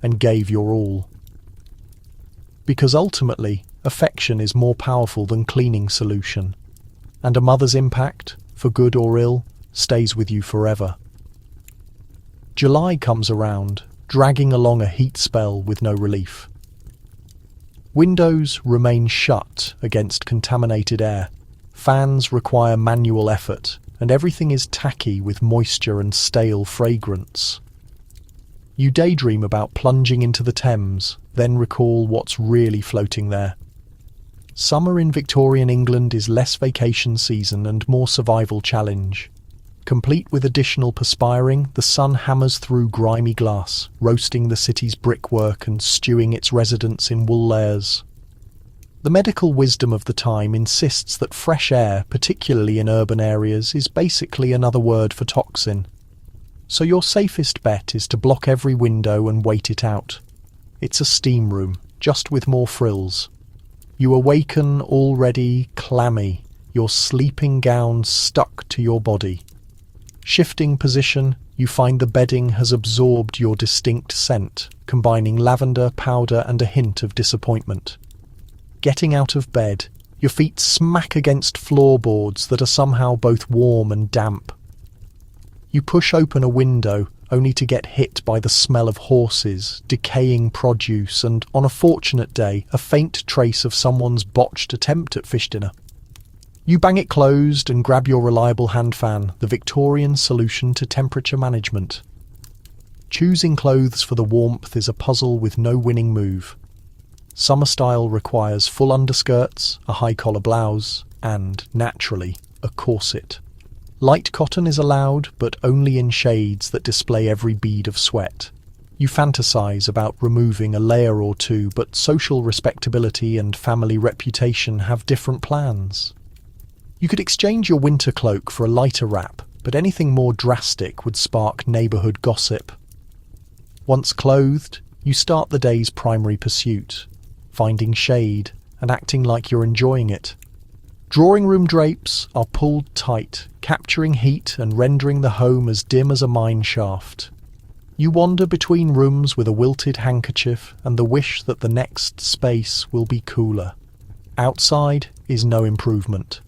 and gave your all. Because ultimately, affection is more powerful than cleaning solution, and a mother's impact, for good or ill, stays with you forever. July comes around, dragging along a heat spell with no relief. Windows remain shut against contaminated air. Fans require manual effort, and everything is tacky with moisture and stale fragrance. You daydream about plunging into the Thames, then recall what's really floating there. Summer in Victorian England is less vacation season and more survival challenge. Complete with additional perspiring, the sun hammers through grimy glass, roasting the city's brickwork and stewing its residents in wool layers. The medical wisdom of the time insists that fresh air, particularly in urban areas, is basically another word for toxin. So your safest bet is to block every window and wait it out. It's a steam room, just with more frills. You awaken already clammy, your sleeping gown stuck to your body. Shifting position, you find the bedding has absorbed your distinct scent, combining lavender, powder, and a hint of disappointment. Getting out of bed, your feet smack against floorboards that are somehow both warm and damp. You push open a window, only to get hit by the smell of horses, decaying produce, and, on a fortunate day, a faint trace of someone's botched attempt at fish dinner. You bang it closed and grab your reliable hand fan, the Victorian solution to temperature management. Choosing clothes for the warmth is a puzzle with no winning move. Summer style requires full underskirts, a high collar blouse, and, naturally, a corset. Light cotton is allowed, but only in shades that display every bead of sweat. You fantasize about removing a layer or two, but social respectability and family reputation have different plans. You could exchange your winter cloak for a lighter wrap, but anything more drastic would spark neighbourhood gossip. Once clothed, you start the day's primary pursuit, finding shade and acting like you're enjoying it. Drawing room drapes are pulled tight, capturing heat and rendering the home as dim as a mine shaft. You wander between rooms with a wilted handkerchief and the wish that the next space will be cooler. Outside is no improvement.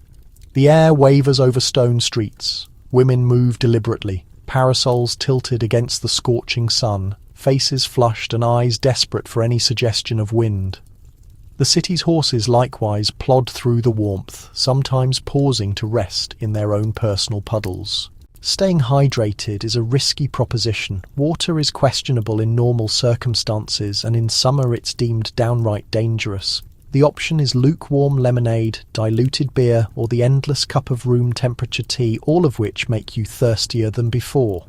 The air wavers over stone streets. Women move deliberately, parasols tilted against the scorching sun, faces flushed and eyes desperate for any suggestion of wind. The city's horses likewise plod through the warmth, sometimes pausing to rest in their own personal puddles. Staying hydrated is a risky proposition. Water is questionable in normal circumstances, and in summer it's deemed downright dangerous. The option is lukewarm lemonade, diluted beer, or the endless cup of room temperature tea, all of which make you thirstier than before.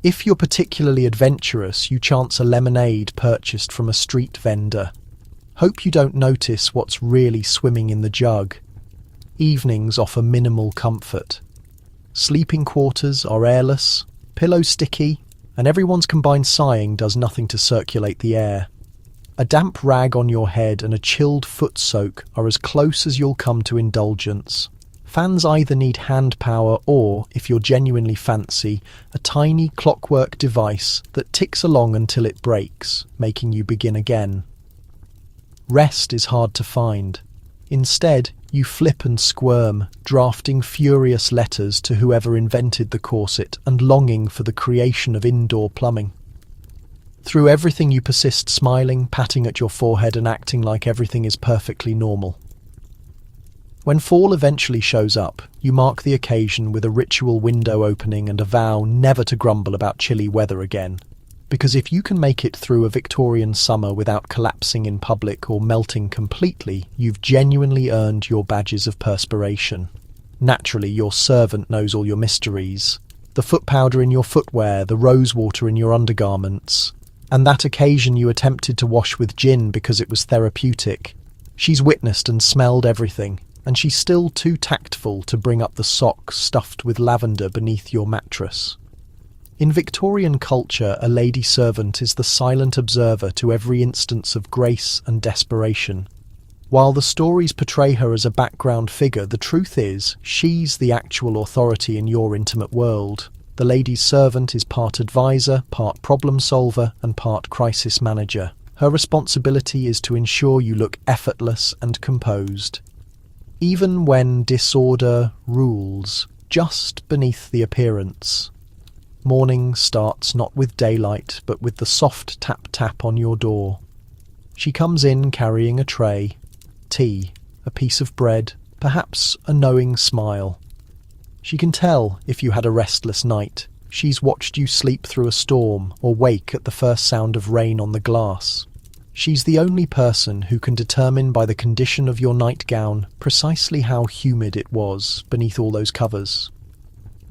If you're particularly adventurous, you chance a lemonade purchased from a street vendor. Hope you don't notice what's really swimming in the jug. Evenings offer minimal comfort. Sleeping quarters are airless, pillows sticky, and everyone's combined sighing does nothing to circulate the air. A damp rag on your head and a chilled foot soak are as close as you'll come to indulgence. Fans either need hand power or, if you're genuinely fancy, a tiny clockwork device that ticks along until it breaks, making you begin again. Rest is hard to find. Instead, you flip and squirm, drafting furious letters to whoever invented the corset and longing for the creation of indoor plumbing. Through everything you persist smiling, patting at your forehead and acting like everything is perfectly normal. When fall eventually shows up, you mark the occasion with a ritual window opening and a vow never to grumble about chilly weather again. Because if you can make it through a Victorian summer without collapsing in public or melting completely, you've genuinely earned your badges of perspiration. Naturally, your servant knows all your mysteries. The foot powder in your footwear, the rose water in your undergarments, and that occasion you attempted to wash with gin because it was therapeutic. She's witnessed and smelled everything, and she's still too tactful to bring up the sock stuffed with lavender beneath your mattress. In Victorian culture, a lady servant is the silent observer to every instance of grace and desperation. While the stories portray her as a background figure, the truth is, she's the actual authority in your intimate world. The lady's servant is part advisor, part problem solver, and part crisis manager. Her responsibility is to ensure you look effortless and composed, even when disorder rules just beneath the appearance. Morning starts not with daylight, but with the soft tap-tap on your door. She comes in carrying a tray, tea, a piece of bread, perhaps a knowing smile. She can tell if you had a restless night. She's watched you sleep through a storm or wake at the first sound of rain on the glass. She's the only person who can determine by the condition of your nightgown precisely how humid it was beneath all those covers.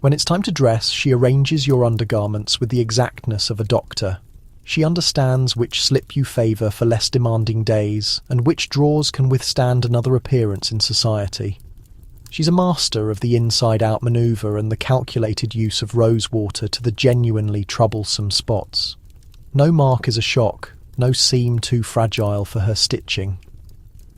When it's time to dress, she arranges your undergarments with the exactness of a doctor. She understands which slip you favour for less demanding days, and which drawers can withstand another appearance in society. She's a master of the inside-out manoeuvre and the calculated use of rose water to the genuinely troublesome spots. No mark is a shock, no seam too fragile for her stitching.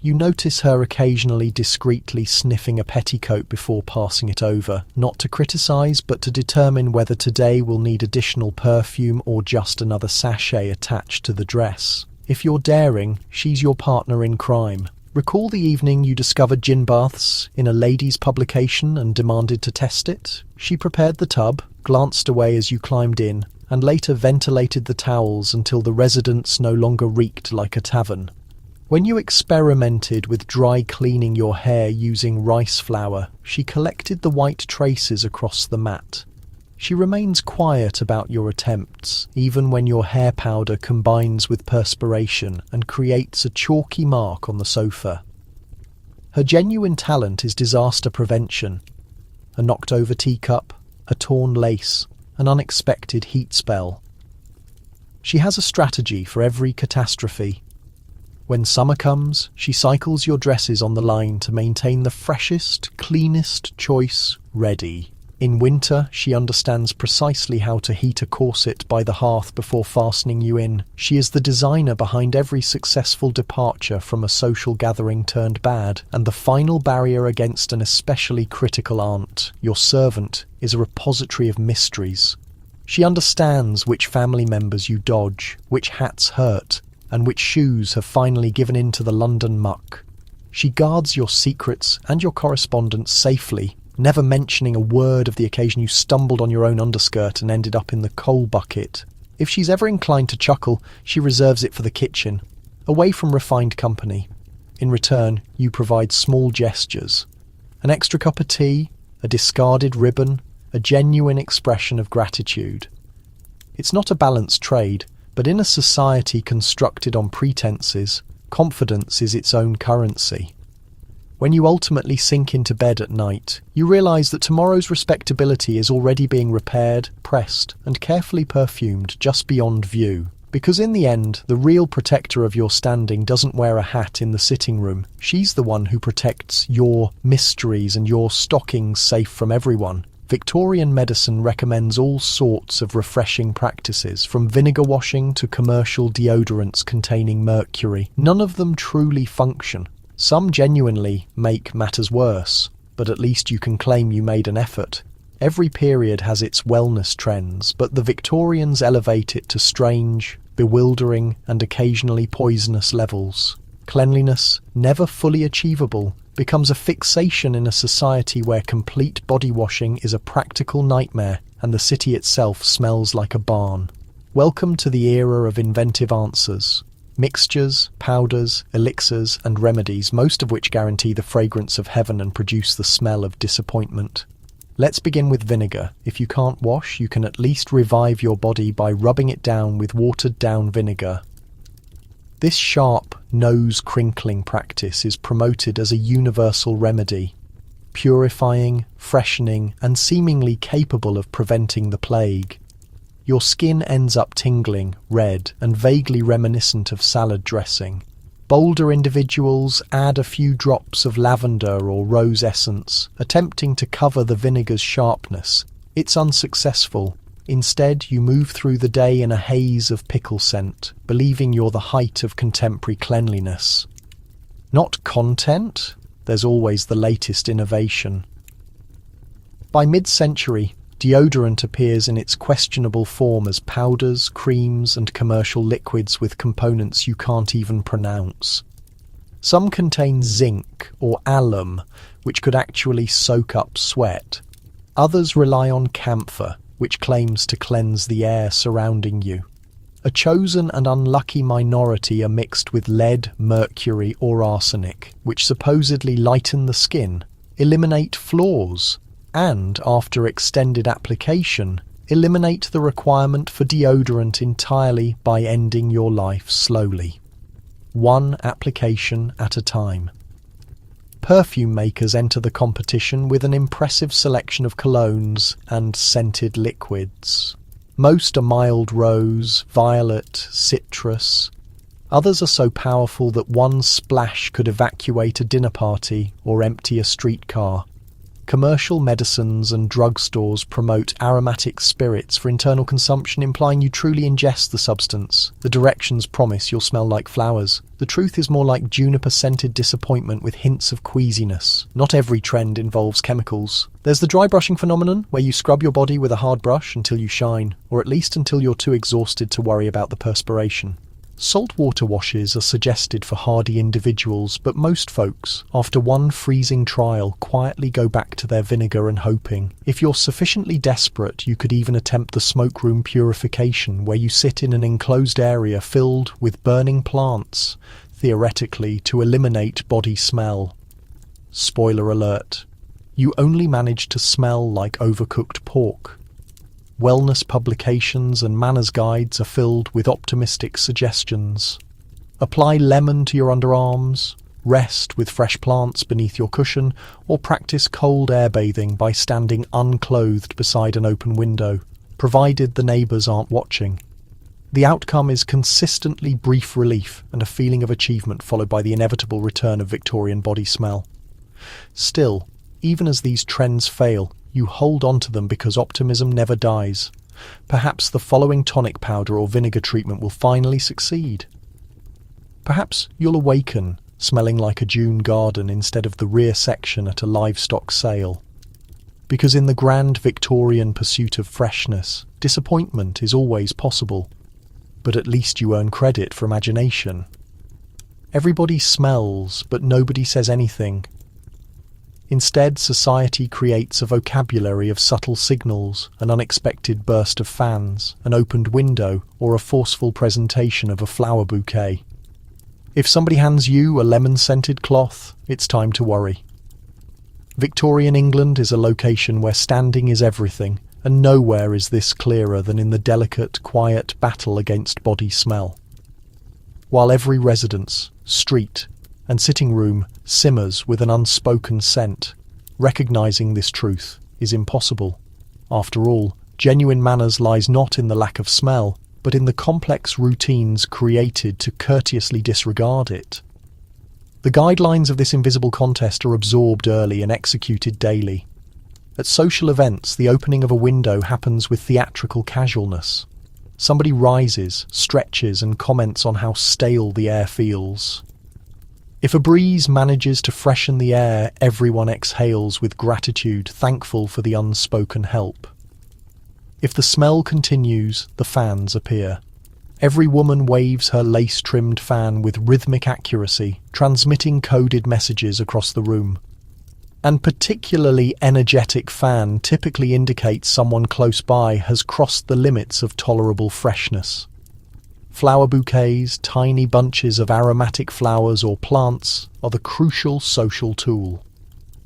You notice her occasionally discreetly sniffing a petticoat before passing it over, not to criticise but to determine whether today will need additional perfume or just another sachet attached to the dress. If you're daring, she's your partner in crime. Recall the evening you discovered gin baths in a ladies' publication and demanded to test it? She prepared the tub, glanced away as you climbed in, and later ventilated the towels until the residence no longer reeked like a tavern. When you experimented with dry cleaning your hair using rice flour, she collected the white traces across the mat. She remains quiet about your attempts, even when your hair powder combines with perspiration and creates a chalky mark on the sofa. Her genuine talent is disaster prevention. A knocked-over teacup, a torn lace, an unexpected heat spell. She has a strategy for every catastrophe. When summer comes, she cycles your dresses on the line to maintain the freshest, cleanest choice ready. In winter, she understands precisely how to heat a corset by the hearth before fastening you in. She is the designer behind every successful departure from a social gathering turned bad, and the final barrier against an especially critical aunt. Your servant is a repository of mysteries. She understands which family members you dodge, which hats hurt, and which shoes have finally given in to the London muck. She guards your secrets and your correspondence safely, never mentioning a word of the occasion you stumbled on your own underskirt and ended up in the coal bucket. If she's ever inclined to chuckle, she reserves it for the kitchen, away from refined company. In return, you provide small gestures. An extra cup of tea, a discarded ribbon, a genuine expression of gratitude. It's not a balanced trade, but in a society constructed on pretenses, confidence is its own currency. When you ultimately sink into bed at night, you realise that tomorrow's respectability is already being repaired, pressed, and carefully perfumed just beyond view. Because in the end, the real protector of your standing doesn't wear a hat in the sitting room. She's the one who protects your mysteries and your stockings safe from everyone. Victorian medicine recommends all sorts of refreshing practices, from vinegar washing to commercial deodorants containing mercury. None of them truly function. Some genuinely make matters worse, but at least you can claim you made an effort. Every period has its wellness trends, but the Victorians elevate it to strange, bewildering, and occasionally poisonous levels. Cleanliness, never fully achievable, becomes a fixation in a society where complete body washing is a practical nightmare and the city itself smells like a barn. Welcome to the era of inventive answers. Mixtures, powders, elixirs, and remedies, most of which guarantee the fragrance of heaven and produce the smell of disappointment. Let's begin with vinegar. If you can't wash, you can at least revive your body by rubbing it down with watered-down vinegar. This sharp, nose-crinkling practice is promoted as a universal remedy, purifying, freshening, and seemingly capable of preventing the plague. Your skin ends up tingling, red, and vaguely reminiscent of salad dressing. Bolder individuals add a few drops of lavender or rose essence, attempting to cover the vinegar's sharpness. It's unsuccessful. Instead, you move through the day in a haze of pickle scent, believing you're the height of contemporary cleanliness. Not content? There's always the latest innovation. By mid-century, deodorant appears in its questionable form as powders, creams, and commercial liquids with components you can't even pronounce. Some contain zinc or alum, which could actually soak up sweat. Others rely on camphor, which claims to cleanse the air surrounding you. A chosen and unlucky minority are mixed with lead, mercury, or arsenic, which supposedly lighten the skin, eliminate flaws, and, after extended application, eliminate the requirement for deodorant entirely by ending your life slowly. One application at a time. Perfume makers enter the competition with an impressive selection of colognes and scented liquids. Most are mild rose, violet, citrus. Others are so powerful that one splash could evacuate a dinner party or empty a streetcar. Commercial medicines and drugstores promote aromatic spirits for internal consumption, implying you truly ingest the substance. The directions promise you'll smell like flowers. The truth is more like juniper-scented disappointment with hints of queasiness. Not every trend involves chemicals. There's the dry brushing phenomenon, where you scrub your body with a hard brush until you shine, or at least until you're too exhausted to worry about the perspiration. Saltwater washes are suggested for hardy individuals, but most folks, after one freezing trial, quietly go back to their vinegar and hoping. If you're sufficiently desperate, you could even attempt the smoke room purification, where you sit in an enclosed area filled with burning plants, theoretically to eliminate body smell. Spoiler alert. You only manage to smell like overcooked pork. Wellness publications and manners guides are filled with optimistic suggestions. Apply lemon to your underarms, rest with fresh plants beneath your cushion, or practice cold air bathing by standing unclothed beside an open window, provided the neighbours aren't watching. The outcome is consistently brief relief and a feeling of achievement followed by the inevitable return of Victorian body smell. Still, even as these trends fail, you hold on to them because optimism never dies. Perhaps the following tonic powder or vinegar treatment will finally succeed. Perhaps you'll awaken, smelling like a June garden instead of the rear section at a livestock sale. Because in the grand Victorian pursuit of freshness, disappointment is always possible. But at least you earn credit for imagination. Everybody smells, but nobody says anything. Instead, society creates a vocabulary of subtle signals, an unexpected burst of fans, an opened window, or a forceful presentation of a flower bouquet. If somebody hands you a lemon-scented cloth, it's time to worry. Victorian England is a location where standing is everything, and nowhere is this clearer than in the delicate, quiet battle against body smell. While every residence, street, and sitting room simmers with an unspoken scent, recognizing this truth is impossible. After all, genuine manners lies not in the lack of smell, but in the complex routines created to courteously disregard it. The guidelines of this invisible contest are absorbed early and executed daily. At social events, the opening of a window happens with theatrical casualness. Somebody rises, stretches, and comments on how stale the air feels. If a breeze manages to freshen the air, everyone exhales with gratitude, thankful for the unspoken help. If the smell continues, the fans appear. Every woman waves her lace-trimmed fan with rhythmic accuracy, transmitting coded messages across the room. An particularly energetic fan typically indicates someone close by has crossed the limits of tolerable freshness. Flower bouquets, tiny bunches of aromatic flowers or plants are the crucial social tool.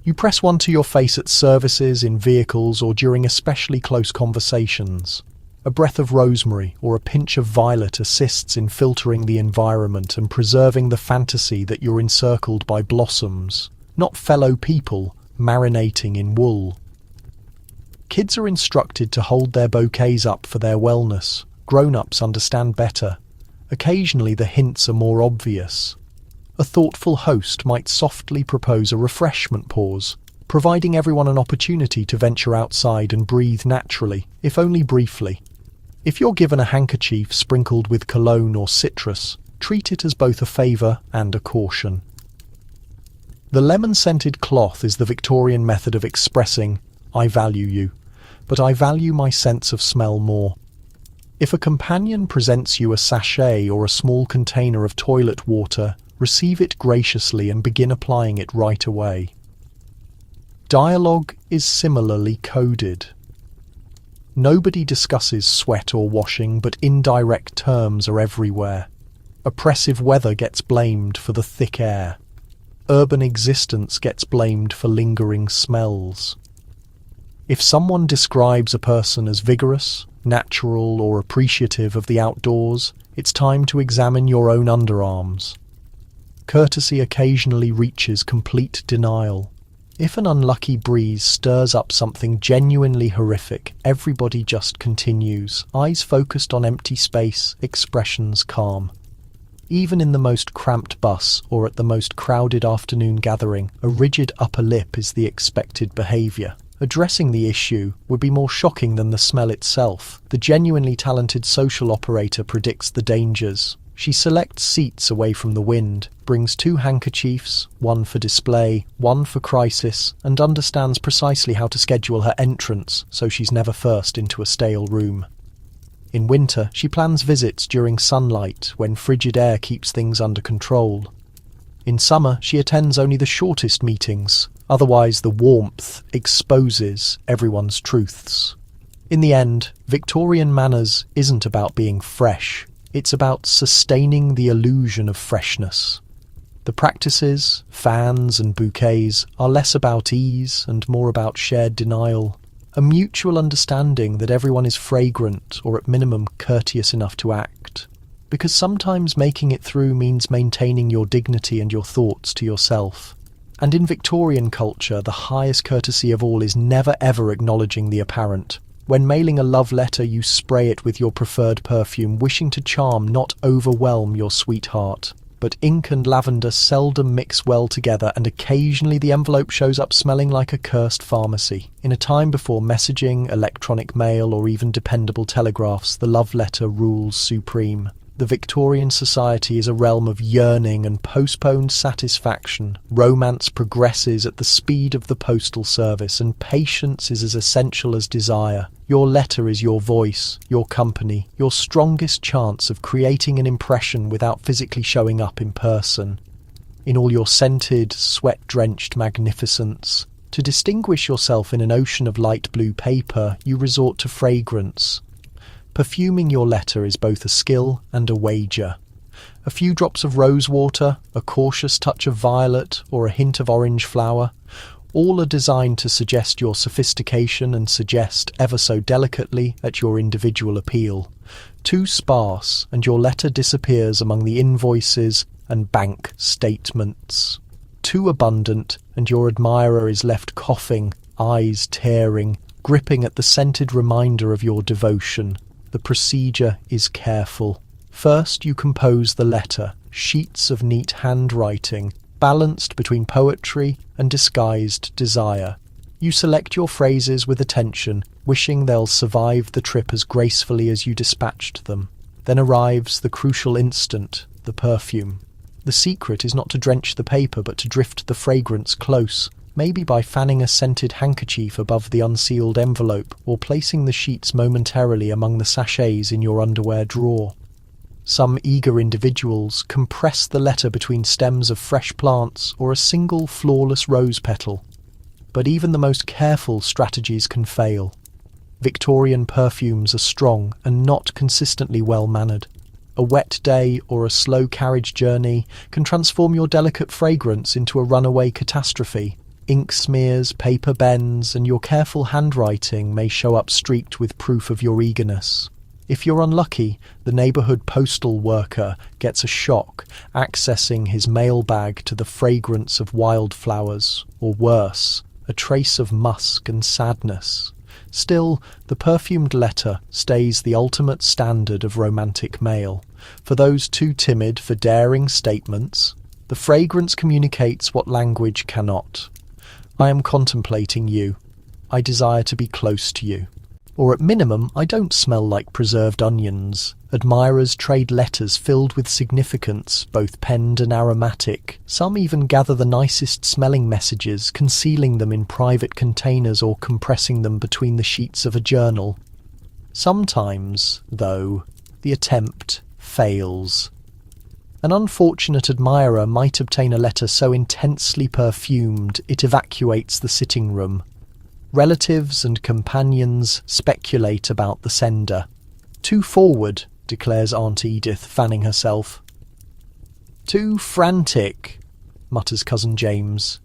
You press one to your face at services, in vehicles, or during especially close conversations. A breath of rosemary or a pinch of violet assists in filtering the environment and preserving the fantasy that you're encircled by blossoms, not fellow people marinating in wool. Kids are instructed to hold their bouquets up for their wellness. Grown-ups understand better. Occasionally the hints are more obvious. A thoughtful host might softly propose a refreshment pause, providing everyone an opportunity to venture outside and breathe naturally, if only briefly. If you're given a handkerchief sprinkled with cologne or citrus, treat it as both a favour and a caution. The lemon-scented cloth is the Victorian method of expressing, "I value you, but I value my sense of smell more." If a companion presents you a sachet or a small container of toilet water, receive it graciously and begin applying it right away. Dialogue is similarly coded. Nobody discusses sweat or washing, but indirect terms are everywhere. Oppressive weather gets blamed for the thick air. Urban existence gets blamed for lingering smells. If someone describes a person as vigorous, natural, or appreciative of the outdoors, it's time to examine your own underarms. Courtesy occasionally reaches complete denial. If an unlucky breeze stirs up something genuinely horrific, everybody just continues, eyes focused on empty space, expressions calm. Even in the most cramped bus or at the most crowded afternoon gathering, a rigid upper lip is the expected behaviour. Addressing the issue would be more shocking than the smell itself. The genuinely talented social operator predicts the dangers. She selects seats away from the wind, brings 2 handkerchiefs, one for display, one for crisis, and understands precisely how to schedule her entrance so she's never first into a stale room. In winter, she plans visits during sunlight when frigid air keeps things under control. In summer, she attends only the shortest meetings, otherwise the warmth exposes everyone's truths. In the end, Victorian manners isn't about being fresh, it's about sustaining the illusion of freshness. The practices, fans and bouquets are less about ease and more about shared denial, a mutual understanding that everyone is fragrant or at minimum courteous enough to act. Because sometimes making it through means maintaining your dignity and your thoughts to yourself. And in Victorian culture, the highest courtesy of all is never ever acknowledging the apparent, When mailing a love letter, you spray it with your preferred perfume, wishing to charm, not overwhelm your sweetheart. But ink and lavender seldom mix well together, and occasionally the envelope shows up smelling like a cursed pharmacy. In a time before messaging, electronic mail, or even dependable telegraphs, the love letter rules supreme. The Victorian society is a realm of yearning and postponed satisfaction. Romance progresses at the speed of the postal service, and patience is as essential as desire. Your letter is your voice, your company, your strongest chance of creating an impression without physically showing up in person. In all your scented, sweat-drenched magnificence, to distinguish yourself in an ocean of light blue paper, you resort to fragrance. Perfuming your letter is both a skill and a wager. A few drops of rose water, a cautious touch of violet, or a hint of orange flower, all are designed to suggest your sophistication and suggest, ever so delicately, at your individual appeal. Too sparse, and your letter disappears among the invoices and bank statements. Too abundant, and your admirer is left coughing, eyes tearing, gripping at the scented reminder of your devotion. The procedure is careful. First, you compose the letter, sheets of neat handwriting, balanced between poetry and disguised desire. You select your phrases with attention, wishing they'll survive the trip as gracefully as you dispatched them. Then arrives the crucial instant, the perfume. The secret is not to drench the paper, but to drift the fragrance close, maybe by fanning a scented handkerchief above the unsealed envelope, or placing the sheets momentarily among the sachets in your underwear drawer. Some eager individuals compress the letter between stems of fresh plants or a single flawless rose petal. But even the most careful strategies can fail. Victorian perfumes are strong and not consistently well-mannered. A wet day or a slow carriage journey can transform your delicate fragrance into a runaway catastrophe. Ink smears, paper bends, and your careful handwriting may show up streaked with proof of your eagerness. If you're unlucky, the neighbourhood postal worker gets a shock, accessing his mailbag to the fragrance of wildflowers, or worse, a trace of musk and sadness. Still, the perfumed letter stays the ultimate standard of romantic mail. For those too timid for daring statements, the fragrance communicates what language cannot. I am contemplating you. I desire to be close to you. Or at minimum, I don't smell like preserved onions. Admirers trade letters filled with significance, both penned and aromatic. Some even gather the nicest smelling messages, concealing them in private containers or compressing them between the sheets of a journal. Sometimes, though, the attempt fails. An unfortunate admirer might obtain a letter so intensely perfumed it evacuates the sitting room. Relatives and companions speculate about the sender. "Too forward," declares Aunt Edith, fanning herself. "Too frantic," mutters Cousin James.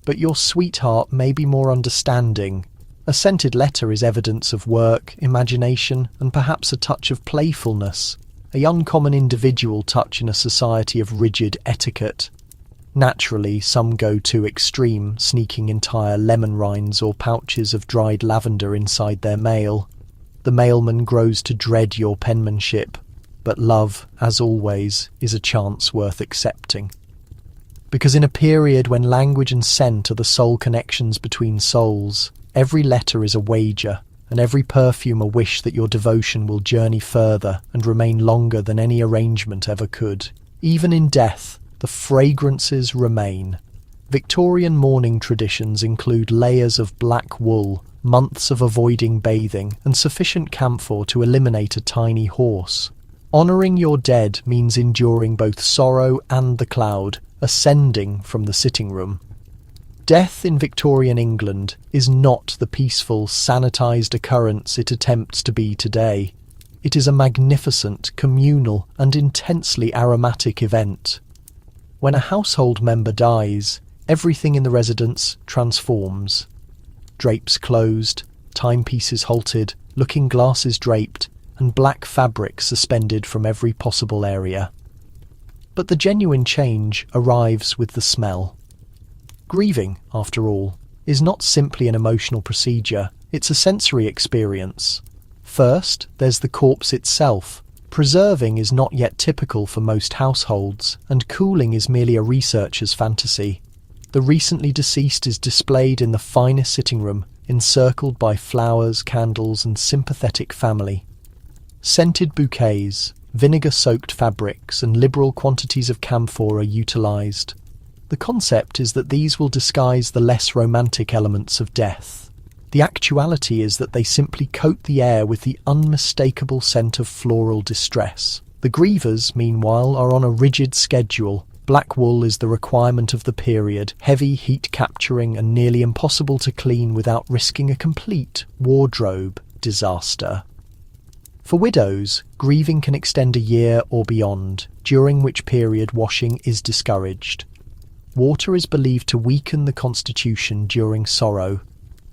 But your sweetheart may be more understanding. A scented letter is evidence of work, imagination, and perhaps a touch of playfulness, a uncommon individual touch in a society of rigid etiquette. Naturally, some go too extreme, sneaking entire lemon rinds or pouches of dried lavender inside their mail. The mailman grows to dread your penmanship, but love, as always, is a chance worth accepting. Because in a period when language and scent are the sole connections between souls, every letter is a wager, and every perfume a wish that your devotion will journey further and remain longer than any arrangement ever could. Even in death, the fragrances remain. Victorian mourning traditions include layers of black wool, months of avoiding bathing, and sufficient camphor to eliminate a tiny horse. Honouring your dead means enduring both sorrow and the cloud, ascending from the sitting room. Death in Victorian England is not the peaceful, sanitised occurrence it attempts to be today. It is a magnificent, communal, and intensely aromatic event. When a household member dies, everything in the residence transforms. Drapes closed, timepieces halted, looking glasses draped, and black fabric suspended from every possible area. But the genuine change arrives with the smell. Grieving, after all, is not simply an emotional procedure, It's a sensory experience. First, there's the corpse itself. Preserving is not yet typical for most households, and cooling is merely a researcher's fantasy. The recently deceased is displayed in the finest sitting room, encircled by flowers, candles, and sympathetic family. Scented bouquets, vinegar-soaked fabrics, and liberal quantities of camphor are utilised. The concept is that these will disguise the less romantic elements of death. The actuality is that they simply coat the air with the unmistakable scent of floral distress. The grievers, meanwhile, are on a rigid schedule. Black wool is the requirement of the period, heavy, heat-capturing, and nearly impossible to clean without risking a complete wardrobe disaster. For widows, grieving can extend a year or beyond, during which period washing is discouraged. Water is believed to weaken the constitution during sorrow,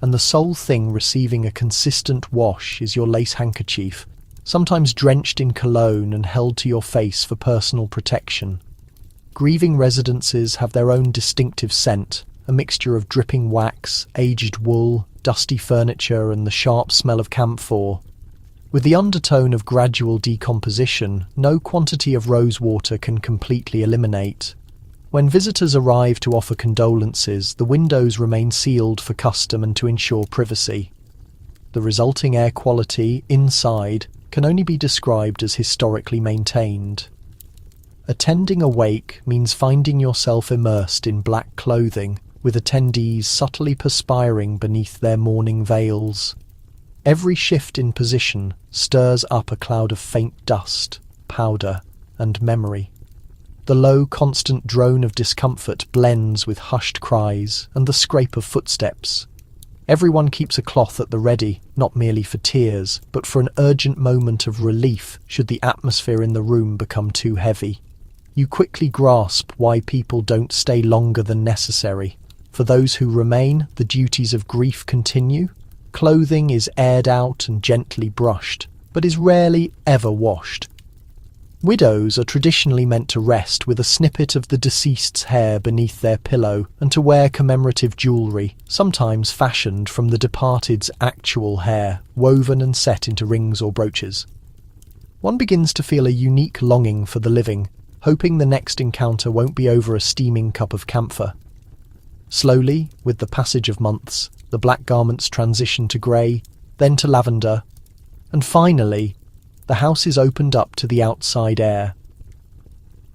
and the sole thing receiving a consistent wash is your lace handkerchief, sometimes drenched in cologne and held to your face for personal protection. Grieving residences have their own distinctive scent, a mixture of dripping wax, aged wool, dusty furniture, and the sharp smell of camphor. With the undertone of gradual decomposition, no quantity of rose water can completely eliminate. When visitors arrive to offer condolences, the windows remain sealed for custom and to ensure privacy. The resulting air quality inside can only be described as historically maintained. Attending a wake means finding yourself immersed in black clothing, with attendees subtly perspiring beneath their mourning veils. Every shift in position stirs up a cloud of faint dust, powder, and memory. The low, constant drone of discomfort blends with hushed cries and the scrape of footsteps. Everyone keeps a cloth at the ready, not merely for tears, but for an urgent moment of relief should the atmosphere in the room become too heavy. You quickly grasp why people don't stay longer than necessary. For those who remain, the duties of grief continue. Clothing is aired out and gently brushed, but is rarely ever washed. Widows are traditionally meant to rest with a snippet of the deceased's hair beneath their pillow and to wear commemorative jewellery, sometimes fashioned from the departed's actual hair, woven and set into rings or brooches. One begins to feel a unique longing for the living, hoping the next encounter won't be over a steaming cup of camphor. Slowly, with the passage of months, the black garments transition to grey, then to lavender, and finally, the house is opened up to the outside air.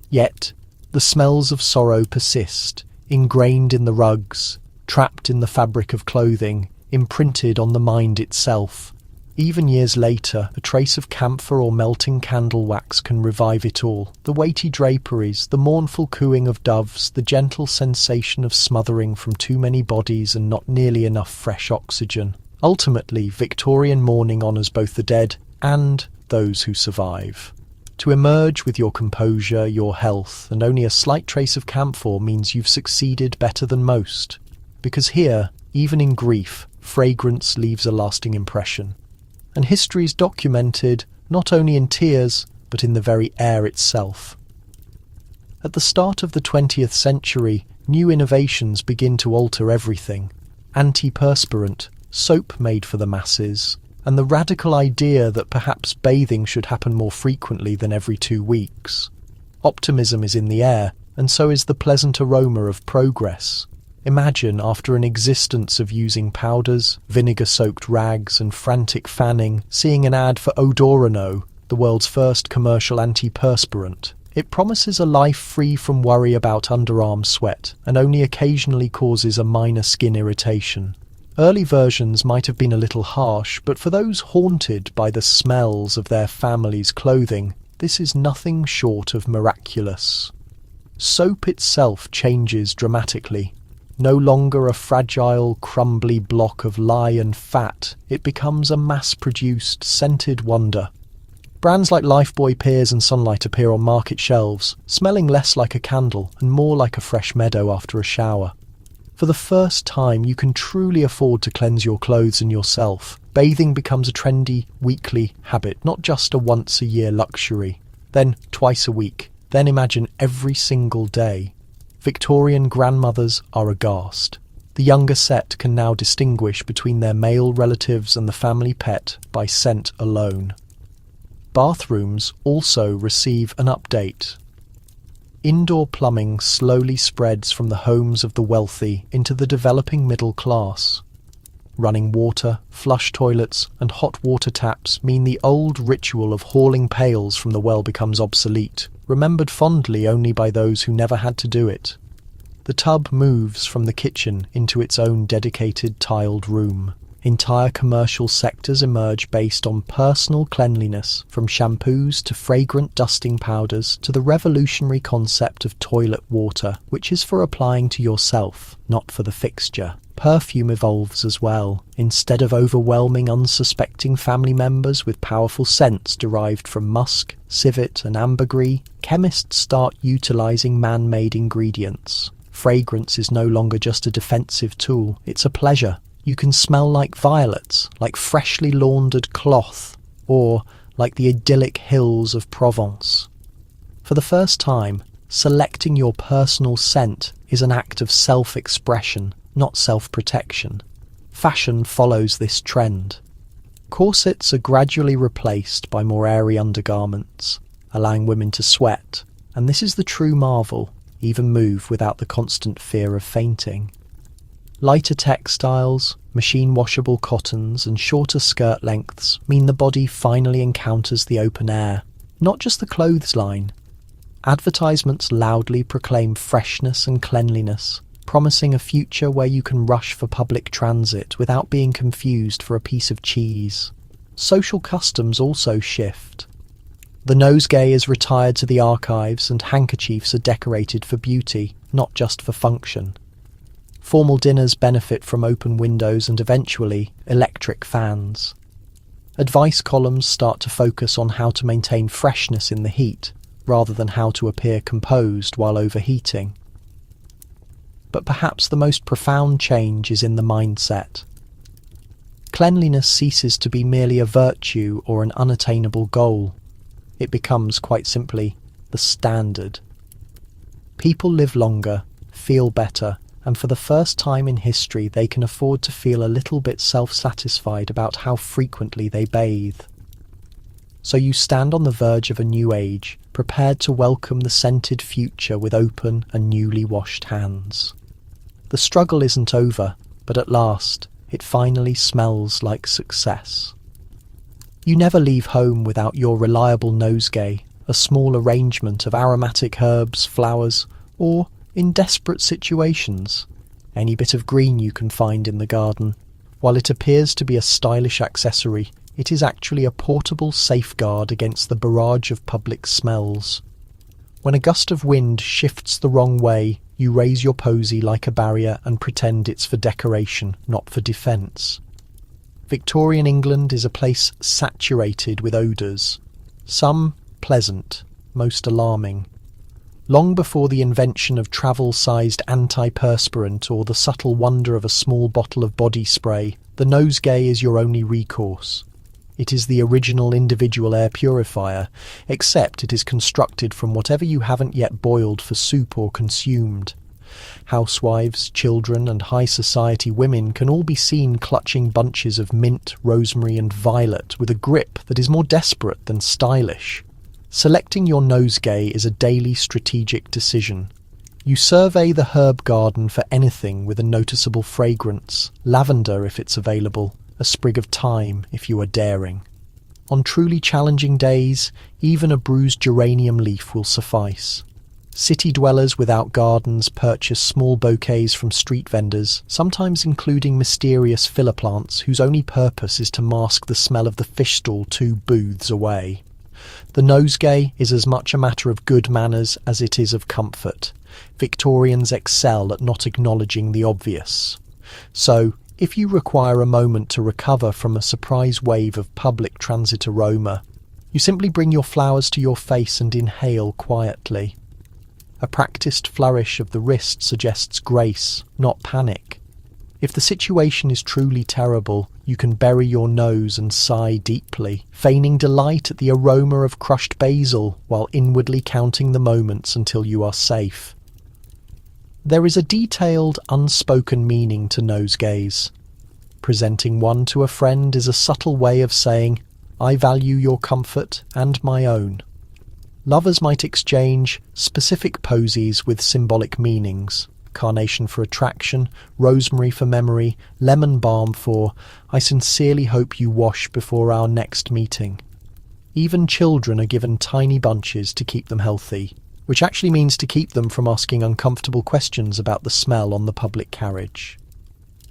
Yet, the smells of sorrow persist, ingrained in the rugs, trapped in the fabric of clothing, imprinted on the mind itself. Even years later, a trace of camphor or melting candle wax can revive it all. The weighty draperies, the mournful cooing of doves, the gentle sensation of smothering from too many bodies and not nearly enough fresh oxygen. Ultimately, Victorian mourning honours both the dead and those who survive. To emerge with your composure, your health, and only a slight trace of camphor means you've succeeded better than most. Because here, even in grief, fragrance leaves a lasting impression. And history is documented not only in tears, but in the very air itself. At the start of the 20th century, new innovations begin to alter everything. Antiperspirant, soap made for the masses, and the radical idea that perhaps bathing should happen more frequently than every 2 weeks. Optimism is in the air, and so is the pleasant aroma of progress. Imagine, after an existence of using powders, vinegar-soaked rags, and frantic fanning, seeing an ad for Odorino, the world's first commercial antiperspirant. It promises a life free from worry about underarm sweat, and only occasionally causes a minor skin irritation. Early versions might have been a little harsh, but for those haunted by the smells of their family's clothing, this is nothing short of miraculous. Soap itself changes dramatically. No longer a fragile, crumbly block of lye and fat, it becomes a mass-produced, scented wonder. Brands like Lifebuoy Pears and Sunlight appear on market shelves, smelling less like a candle and more like a fresh meadow after a shower. For the first time, you can truly afford to cleanse your clothes and yourself. Bathing becomes a trendy, weekly habit, not just a once-a-year luxury. Then twice a week. Then imagine every single day. Victorian grandmothers are aghast. The younger set can now distinguish between their male relatives and the family pet by scent alone. Bathrooms also receive an update. Indoor plumbing slowly spreads from the homes of the wealthy into the developing middle class. Running water, flush toilets, and hot water taps mean the old ritual of hauling pails from the well becomes obsolete, remembered fondly only by those who never had to do it. The tub moves from the kitchen into its own dedicated tiled room. Entire commercial sectors emerge based on personal cleanliness, from shampoos to fragrant dusting powders to the revolutionary concept of toilet water, which is for applying to yourself, not for the fixture. Perfume evolves as well. Instead of overwhelming unsuspecting family members with powerful scents derived from musk, civet and ambergris, chemists start utilizing man-made ingredients. Fragrance is no longer just a defensive tool, it's a pleasure. You can smell like violets, like freshly laundered cloth, or like the idyllic hills of Provence. For the first time, selecting your personal scent is an act of self-expression, not self-protection. Fashion follows this trend. Corsets are gradually replaced by more airy undergarments, allowing women to sweat, and this is the true marvel, even move without the constant fear of fainting. Lighter textiles, machine-washable cottons and shorter skirt lengths mean the body finally encounters the open air, not just the clothes line. Advertisements loudly proclaim freshness and cleanliness, promising a future where you can rush for public transit without being confused for a piece of cheese. Social customs also shift. The nosegay is retired to the archives and handkerchiefs are decorated for beauty, not just for function. Formal dinners benefit from open windows and eventually electric fans. Advice columns start to focus on how to maintain freshness in the heat, rather than how to appear composed while overheating. But perhaps the most profound change is in the mindset. Cleanliness ceases to be merely a virtue or an unattainable goal. It becomes, quite simply, the standard. People live longer, feel better, and for the first time in history they can afford to feel a little bit self-satisfied about how frequently they bathe. So you stand on the verge of a new age, prepared to welcome the scented future with open and newly washed hands. The struggle isn't over, but at last, it finally smells like success. You never leave home without your reliable nosegay, a small arrangement of aromatic herbs, flowers, or, in desperate situations, any bit of green you can find in the garden. While it appears to be a stylish accessory, it is actually a portable safeguard against the barrage of public smells. When a gust of wind shifts the wrong way, you raise your posy like a barrier and pretend it's for decoration, not for defence. Victorian England is a place saturated with odours. Some pleasant, most alarming. Long before the invention of travel-sized antiperspirant or the subtle wonder of a small bottle of body spray, the nosegay is your only recourse. It is the original individual air purifier, except it is constructed from whatever you haven't yet boiled for soup or consumed. Housewives, children, and high society women can all be seen clutching bunches of mint, rosemary, and violet with a grip that is more desperate than stylish. Selecting your nosegay is a daily strategic decision. You survey the herb garden for anything with a noticeable fragrance, lavender if it's available, a sprig of thyme if you are daring. On truly challenging days, even a bruised geranium leaf will suffice. City dwellers without gardens purchase small bouquets from street vendors, sometimes including mysterious filler plants whose only purpose is to mask the smell of the fish stall 2 booths away. The nosegay is as much a matter of good manners as it is of comfort. Victorians excel at not acknowledging the obvious. So, if you require a moment to recover from a surprise wave of public transit aroma, you simply bring your flowers to your face and inhale quietly. A practiced flourish of the wrist suggests grace, not panic. If the situation is truly terrible, you can bury your nose and sigh deeply, feigning delight at the aroma of crushed basil while inwardly counting the moments until you are safe. There is a detailed, unspoken meaning to nosegays. Presenting one to a friend is a subtle way of saying, "I value your comfort and my own." Lovers might exchange specific posies with symbolic meanings: carnation for attraction, rosemary for memory, lemon balm for, "I sincerely hope you wash before our next meeting." Even children are given tiny bunches to keep them healthy, which actually means to keep them from asking uncomfortable questions about the smell on the public carriage.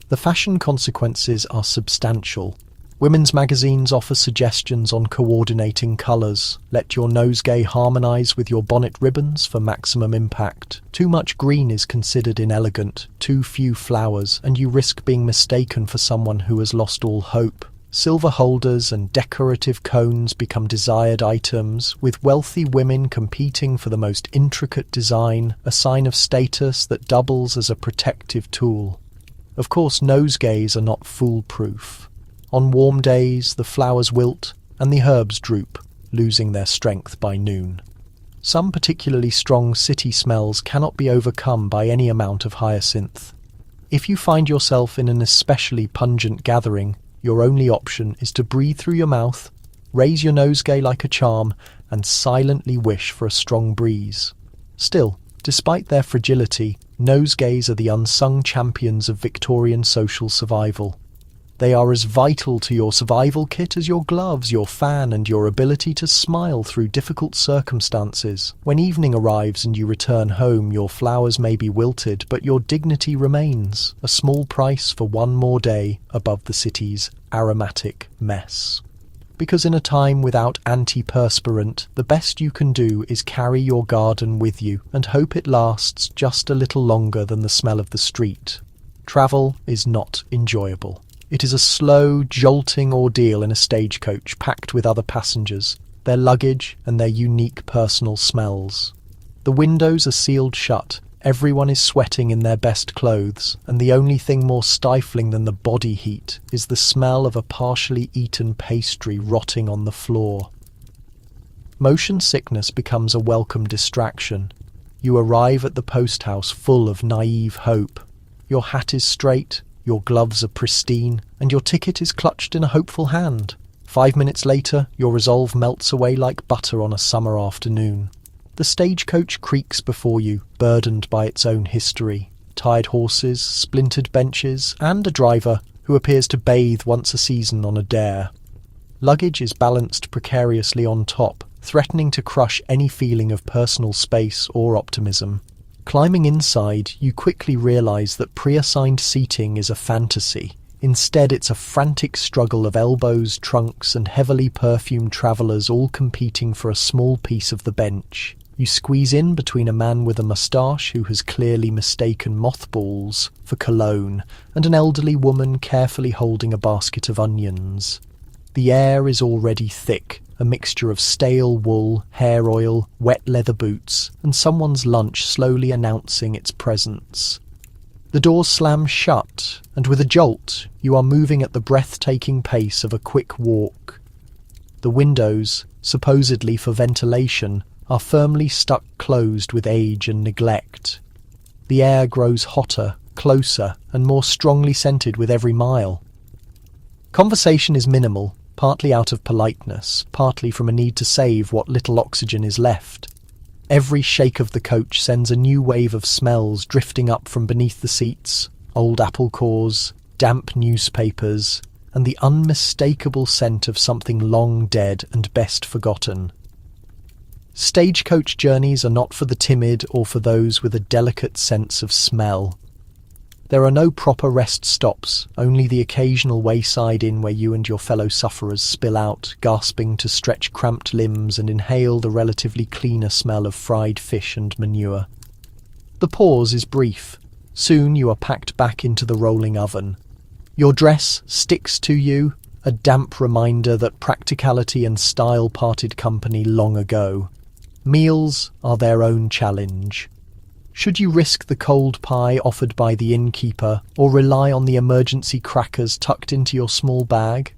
The fashion consequences are substantial. Women's magazines offer suggestions on coordinating colours. Let your nosegay harmonise with your bonnet ribbons for maximum impact. Too much green is considered inelegant, too few flowers, and you risk being mistaken for someone who has lost all hope. Silver holders and decorative cones become desired items, with wealthy women competing for the most intricate design, a sign of status that doubles as a protective tool. Of course, nosegays are not foolproof. On warm days, the flowers wilt and the herbs droop, losing their strength by noon. Some particularly strong city smells cannot be overcome by any amount of hyacinth. If you find yourself in an especially pungent gathering, your only option is to breathe through your mouth, raise your nosegay like a charm, and silently wish for a strong breeze. Still, despite their fragility, nosegays are the unsung champions of Victorian social survival. They are as vital to your survival kit as your gloves, your fan, and your ability to smile through difficult circumstances. When evening arrives and you return home, your flowers may be wilted, but your dignity remains, a small price for one more day above the city's aromatic mess. Because in a time without antiperspirant, the best you can do is carry your garden with you and hope it lasts just a little longer than the smell of the street. Travel is not enjoyable. It is a slow, jolting ordeal in a stagecoach packed with other passengers, their luggage and their unique personal smells. The windows are sealed shut, everyone is sweating in their best clothes, and the only thing more stifling than the body heat is the smell of a partially eaten pastry rotting on the floor. Motion sickness becomes a welcome distraction. You arrive at the post house full of naive hope. Your hat is straight, your gloves are pristine, and your ticket is clutched in a hopeful hand. 5 minutes later, your resolve melts away like butter on a summer afternoon. The stagecoach creaks before you, burdened by its own history. Tired horses, splintered benches, and a driver who appears to bathe once a season on a dare. Luggage is balanced precariously on top, threatening to crush any feeling of personal space or optimism. Climbing inside, you quickly realise that pre-assigned seating is a fantasy. Instead, it's a frantic struggle of elbows, trunks, and heavily perfumed travellers all competing for a small piece of the bench. You squeeze in between a man with a moustache who has clearly mistaken mothballs for cologne, and an elderly woman carefully holding a basket of onions. The air is already thick, a mixture of stale wool, hair oil, wet leather boots, and someone's lunch slowly announcing its presence. The doors slam shut, and with a jolt, you are moving at the breathtaking pace of a quick walk. The windows, supposedly for ventilation, are firmly stuck closed with age and neglect. The air grows hotter, closer, and more strongly scented with every mile. Conversation is minimal, partly out of politeness, partly from a need to save what little oxygen is left. Every shake of the coach sends a new wave of smells drifting up from beneath the seats: old apple cores, damp newspapers, and the unmistakable scent of something long dead and best forgotten. Stagecoach journeys are not for the timid or for those with a delicate sense of smell. There are no proper rest stops, only the occasional wayside inn where you and your fellow sufferers spill out, gasping to stretch cramped limbs and inhale the relatively cleaner smell of fried fish and manure. The pause is brief. Soon you are packed back into the rolling oven. Your dress sticks to you, a damp reminder that practicality and style parted company long ago. Meals are their own challenge. Should you risk the cold pie offered by the innkeeper, or rely on the emergency crackers tucked into your small bag?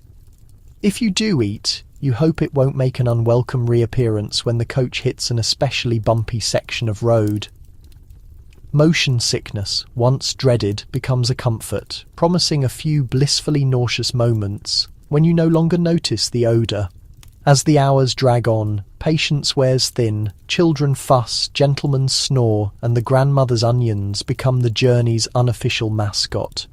If you do eat, you hope it won't make an unwelcome reappearance when the coach hits an especially bumpy section of road. Motion sickness, once dreaded, becomes a comfort, promising a few blissfully nauseous moments when you no longer notice the odour. As the hours drag on, patience wears thin, children fuss, gentlemen snore, and the grandmother's onions become the journey's unofficial mascot.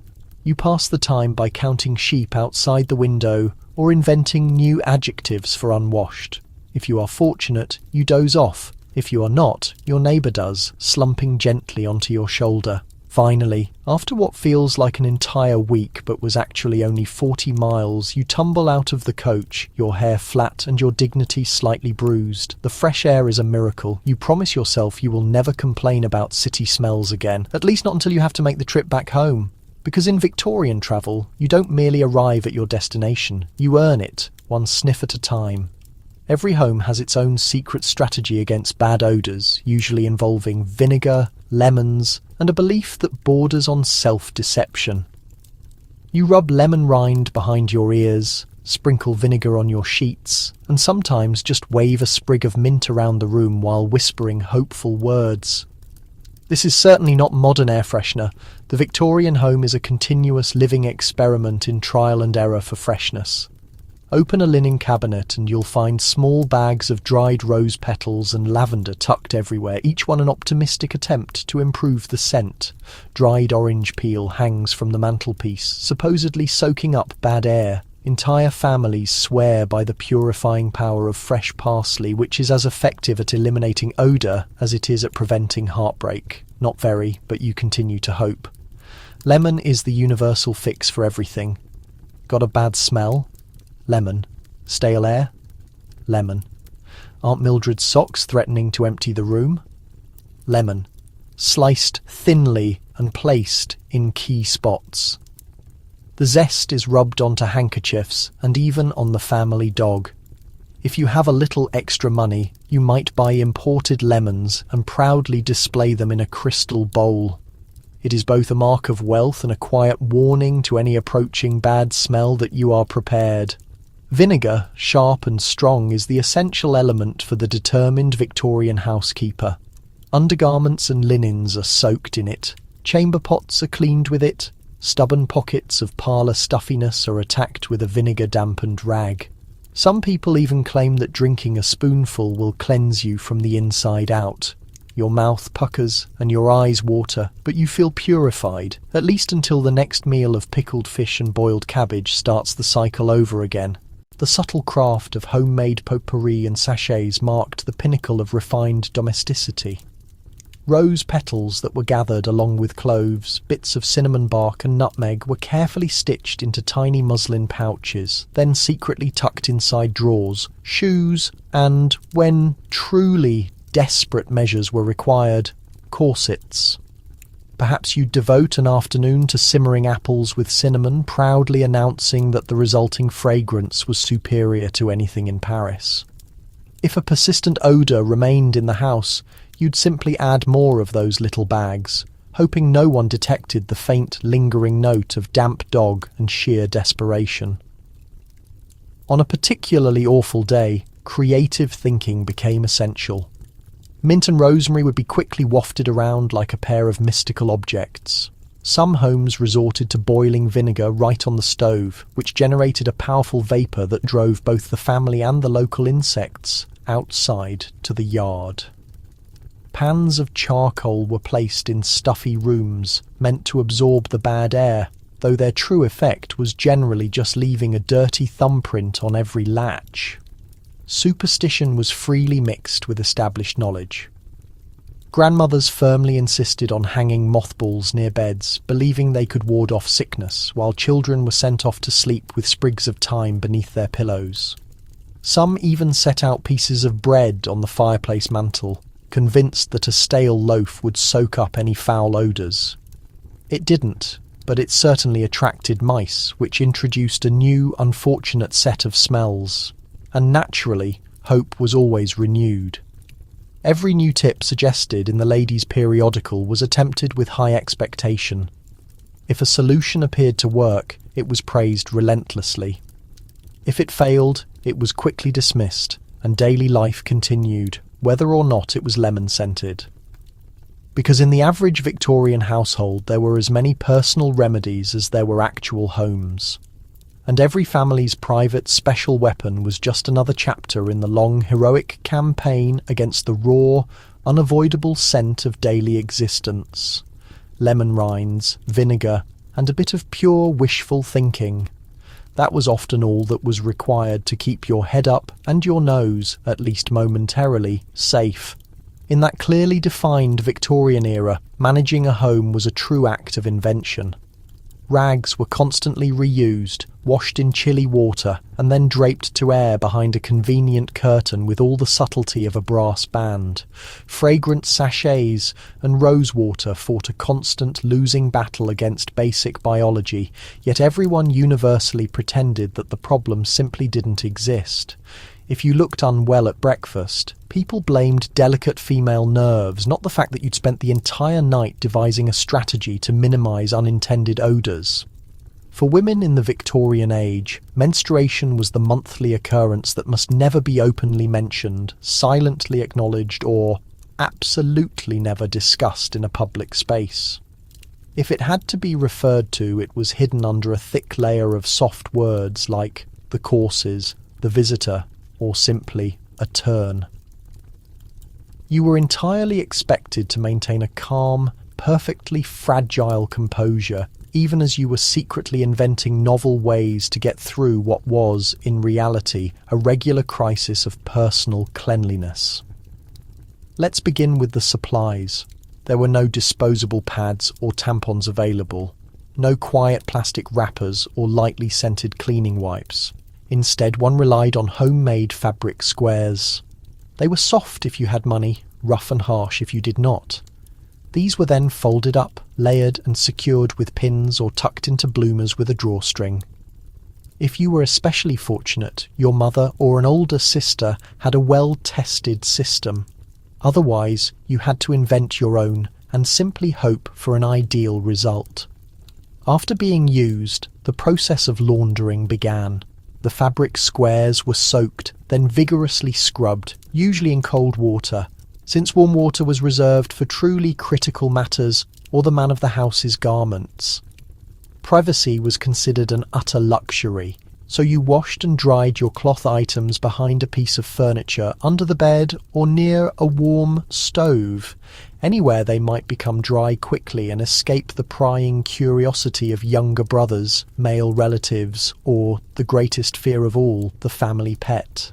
You pass the time by counting sheep outside the window or inventing new adjectives for unwashed. If you are fortunate, you doze off. If you are not, your neighbour does, slumping gently onto your shoulder. Finally, after what feels like an entire week but was actually only 40 miles, you tumble out of the coach, your hair flat and your dignity slightly bruised. The fresh air is a miracle. You promise yourself you will never complain about city smells again, at least not until you have to make the trip back home. Because in Victorian travel, you don't merely arrive at your destination, you earn it, one sniff at a time. Every home has its own secret strategy against bad odours, usually involving vinegar, lemons, and a belief that borders on self-deception. You rub lemon rind behind your ears, sprinkle vinegar on your sheets, and sometimes just wave a sprig of mint around the room while whispering hopeful words. This is certainly not modern air freshener. The Victorian home is a continuous living experiment in trial and error for freshness. Open a linen cabinet and you'll find small bags of dried rose petals and lavender tucked everywhere, each one an optimistic attempt to improve the scent. Dried orange peel hangs from the mantelpiece, supposedly soaking up bad air. Entire families swear by the purifying power of fresh parsley, which is as effective at eliminating odour as it is at preventing heartbreak. Not very, but you continue to hope. Lemon is the universal fix for everything. Got a bad smell? Lemon. Stale air? Lemon. Aunt Mildred's socks threatening to empty the room? Lemon. Sliced thinly and placed in key spots. The zest is rubbed onto handkerchiefs and even on the family dog. If you have a little extra money, you might buy imported lemons and proudly display them in a crystal bowl. It is both a mark of wealth and a quiet warning to any approaching bad smell that you are prepared. Vinegar, sharp and strong, is the essential element for the determined Victorian housekeeper. Undergarments and linens are soaked in it. Chamber pots are cleaned with it. Stubborn pockets of parlour stuffiness are attacked with a vinegar-dampened rag. Some people even claim that drinking a spoonful will cleanse you from the inside out. Your mouth puckers and your eyes water, but you feel purified, at least until the next meal of pickled fish and boiled cabbage starts the cycle over again. The subtle craft of homemade potpourri and sachets marked the pinnacle of refined domesticity. Rose petals that were gathered along with cloves, bits of cinnamon bark and nutmeg were carefully stitched into tiny muslin pouches, then secretly tucked inside drawers, shoes, and, when truly desperate measures were required, corsets. Perhaps you'd devote an afternoon to simmering apples with cinnamon, proudly announcing that the resulting fragrance was superior to anything in Paris. If a persistent odour remained in the house, you'd simply add more of those little bags, hoping no one detected the faint, lingering note of damp dog and sheer desperation. On a particularly awful day, creative thinking became essential. Mint and rosemary would be quickly wafted around like a pair of mystical objects. Some homes resorted to boiling vinegar right on the stove, which generated a powerful vapour that drove both the family and the local insects outside to the yard. Pans of charcoal were placed in stuffy rooms, meant to absorb the bad air, though their true effect was generally just leaving a dirty thumbprint on every latch. Superstition was freely mixed with established knowledge. Grandmothers firmly insisted on hanging mothballs near beds, believing they could ward off sickness, while children were sent off to sleep with sprigs of thyme beneath their pillows. Some even set out pieces of bread on the fireplace mantel, convinced that a stale loaf would soak up any foul odours. It didn't, but it certainly attracted mice, which introduced a new, unfortunate set of smells. And naturally, hope was always renewed. Every new tip suggested in the ladies' periodical was attempted with high expectation. If a solution appeared to work, it was praised relentlessly. If it failed, it was quickly dismissed, and daily life continued, whether or not it was lemon-scented. because in the average Victorian household there were as many personal remedies as there were actual homes. And every family's private special weapon was just another chapter in the long heroic campaign against the raw, unavoidable scent of daily existence. Lemon rinds, vinegar, and a bit of pure wishful thinking. That was often all that was required to keep your head up and your nose, at least momentarily, safe. In that clearly defined Victorian era, managing a home was a true act of invention. Rags were constantly reused, washed in chilly water, and then draped to air behind a convenient curtain with all the subtlety of a brass band. Fragrant sachets and rosewater fought a constant losing battle against basic biology, yet everyone universally pretended that the problem simply didn't exist. If you looked unwell at breakfast, people blamed delicate female nerves, not the fact that you'd spent the entire night devising a strategy to minimise unintended odours. For women in the Victorian age, menstruation was the monthly occurrence that must never be openly mentioned, silently acknowledged, or absolutely never discussed in a public space. If it had to be referred to, it was hidden under a thick layer of soft words like the courses, the visitor, or simply a turn. You were entirely expected to maintain a calm, perfectly fragile composure, even as you were secretly inventing novel ways to get through what was, in reality, a regular crisis of personal cleanliness. Let's begin with the supplies. There were no disposable pads or tampons available, no quiet plastic wrappers or lightly scented cleaning wipes. Instead, one relied on homemade fabric squares. They were soft if you had money, rough and harsh if you did not. These were then folded up, layered and secured with pins or tucked into bloomers with a drawstring. If you were especially fortunate, your mother or an older sister had a well-tested system. Otherwise, you had to invent your own and simply hope for an ideal result. After being used, the process of laundering began. The fabric squares were soaked, then vigorously scrubbed, usually in cold water, since warm water was reserved for truly critical matters or the man of the house's garments. Privacy was considered an utter luxury, so you washed and dried your cloth items behind a piece of furniture, under the bed, or near a warm stove, anywhere they might become dry quickly and escape the prying curiosity of younger brothers, male relatives, or, the greatest fear of all, the family pet.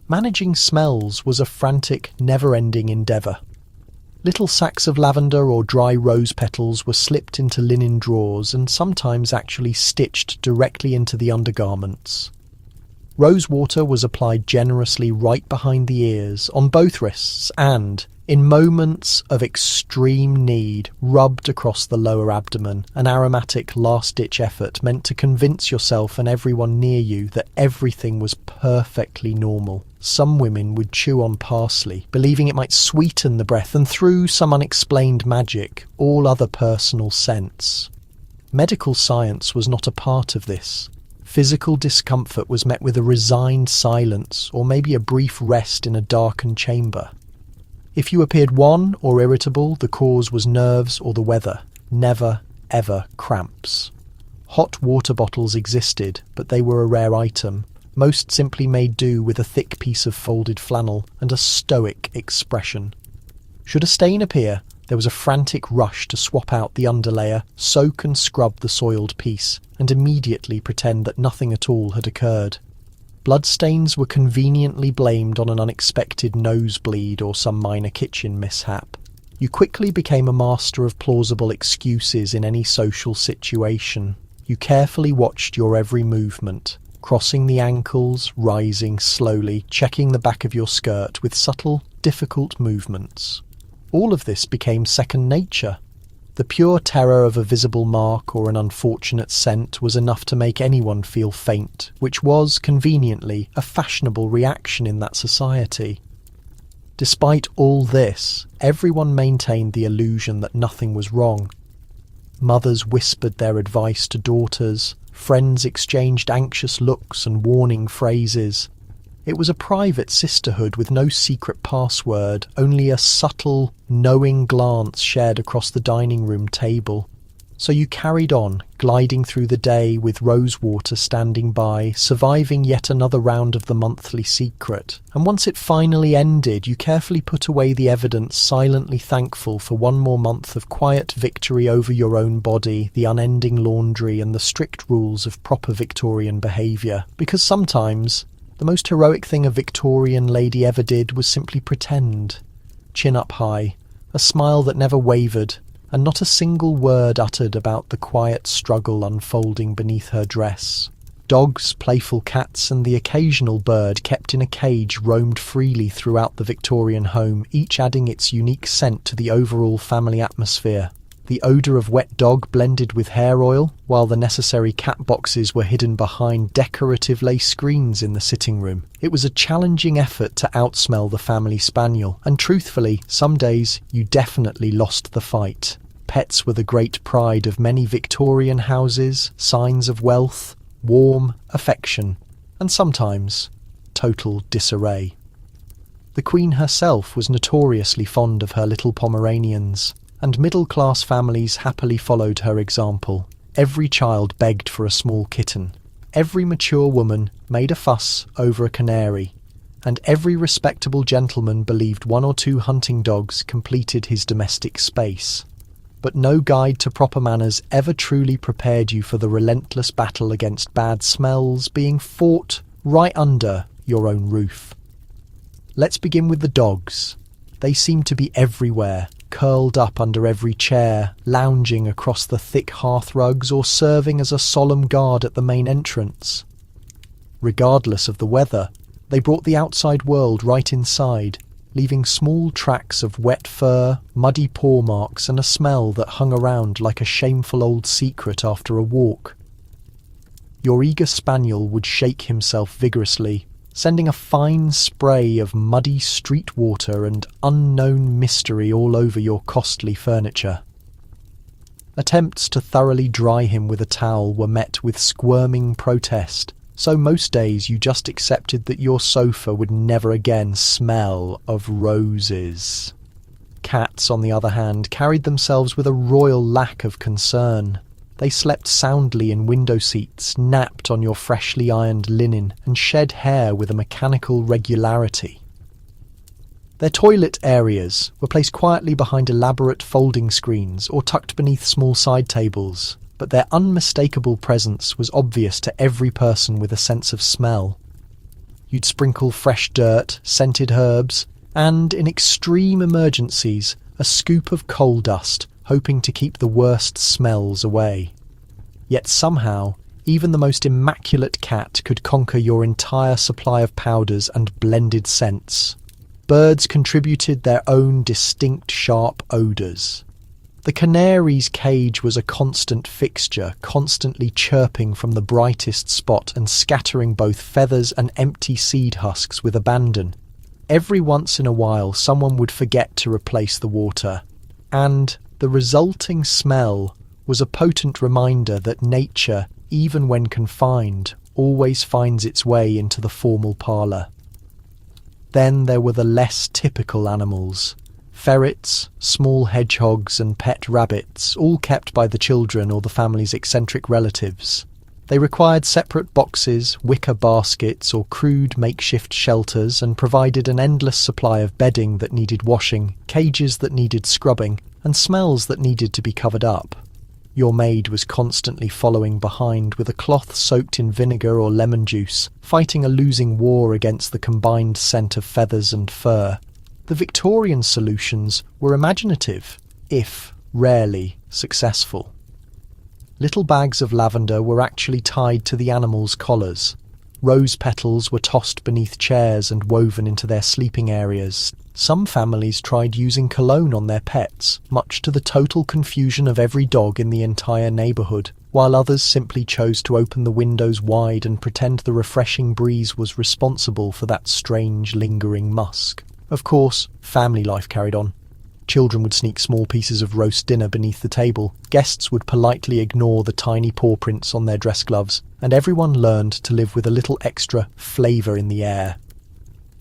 Managing smells was a frantic, never-ending endeavour. Little sacks of lavender or dry rose petals were slipped into linen drawers and sometimes actually stitched directly into the undergarments. Rose water was applied generously right behind the ears, on both wrists, and, in moments of extreme need, rubbed across the lower abdomen, an aromatic last-ditch effort meant to convince yourself and everyone near you that everything was perfectly normal. Some women would chew on parsley, believing it might sweeten the breath, and through some unexplained magic, all other personal scents. Medical science was not a part of this. Physical discomfort was met with a resigned silence, or maybe a brief rest in a darkened chamber. If you appeared wan or irritable, the cause was nerves or the weather, never, ever cramps. Hot water bottles existed, but they were a rare item. Most simply made do with a thick piece of folded flannel and a stoic expression. Should a stain appear, there was a frantic rush to swap out the underlayer, soak and scrub the soiled piece, and immediately pretend that nothing at all had occurred. Bloodstains were conveniently blamed on an unexpected nosebleed or some minor kitchen mishap. You quickly became a master of plausible excuses in any social situation. You carefully watched your every movement, crossing the ankles, rising slowly, checking the back of your skirt with subtle, difficult movements. All of this became second nature. The pure terror of a visible mark or an unfortunate scent was enough to make anyone feel faint, which was, conveniently, a fashionable reaction in that society. Despite all this, everyone maintained the illusion that nothing was wrong. Mothers whispered their advice to daughters, friends exchanged anxious looks and warning phrases. It was a private sisterhood with no secret password, only a subtle, knowing glance shared across the dining room table. So you carried on, gliding through the day with Rosewater standing by, surviving yet another round of the monthly secret. And once it finally ended, you carefully put away the evidence, silently thankful for one more month of quiet victory over your own body, the unending laundry, and the strict rules of proper Victorian behaviour. Because sometimes the most heroic thing a Victorian lady ever did was simply pretend. Chin up high, a smile that never wavered, and not a single word uttered about the quiet struggle unfolding beneath her dress. Dogs, playful cats, and the occasional bird kept in a cage roamed freely throughout the Victorian home, each adding its unique scent to the overall family atmosphere. The odour of wet dog blended with hair oil, while the necessary cat boxes were hidden behind decorative lace screens in the sitting room. It was a challenging effort to outsmell the family spaniel, and truthfully, some days you definitely lost the fight. Pets were the great pride of many Victorian houses, signs of wealth, warm affection, and sometimes total disarray. The Queen herself was notoriously fond of her little Pomeranians, and middle-class families happily followed her example. Every child begged for a small kitten. Every mature woman made a fuss over a canary, and every respectable gentleman believed one or two hunting dogs completed his domestic space. But no guide to proper manners ever truly prepared you for the relentless battle against bad smells being fought right under your own roof. Let's begin with the dogs. They seemed to be everywhere, curled up under every chair, lounging across the thick hearth rugs, or serving as a solemn guard at the main entrance. Regardless of the weather, they brought the outside world right inside, leaving small tracks of wet fur, muddy paw marks, and a smell that hung around like a shameful old secret after a walk. Your eager spaniel would shake himself vigorously, sending a fine spray of muddy street water and unknown mystery all over your costly furniture. Attempts to thoroughly dry him with a towel were met with squirming protest, so most days you just accepted that your sofa would never again smell of roses. Cats, on the other hand, carried themselves with a royal lack of concern. They slept soundly in window seats, napped on your freshly ironed linen, and shed hair with a mechanical regularity. Their toilet areas were placed quietly behind elaborate folding screens or tucked beneath small side tables, but their unmistakable presence was obvious to every person with a sense of smell. You'd sprinkle fresh dirt, scented herbs, and, in extreme emergencies, a scoop of coal dust, hoping to keep the worst smells away. Yet somehow, even the most immaculate cat could conquer your entire supply of powders and blended scents. Birds contributed their own distinct sharp odours. The canary's cage was a constant fixture, constantly chirping from the brightest spot and scattering both feathers and empty seed husks with abandon. Every once in a while someone would forget to replace the water, and the resulting smell was a potent reminder that nature, even when confined, always finds its way into the formal parlour. Then there were the less typical animals. Ferrets, small hedgehogs and pet rabbits, all kept by the children or the family's eccentric relatives. They required separate boxes, wicker baskets or crude makeshift shelters, and provided an endless supply of bedding that needed washing, cages that needed scrubbing, and smells that needed to be covered up. Your maid was constantly following behind with a cloth soaked in vinegar or lemon juice, fighting a losing war against the combined scent of feathers and fur. The Victorian solutions were imaginative, if rarely successful. Little bags of lavender were actually tied to the animals' collars. Rose petals were tossed beneath chairs and woven into their sleeping areas. Some families tried using cologne on their pets, much to the total confusion of every dog in the entire neighbourhood, while others simply chose to open the windows wide and pretend the refreshing breeze was responsible for that strange, lingering musk. Of course, family life carried on. Children would sneak small pieces of roast dinner beneath the table, guests would politely ignore the tiny paw prints on their dress gloves, and everyone learned to live with a little extra flavour in the air.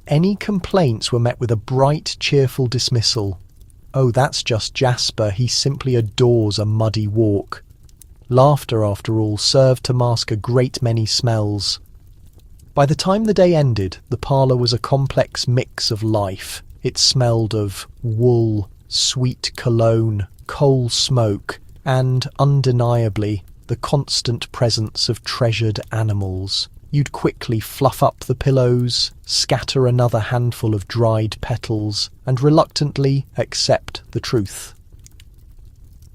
any complaints were met with a bright, cheerful dismissal. "Oh, that's just Jasper, he simply adores a muddy walk." Laughter, after all, served to mask a great many smells. By the time the day ended, the parlour was a complex mix of life. It smelled of wool, sweet cologne, coal smoke, and, undeniably, the constant presence of treasured animals. You'd quickly fluff up the pillows, scatter another handful of dried petals, and reluctantly accept the truth.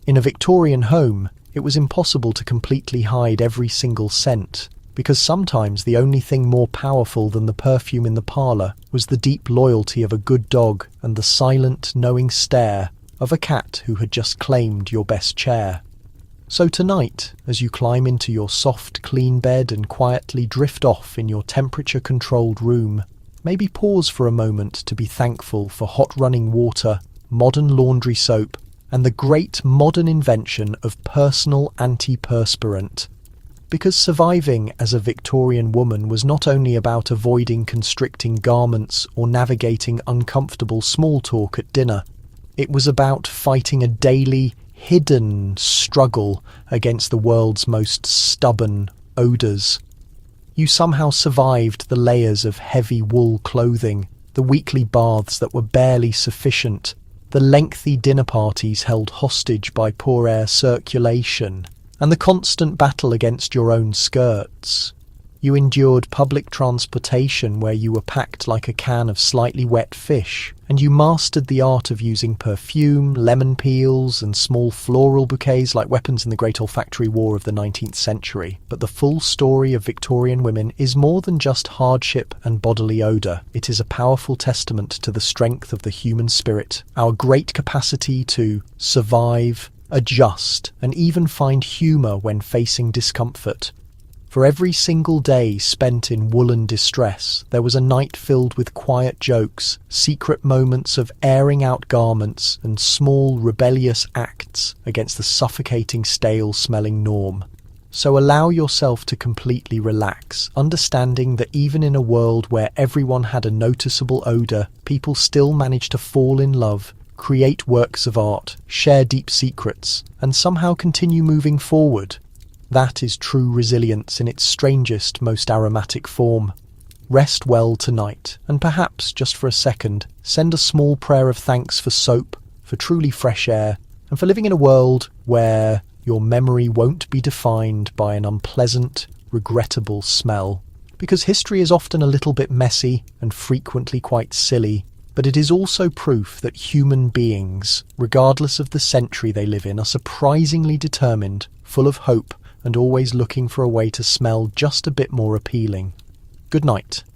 In a Victorian home, it was impossible to completely hide every single scent, because sometimes the only thing more powerful than the perfume in the parlour was the deep loyalty of a good dog and the silent, knowing stare of a cat who had just claimed your best chair. So tonight, as you climb into your soft, clean bed and quietly drift off in your temperature-controlled room, maybe pause for a moment to be thankful for hot running water, modern laundry soap, and the great modern invention of personal antiperspirant. Because surviving as a Victorian woman was not only about avoiding constricting garments or navigating uncomfortable small talk at dinner, it was about fighting a daily, hidden struggle against the world's most stubborn odours. You somehow survived the layers of heavy wool clothing, the weekly baths that were barely sufficient, the lengthy dinner parties held hostage by poor air circulation, and the constant battle against your own skirts. You endured public transportation where you were packed like a can of slightly wet fish, and you mastered the art of using perfume, lemon peels, and small floral bouquets like weapons in the great olfactory war of the 19th century. But the full story of Victorian women is more than just hardship and bodily odour. It is a powerful testament to the strength of the human spirit, our great capacity to survive, adjust, and even find humour when facing discomfort. For every single day spent in woolen distress, there was a night filled with quiet jokes, secret moments of airing out garments, and small rebellious acts against the suffocating stale-smelling norm. So allow yourself to completely relax, understanding that even in a world where everyone had a noticeable odour, people still managed to fall in love, create works of art, share deep secrets, and somehow continue moving forward. That is true resilience in its strangest, most aromatic form. Rest well tonight, and perhaps, just for a second, send a small prayer of thanks for soap, for truly fresh air, and for living in a world where your memory won't be defined by an unpleasant, regrettable smell. Because history is often a little bit messy and frequently quite silly, but it is also proof that human beings, regardless of the century they live in, are surprisingly determined, full of hope, and always looking for a way to smell just a bit more appealing. Good night.